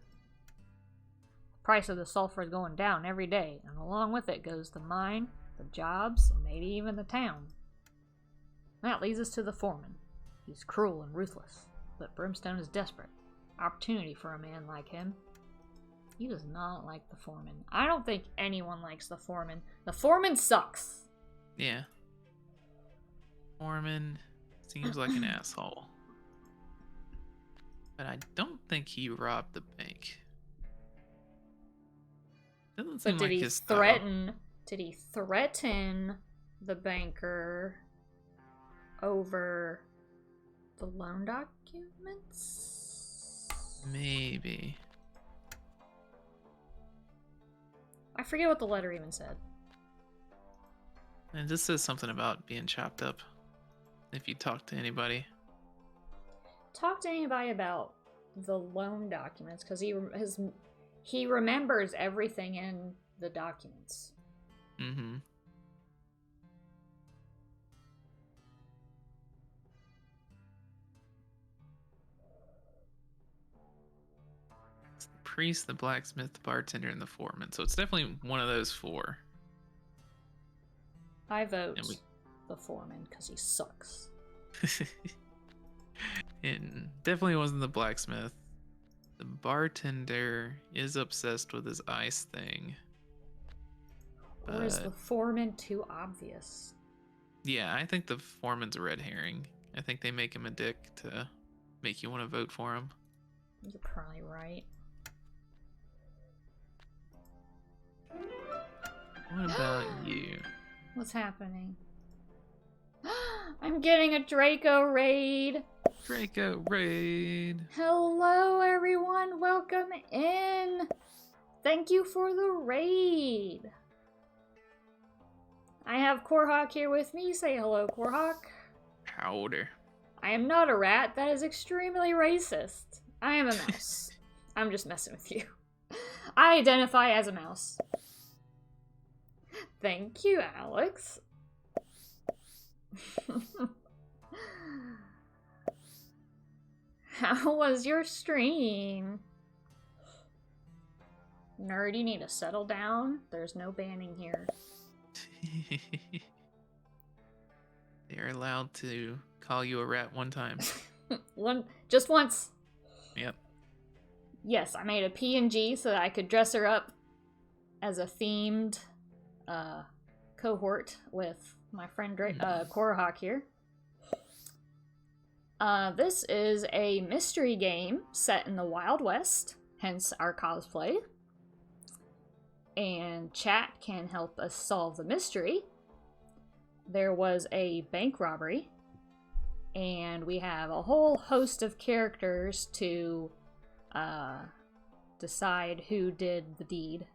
The price of the sulfur is going down every day, and along with it goes the mine, the jobs, and maybe even the town. That leads us to the foreman. He's cruel and ruthless, but Brimstone is desperate. Opportunity for a man like him. He does not like the foreman. I don't think anyone likes the foreman. The foreman sucks. Yeah. Foreman seems like an asshole. But I don't think he robbed the bank. Doesn't seem like his style. Did he threaten the banker over the loan documents? Maybe. I forget what the letter even said. And this says something about being chopped up. If you talk to anybody. Talk to anybody about the loan documents, because he remembers everything in the documents. Mm-hmm. It's the priest, the blacksmith, the bartender, and the foreman. So it's definitely one of those four. I vote the foreman because he sucks. It definitely wasn't the blacksmith. The bartender is obsessed with his ice thing. Or is the foreman too obvious? Yeah, I think the foreman's a red herring. I think they make him a dick to make you want to vote for him. You're probably right. What about you? What's happening? I'm getting a Draco raid. Draco raid. Hello, everyone. Welcome in. Thank you for the raid. I have Korhawk here with me. Say hello, Korhawk. Howdy. I am not a rat. That is extremely racist. I am a mouse. I'm just messing with you. I identify as a mouse. Thank you, Alex. How was your stream? Nerd, you need to settle down. There's no banning here. They're allowed to call you a rat one time. Just once. Yep. Yes, I made a PNG so that I could dress her up as a themed cohort with my friend Korhawk here. This is a mystery game set in the Wild West, hence our cosplay. And chat can help us solve the mystery. There was a bank robbery, and we have a whole host of characters to decide who did the deed.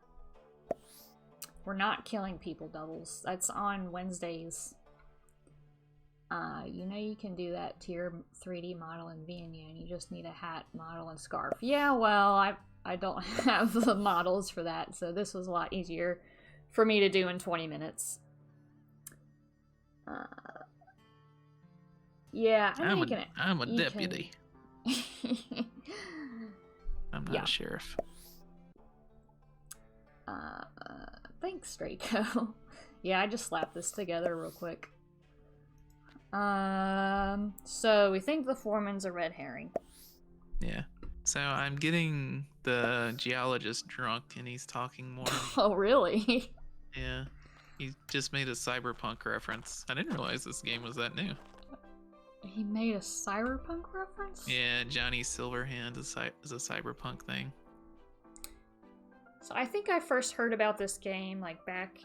We're not killing people doubles. That's on Wednesdays. You know you can do that to your 3D model in VNU, and you just need a hat, model, and scarf. Yeah, well, I don't have the models for that, so this was a lot easier for me to do in 20 minutes. Yeah, I'm a deputy. I'm not a sheriff. Thanks, Draco. Yeah, I just slapped this together real quick. So we think the foreman's a red herring. Yeah. So I'm getting the geologist drunk and he's talking more. Oh, really? Yeah. He just made a cyberpunk reference. I didn't realize this game was that new. He made a cyberpunk reference? Yeah, Johnny Silverhand is a cyberpunk thing. So I think I first heard about this game like back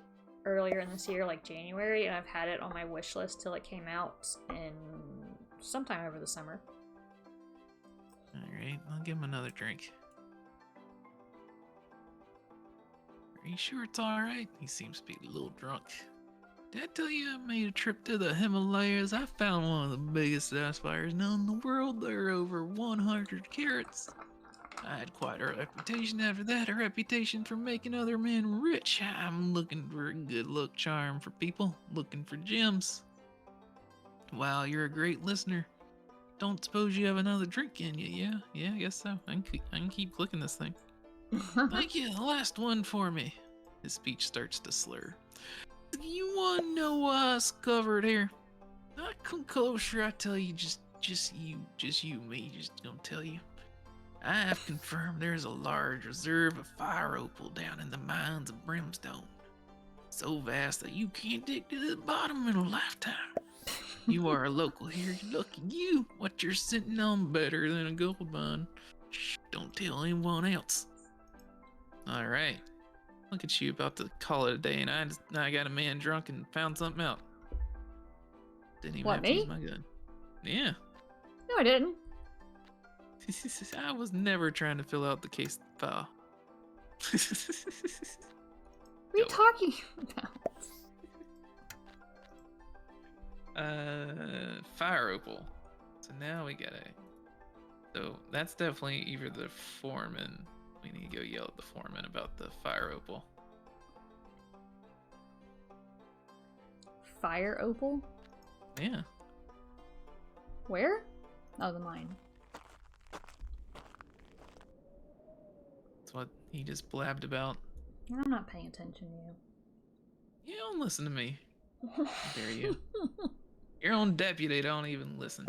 earlier in this year, like January, and I've had it on my wish list till it came out in sometime over the summer. Alright, I'll give him another drink. Are you sure it's alright? He seems to be a little drunk. Did I tell you I made a trip to the Himalayas? I found one of the biggest sapphires known in the world. They're over 100 carats. I had quite a reputation after that, a reputation for making other men rich. I'm looking for a good luck charm for people, looking for gems. Wow, you're a great listener. Don't suppose you have another drink in you, yeah? Yeah, I guess so. I can keep clicking this thing. Thank you, the last one for me. His speech starts to slur. You wanna know what I discovered here? I come closer, I tell you, just you, me, just gonna tell you. I have confirmed there's a large reserve of fire opal down in the mines of Brimstone. So vast that you can't dig to the bottom in a lifetime. You are a local here, lucky you. What you're sitting on better than a gold mine. Shh, don't tell anyone else. Alright. Look at you about to call it a day, and I got a man drunk and found something out. Didn't even have to use my gun. Yeah. No, I didn't. I was never trying to fill out the case file. What are you talking about? Fire opal. So now we got So that's definitely either the foreman. We need to go yell at the foreman about the fire opal. Fire opal? Yeah. Where? Oh, the mine. That's what he just blabbed about. I'm not paying attention to you. You don't listen to me. How dare you? Your own deputy don't even listen.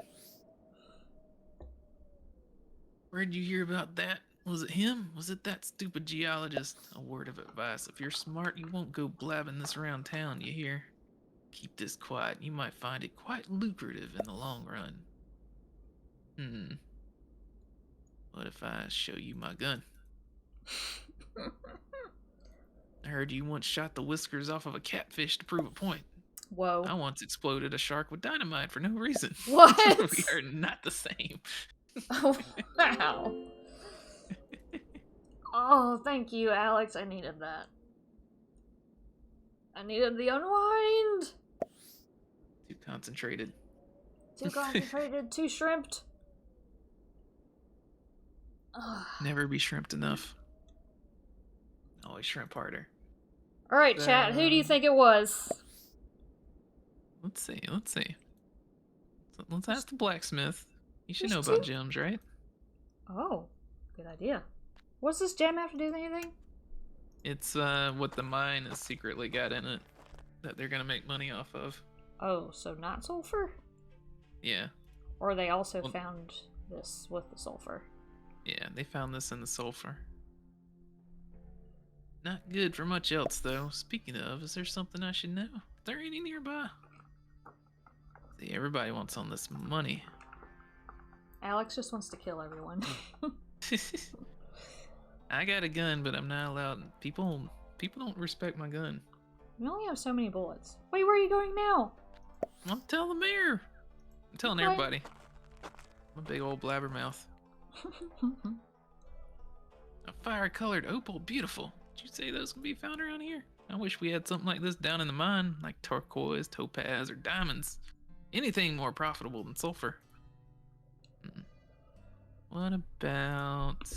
Where'd you hear about that? Was it him? Was it that stupid geologist? A word of advice. If you're smart, you won't go blabbing this around town, you hear? Keep this quiet. You might find it quite lucrative in the long run. What if I show you my gun? I heard you once shot the whiskers off of a catfish to prove a point. Whoa. I once exploded a shark with dynamite for no reason. What? We are not the same. Oh, wow. Oh, thank you, Alex. I needed that. I needed the unwind. Too concentrated. Too concentrated, too shrimped. Never be shrimped enough. Always shrimp harder. Alright, chat, who do you think it was? Let's see. Let's ask the blacksmith. You should know about gems, right? Oh, good idea. What's this gem have to do with anything? It's what the mine has secretly got in it that they're gonna make money off of. Oh, so not sulfur? Yeah. Or they also found this with the sulfur? Yeah, they found this in the sulfur. Not good for much else, though. Speaking of, is there something I should know? Is there any nearby? See, everybody wants on this money. Alex just wants to kill everyone. I got a gun, but I'm not allowed. People don't respect my gun. You only have so many bullets. Wait, where are you going now? I'm telling the mayor. I'm telling everybody. I'm a big old blabbermouth. A fire-colored opal, beautiful. Did you say those can be found around here? I wish we had something like this down in the mine, like turquoise, topaz, or diamonds. Anything more profitable than sulfur. What about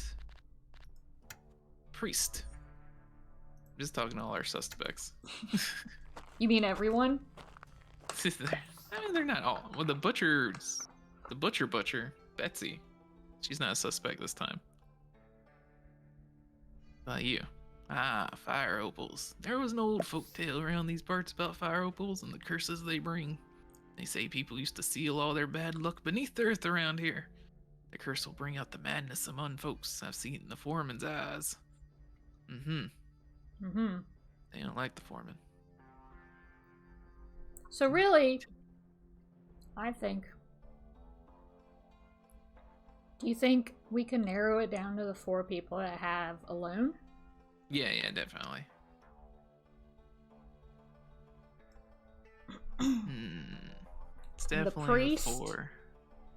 priest? I'm just talking to all our suspects. You mean everyone? I mean, they're not all. Well, the butcher, Betsy. She's not a suspect this time. About you. Ah, fire opals. There was an old folk tale around these parts about fire opals and the curses they bring. They say people used to seal all their bad luck beneath the earth around here. The curse will bring out the madness among folks. I've seen it in the foreman's eyes. They don't like the foreman. So really, I think... Do you think we can narrow it down to the 4 people that have a loan? Yeah, definitely. It's definitely 4.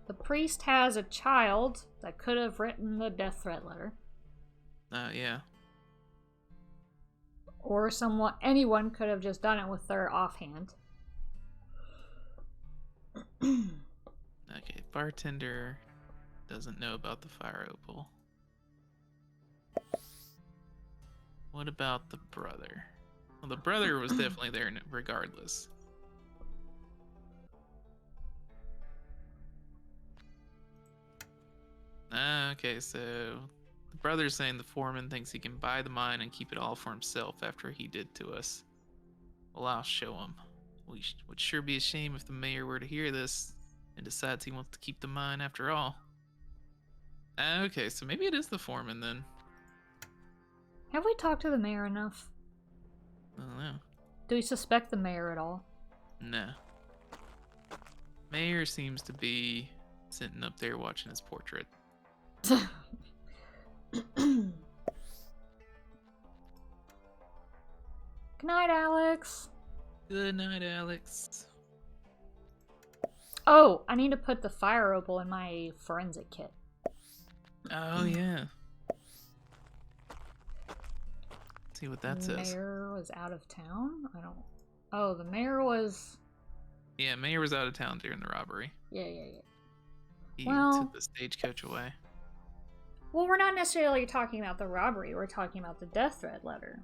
The priest has a child that could have written the death threat letter. Yeah. Or anyone could have just done it with their offhand. Okay, bartender doesn't know about the fire opal. What about the brother? Well, the brother was definitely there regardless. Okay, so the brother's saying the foreman thinks he can buy the mine and keep it all for himself after he did to us. Well, I'll show him. Would sure be a shame if the mayor were to hear this and decides he wants to keep the mine after all. Okay, so maybe it is the foreman then. Have we talked to the mayor enough? I don't know. Do we suspect the mayor at all? Nah. Mayor seems to be sitting up there watching his portrait. Good night, Alex. Good night, Alex. Oh, I need to put the fire opal in my forensic kit. Oh, yeah. See what that the says. Mayor was out of town? I don't... Oh, the mayor was... Yeah, mayor was out of town during the robbery. Yeah. He Well... took the stagecoach away. Well, we're not necessarily talking about the robbery. We're talking about the death threat letter.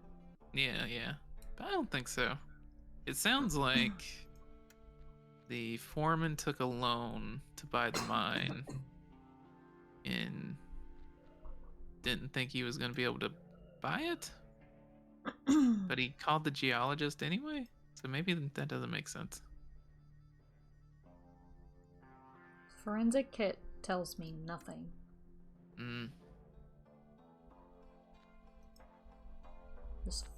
Yeah. But I don't think so. It sounds like the foreman took a loan to buy the mine and didn't think he was going to be able to buy it. But he called the geologist anyway, so maybe that doesn't make sense. Forensic kit tells me nothing.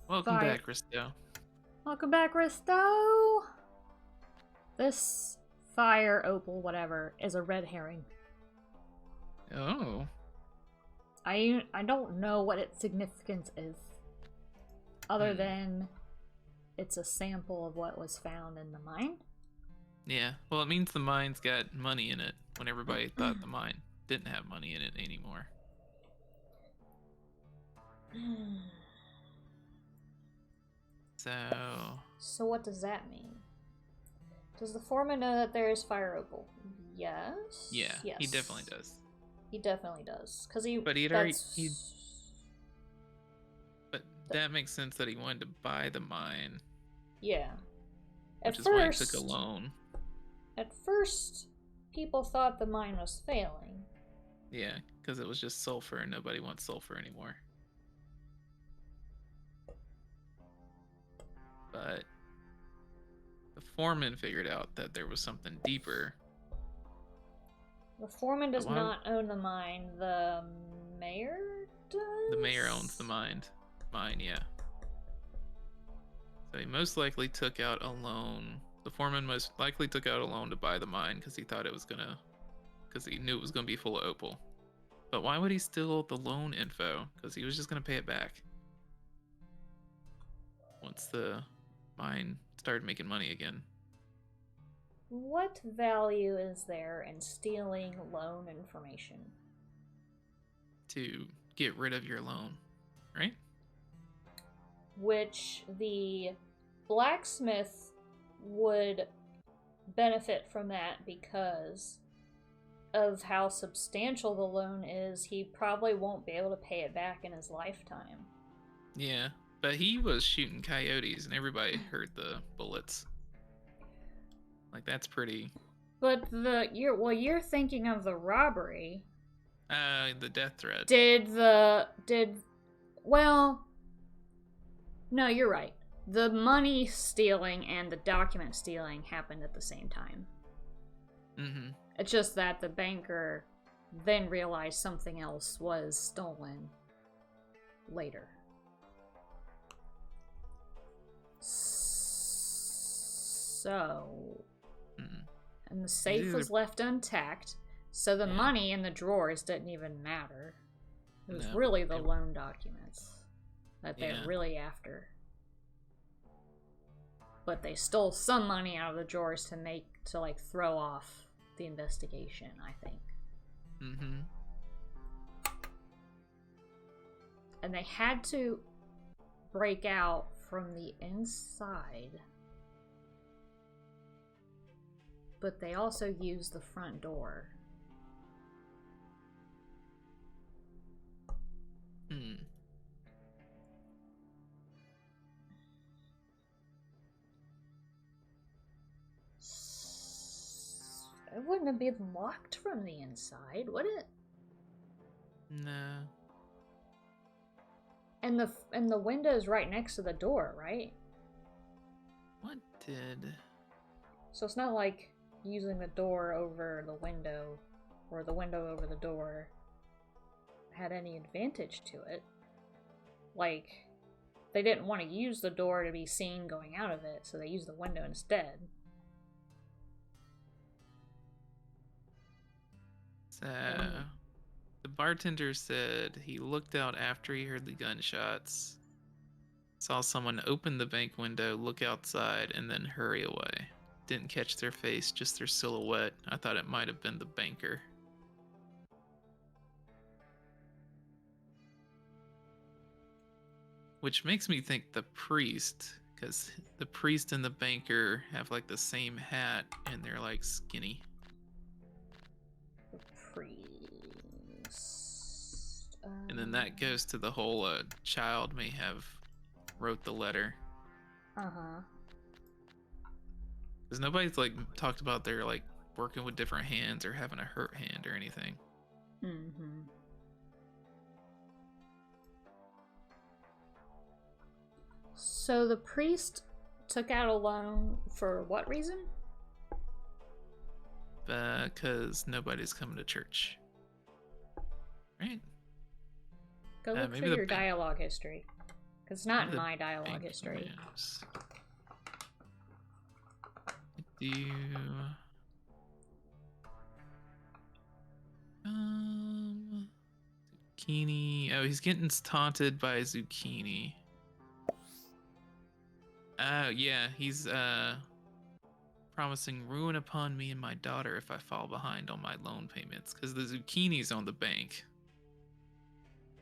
Welcome back, Risto. Welcome back, Risto! This fire opal, whatever, is a red herring. Oh. I don't know what its significance is. Other than it's a sample of what was found in the mine. Yeah, well, it means the mine's got money in it when everybody thought the mine didn't have money in it anymore. So what does that mean? Does the foreman know that there is fire opal? Yes. Yeah, yes. He definitely does. He definitely does, because he. But But that makes sense that he wanted to buy the mine. Yeah. Which is why he took a loan. At first, people thought the mine was failing. Yeah, because it was just sulfur and nobody wants sulfur anymore. But the foreman figured out that there was something deeper. The foreman does not own the mine. The mayor does? The mayor owns the mine. Yeah. So he most likely took out a loan. The foreman most likely took out a loan to buy the mine because he thought it was gonna... Because he knew it was gonna be full of opal. But why would he steal the loan info? Because he was just gonna pay it back. Once the mine started making money again. What value is there in stealing loan information? To get rid of your loan, right? Which the blacksmith would benefit from that because of how substantial the loan is. He probably won't be able to pay it back in his lifetime. Yeah, but he was shooting coyotes and everybody heard the bullets. Like, that's pretty... But you're thinking of the robbery. The death threat. Well, no, you're right. The money stealing and the document stealing happened at the same time. Mm-hmm. It's just that the banker then realized something else was stolen later. So... And the safe was left intact, so the money in the drawers didn't even matter. It was really the loan documents that they're really after. But they stole some money out of the drawers to throw off the investigation, I think. Mm-hmm. And they had to break out from the inside. But they also used the front door. wouldn't have been locked from the inside, would it? No. And the window's right next to the door, right? What did... So it's not like using the door over the window, or the window over the door, had any advantage to it. Like, they didn't want to use the door to be seen going out of it, so they used the window instead. So, the bartender said he looked out after he heard the gunshots, saw someone open the bank window, look outside, and then hurry away. Didn't catch their face, just their silhouette. I thought it might have been the banker. Which makes me think the priest, because the priest and the banker have like the same hat and they're like skinny. The priest. And then that goes to the whole child may have wrote the letter. Uh-huh. Because nobody's like talked about their like working with different hands or having a hurt hand or anything. Mm-hmm. So the priest took out a loan for what reason? Because nobody's coming to church. Right? Go look maybe for your dialogue history. Because it's not in my dialogue bank history. knows. Do Zucchini. Oh, he's getting taunted by Zucchini. Oh, yeah, he's promising ruin upon me and my daughter if I fall behind on my loan payments, because the Zucchini's on the bank.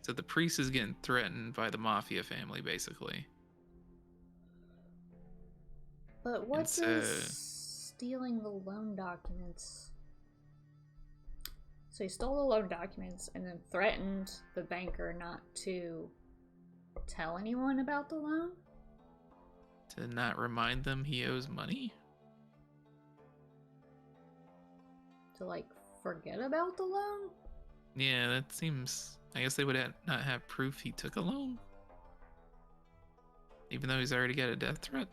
So the priest is getting threatened by the mafia family, basically. But what does stealing the loan documents? So he stole the loan documents and then threatened the banker not to tell anyone about the loan? To not remind them he owes money? To, like, forget about the loan? Yeah, that seems... I guess they would not have proof he took a loan? Even though he's already got a death threat?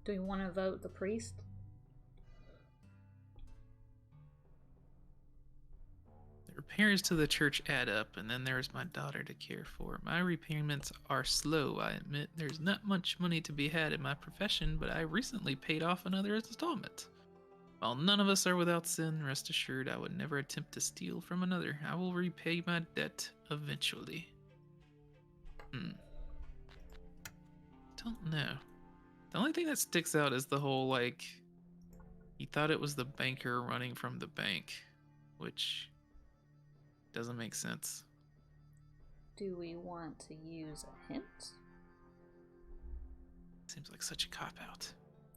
Do you want to vote the priest? The repairs to the church add up, and then there's my daughter to care for. My repayments are slow, I admit. There's not much money to be had in my profession, but I recently paid off another installment. While none of us are without sin, rest assured I would never attempt to steal from another. I will repay my debt eventually. Don't know. The only thing that sticks out is the whole, like, he thought it was the banker running from the bank, which doesn't make sense. Do we want to use a hint? Seems like such a cop-out.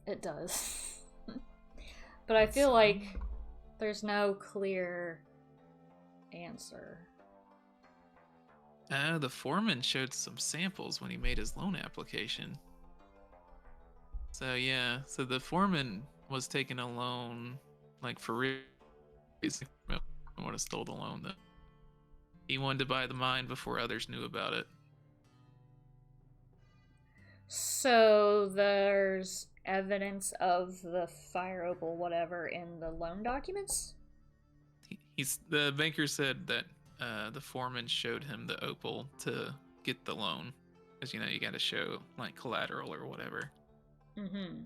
It does. But I feel like there's no clear answer. The foreman showed some samples when he made his loan application. So yeah, so the foreman was taking a loan, like for real. He would have stole the loan though. He wanted to buy the mine before others knew about it. So there's evidence of the fire opal whatever in the loan documents? The banker said that the foreman showed him the opal to get the loan. Because, you know, you got to show, like, collateral or whatever. Mm-hmm.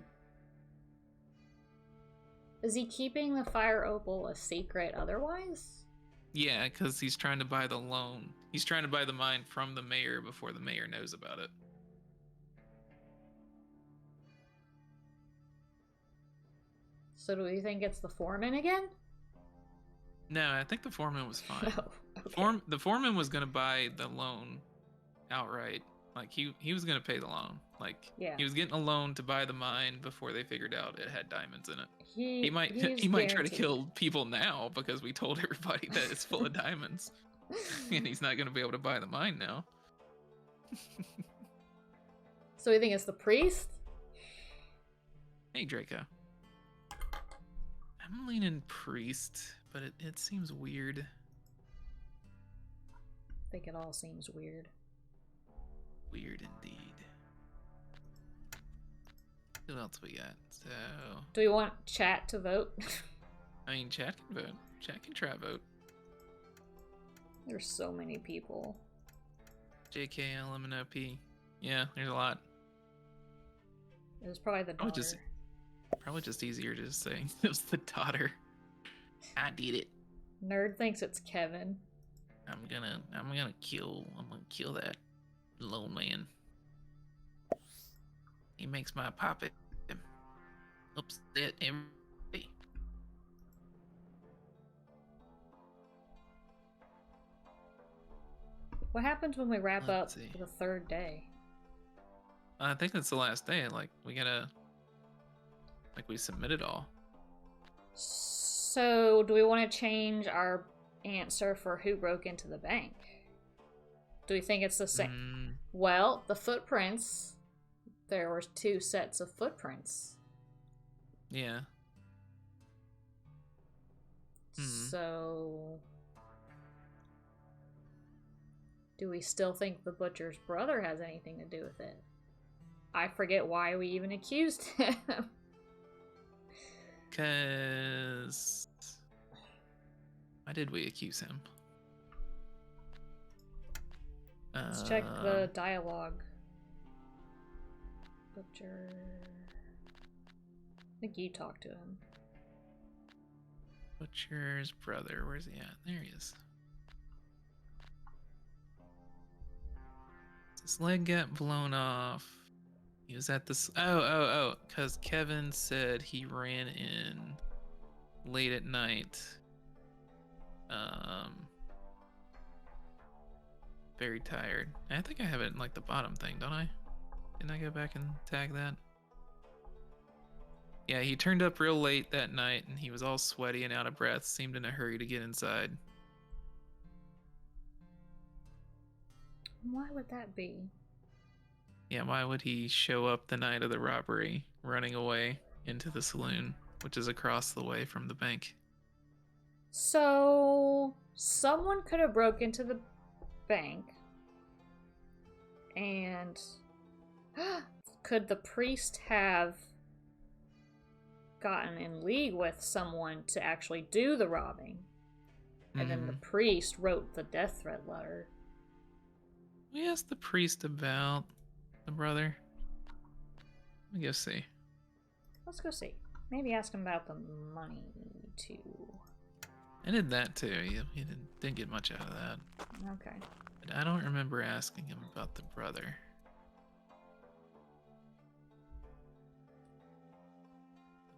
Is he keeping the fire opal a secret otherwise? Yeah, because he's trying to buy the loan. He's trying to buy the mine from the mayor before the mayor knows about it. So do we think it's the foreman again? No, I think the foreman was fine. Oh, okay. The foreman was going to buy the loan outright. Like, he was going to pay the loan. Like, yeah. He was getting a loan to buy the mine before they figured out it had diamonds in it. He might try to kill people now because we told everybody that it's full of diamonds. And he's not going to be able to buy the mine now. So you think it's the priest? Hey, Draco. I'm leaning priest, but it seems weird. I think it all seems weird. Weird indeed. What else we got? So... Do we want chat to vote? I mean, chat can vote. Chat can try vote. There's so many people. JK, LMNOP. Yeah, there's a lot. It was probably the daughter. Probably just easier to just say it was the daughter. I did it. Nerd thinks it's Kevin. I'm gonna kill that lone man. He makes my puppet upset everybody. What happens when we wrap up for the third day? I think that's the last day. Like, we submitted all. So, do we want to change our answer for who broke into the bank? Do we think it's the same? Well, the footprints. There were 2 sets of footprints. Yeah. So, do we still think the butcher's brother has anything to do with it? I forget why we even accused him. Because... Why did we accuse him? Let's check the dialogue. Butcher... I think you talked to him. Butcher's brother, where's he at? There he is. His leg got blown off. He was at this. Oh, because Kevin said he ran in late at night. Very tired. I think I have it in like the bottom thing, don't I? Didn't I go back and tag that? Yeah, he turned up real late that night and he was all sweaty and out of breath, seemed in a hurry to get inside. Why would that be? Yeah, why would he show up the night of the robbery, running away into the saloon, which is across the way from the bank? So, someone could have broke into the bank, and could the priest have gotten in league with someone to actually do the robbing? And then the priest wrote the death threat letter. We asked the priest about the brother. Let me go see. Let's go see. Maybe ask him about the money, too. I did that, too. He didn't get much out of that. Okay. But I don't remember asking him about the brother.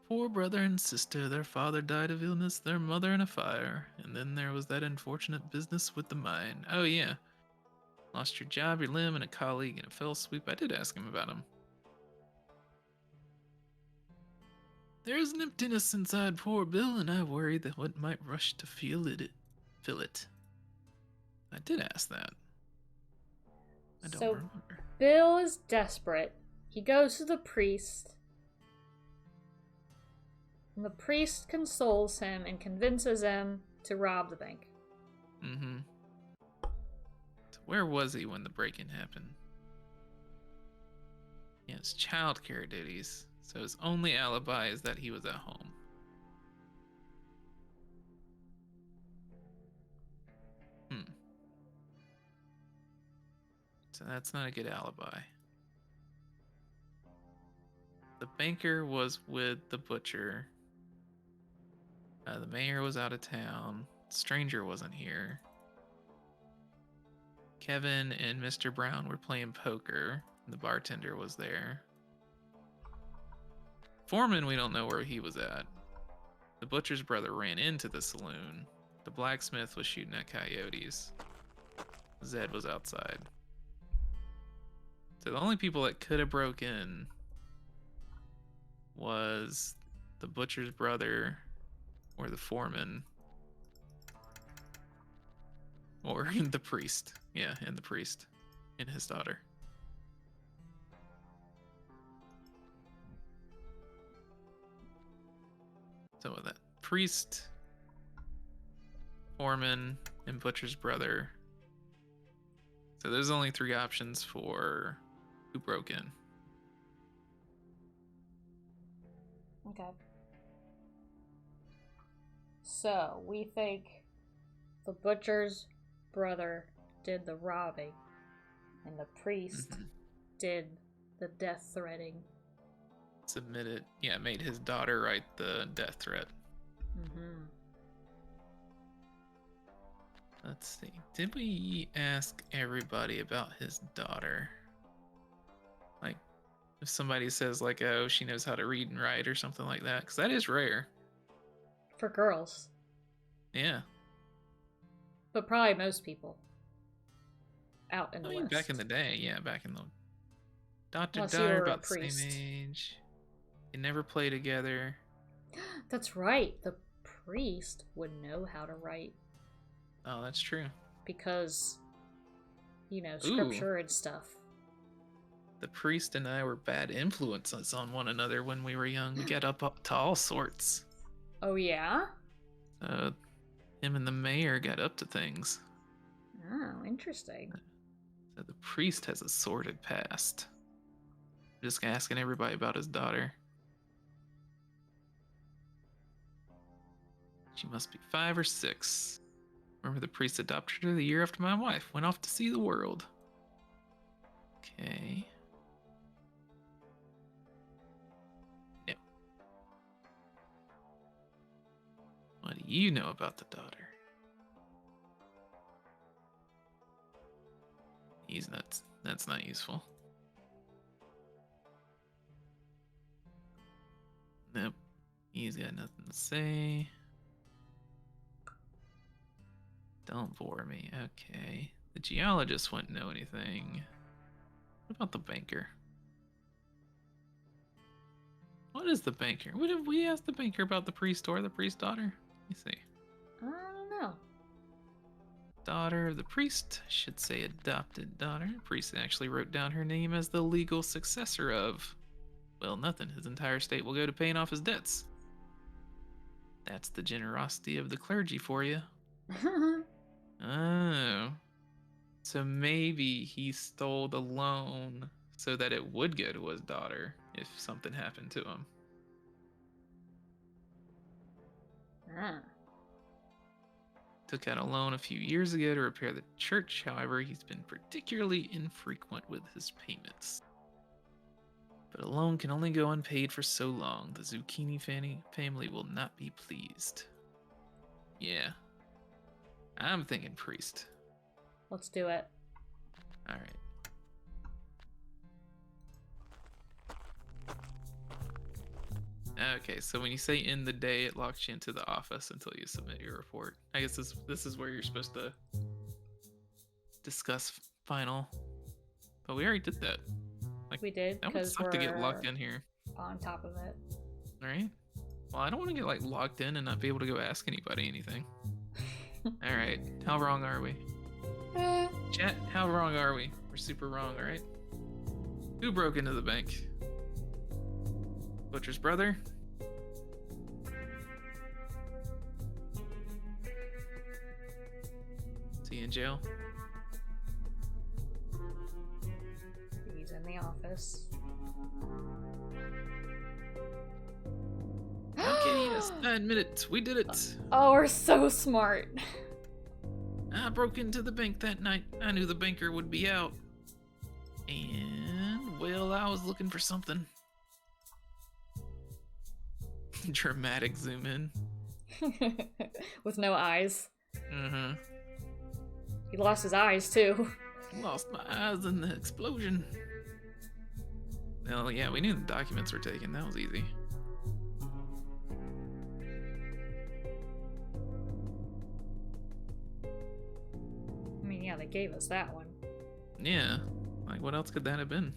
Poor brother and sister, their father died of illness, their mother in a fire, and then there was that unfortunate business with the mine. Oh yeah. Lost your job, your limb, and a colleague in a fell swoop. I did ask him about him. There's an emptiness inside poor Bill, and I worry that what might rush to fill it. I did ask that. I don't remember. Bill is desperate. He goes to the priest. And the priest consoles him and convinces him to rob the bank. Mm-hmm. So where was he when the break-in happened? He has childcare duties, so his only alibi is that he was at home. So that's not a good alibi. The banker was with the butcher. The mayor was out of town. Stranger wasn't here. Kevin and Mr. Brown were playing poker. The bartender was there. Foreman, we don't know where he was at. The butcher's brother ran into the saloon. The blacksmith was shooting at coyotes. Zed was outside. So the only people that could have broke in was the butcher's brother or the foreman or the priest. Yeah, and the priest and his daughter. So with that, priest, foreman, and butcher's brother. So there's only 3 options for who broke in. Okay. So we think the butcher's brother did the robbing, and the priest did the death threatening. Submitted, yeah, made his daughter write the death threat. Mm-hmm. Let's see. Did we ask everybody about his daughter? Like, if somebody says, like, oh, she knows how to read and write or something like that, because that is rare. For girls. Yeah. But probably most people. Out in the West. Back in the day, yeah, back in the... Daughter, about the same age. They never play together. That's right. The priest would know how to write. Oh, that's true. Because, you know, scripture and stuff. The priest and I were bad influences on one another when we were young. We got up to all sorts. Oh, yeah? Him and the mayor got up to things. Oh, interesting. So the priest has a sordid past. Just asking everybody about his daughter. She must be 5 or 6. Remember, the priest adopted her the year after my wife went off to see the world. Okay. Yep. What do you know about the daughter? He's nuts. That's not useful. Nope. He's got nothing to say. Don't bore me. Okay. The geologist wouldn't know anything. What about the banker? What is the banker? What have we asked the banker about the priest or the priest's daughter? Let me see. I don't know. Daughter of the priest. Should say adopted daughter. Priest actually wrote down her name as the legal successor of... Well, nothing. His entire estate will go to paying off his debts. That's the generosity of the clergy for you. Oh. So maybe he stole the loan so that it would go to his daughter if something happened to him. Took out a loan a few years ago to repair the church. However, he's been particularly infrequent with his payments. But a loan can only go unpaid for so long. The Zucchini family will not be pleased. Yeah. I'm thinking priest. Let's do it. All right. Okay, so when you say in the day, it locks you into the office until you submit your report. I guess this is where you're supposed to discuss final. But we already did that. Like, we did. That would suck to get locked in here. On top of it. All right. Well, I don't want to get like locked in and not be able to go ask anybody anything. All right. How wrong are we? Chat, how wrong are we? We're super wrong, all right? Who broke into the bank? Butcher's brother? Is he in jail? He's in the office. Okay, yes, I admit it. We did it. Oh, we're so smart. I broke into the bank that night. I knew the banker would be out. And, well, I was looking for something. Dramatic zoom in. With no eyes. Mm-hmm. He lost his eyes, too. Lost my eyes in the explosion. Well, yeah, we knew the documents were taken. That was easy. I mean, yeah, they gave us that one. Yeah. Like, what else could that have been?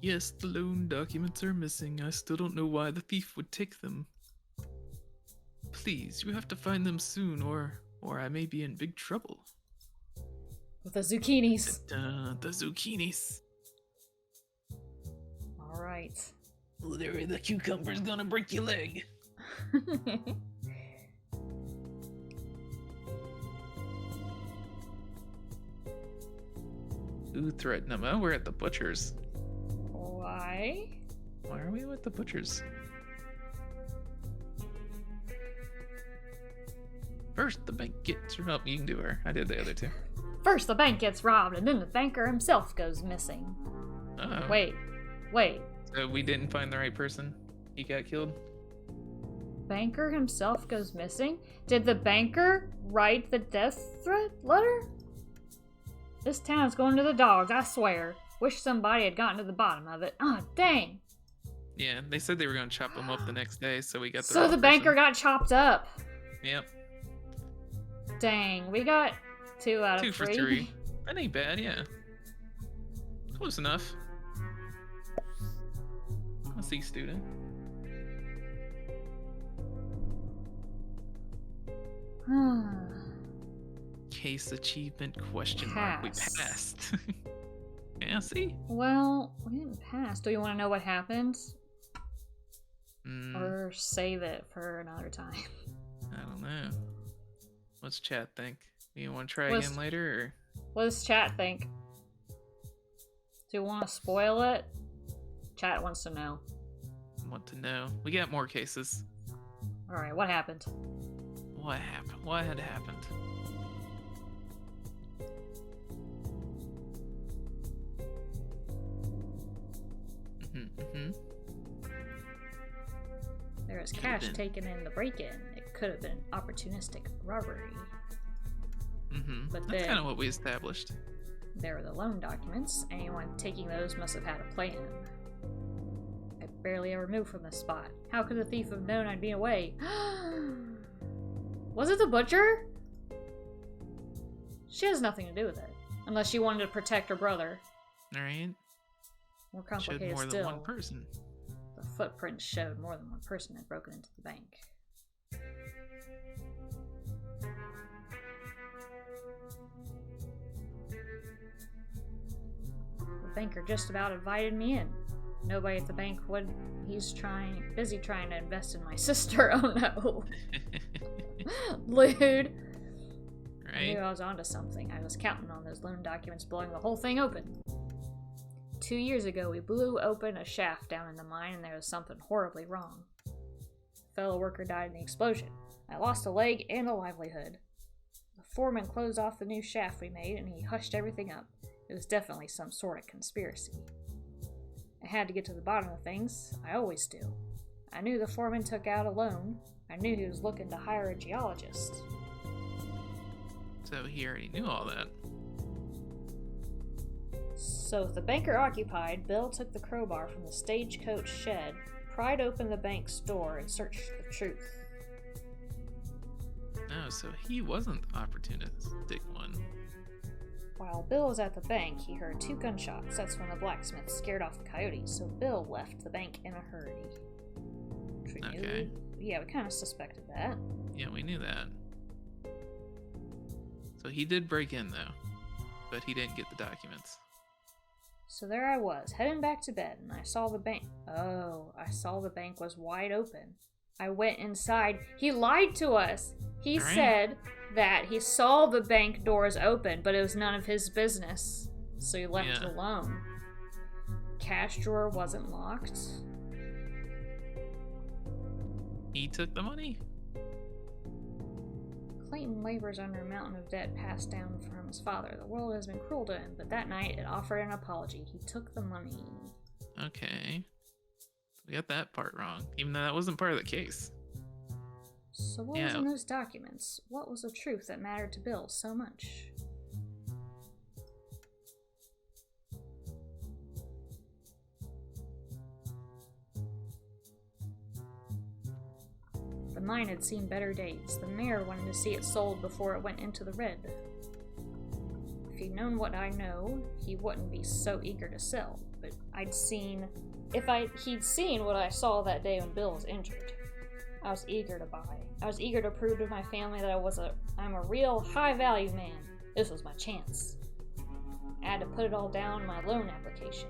Yes, the loan documents are missing. I still don't know why the thief would take them. Please, you have to find them soon, or I may be in big trouble. With the zucchinis. The zucchinis. Alright. Literally, the cucumber's gonna break your leg. Who threatened him? Oh, we're at the butcher's. Why? Why are we with the butcher's? First, the bank gets robbed. You can do her. I did the other two. First, the bank gets robbed, and then the banker himself goes missing. Oh. Wait. So we didn't find the right person? He got killed? Banker himself goes missing? Did the banker write the death threat letter? This town's going to the dogs, I swear. Wish somebody had gotten to the bottom of it. Ah, dang. Yeah, they said they were going to chop him up the next day, so we got the So the banker got chopped up. Yep. Dang, we got 2 out of 2 3. for 3. That ain't bad, yeah. Close enough. A C student. Case achievement question mark. We passed. Yeah, see? Well, we didn't pass. Do you want to know what happens? Or save it for another time? I don't know. What's chat think? You want to try again later? Or? What does chat think? Do you want to spoil it? Chat wants to know. Want to know. We got more cases. Alright, what happened? What happened? What had happened? There was cash taken in the break-in. It could have been opportunistic robbery. But that's kind of what we established. There were the loan documents. Anyone taking those must have had a plan. I barely ever moved from this spot. How could the thief have known I'd be away? Was it the butcher? She has nothing to do with it. Unless she wanted to protect her brother. Alright. More complicated showed more still. than one person. The footprints showed more than one person had broken into the bank. The banker just about invited me in. Nobody at the bank would. He's busy trying to invest in my sister. Oh no. Lewd. Right. I knew I was onto something. I was counting on those loan documents blowing the whole thing open. 2 years ago, we blew open a shaft down in the mine and there was something horribly wrong. A fellow worker died in the explosion. I lost a leg and a livelihood. The foreman closed off the new shaft we made and he hushed everything up. It was definitely some sort of conspiracy. I had to get to the bottom of things. I always do. I knew the foreman took out a loan. I knew he was looking to hire a geologist. So he already knew all that. So with the banker occupied, Bill took the crowbar from the stagecoach shed, pried open the bank's door, and searched for the truth. Oh, so he wasn't the opportunistic one. While Bill was at the bank, he heard 2 gunshots. That's when the blacksmith scared off the coyotes, so Bill left the bank in a hurry. Okay. Yeah, we kind of suspected that. Yeah, we knew that. So he did break in, though. But he didn't get the documents. So there I was, heading back to bed, and I saw the bank. Oh, I saw the bank was wide open. I went inside. He lied to us. He said that he saw the bank doors open, but it was none of his business. So he left it alone. Cash drawer wasn't locked. He took the money? Clayton labors under a mountain of debt passed down from his father. The world has been cruel to him, but that night it offered an apology. He took the money. Okay. We got that part wrong, even though that wasn't part of the case. So what was in those documents? What was the truth that mattered to Bill so much? The mine had seen better days. The mayor wanted to see it sold before it went into the red. If he'd known what I know, he wouldn't be so eager to sell. But he'd seen what I saw that day when Bill was injured. I was eager to buy. I was eager to prove to my family that I'm a real high-value man. This was my chance. I had to put it all down in my loan application.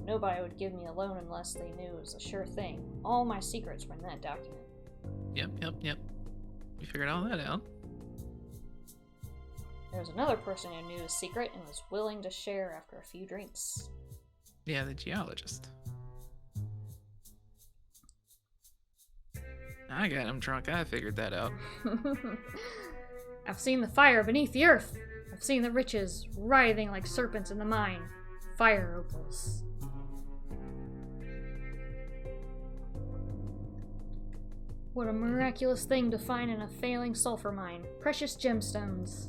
nobody would give me a loan unless they knew it was a sure thing. All my secrets were in that document. Yep. We figured all that out. There was another person who knew his secret and was willing to share after a few drinks. Yeah, the geologist. I got him drunk. I figured that out. I've seen the fire beneath the earth. I've seen the riches writhing like serpents in the mine. Fire opals. What a miraculous thing to find in a failing sulfur mine. Precious gemstones.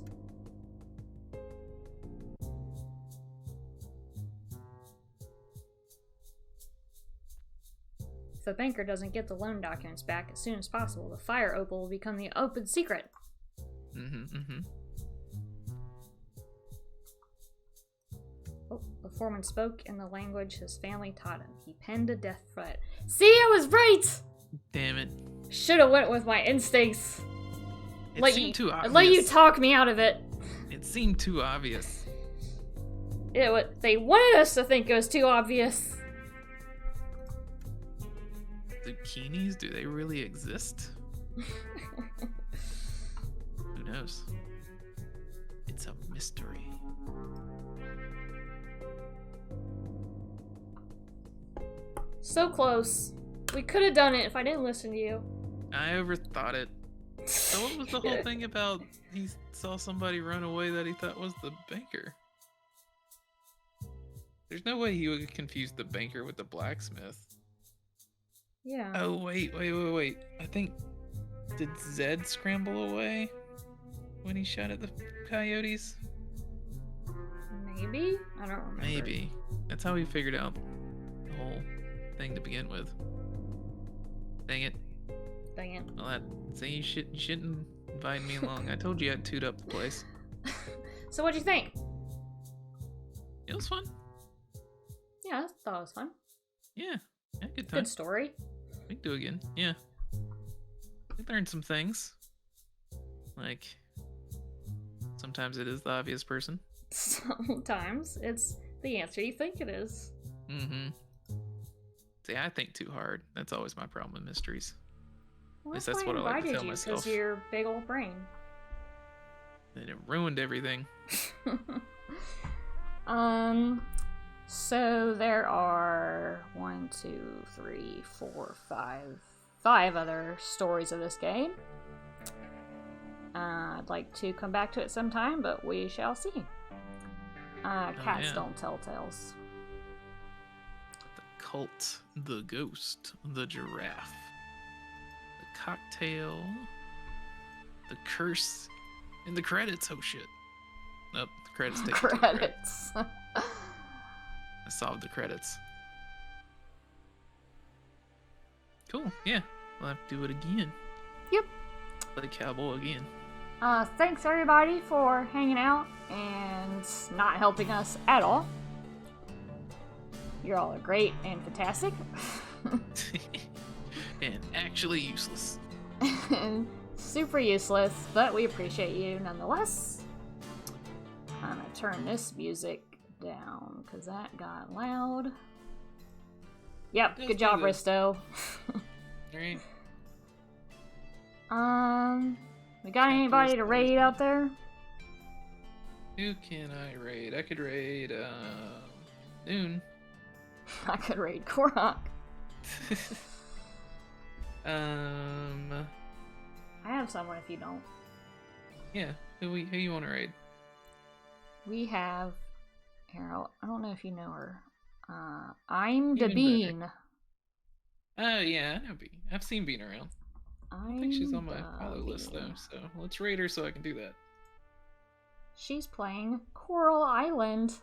If the banker doesn't get the loan documents back as soon as possible, the fire opal will become the open secret. Oh, the foreman spoke in the language his family taught him. He penned a death threat. See, I was right! Damn it. Should have went with my instincts. It seemed too obvious. Let you talk me out of it. It seemed too obvious. They wanted us to think it was too obvious. Zucchinis? Do they really exist? Who knows? It's a mystery. So close. We could have done it if I didn't listen to you. I overthought it. So what was the whole thing about he saw somebody run away that he thought was the banker? There's no way he would confuse the banker with the blacksmith. Yeah. Oh, wait. I think... Did Zed scramble away when he shot at the coyotes? Maybe? I don't remember. Maybe. That's how we figured out the whole thing to begin with. Dang it. Well, you shouldn't invite me along. I told you I'd toot up the place. So what'd you think? It was fun. Yeah, I thought it was fun. Yeah, good time. Good story. We can do it again. Yeah. We learned some things. Like, sometimes it is the obvious person. Sometimes it's the answer you think it is. See, I think too hard. That's always my problem with mysteries. Well, At least that's what I like to tell myself. Because your big old brain. And it ruined everything. So there are 5 other stories of this game. I'd like to come back to it sometime, but we shall see. Cats don't tell tales. The cult, the ghost, the giraffe, the cocktail, the curse, and the credits. Oh shit. Nope, the credits take Credits. I solved the credits. Cool, yeah. We'll have to do it again. Yep. Play cowboy again. Thanks everybody for hanging out and not helping us at all. You all are great and fantastic. And actually useless. And super useless, but we appreciate you nonetheless. I'm gonna turn this music down because that got loud. Yep, good job, Risto. Alright. We got anybody to raid out there? Who can I raid? I could raid, Noon. I could raid Korok. I I have someone if you don't. Yeah, who you want to raid? We have... Here, I don't know if you know her. I'm the Even Bean. better. Oh, yeah, I know Bean. I've seen Bean around. I think she's on my follow list, though, so let's raid her so I can do that. She's playing Coral Island.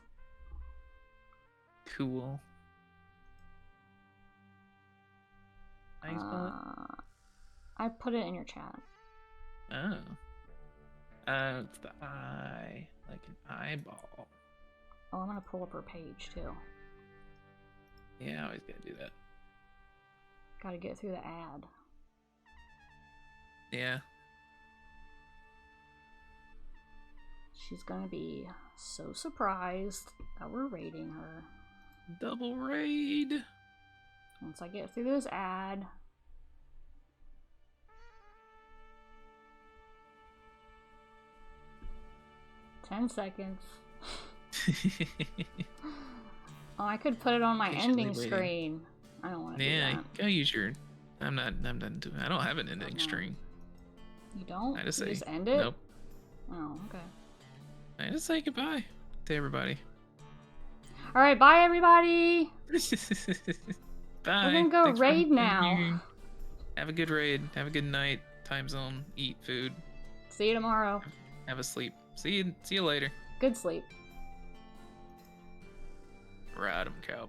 Cool. How you spell it? I put it in your chat. Oh. It's the eye, like an eyeball. Oh, I'm gonna pull up her page, too. Yeah, I always gotta do that. Gotta get through the ad. Yeah. She's gonna be so surprised that we're raiding her. Double raid. Once I get through this ad. "10 seconds. Oh, I could put it on my ending screen. I don't want to do that. Go use your... I'm done doing... I don't have an ending screen. You don't? I just you say... just end it? Nope. Oh, okay. I just say goodbye to everybody. Alright, bye everybody! Bye. We're gonna go raid now. Have a good raid. Have a good night. Time zone. Eat food. See you tomorrow. Have a sleep. See you later. Good sleep. Ride 'em, cow.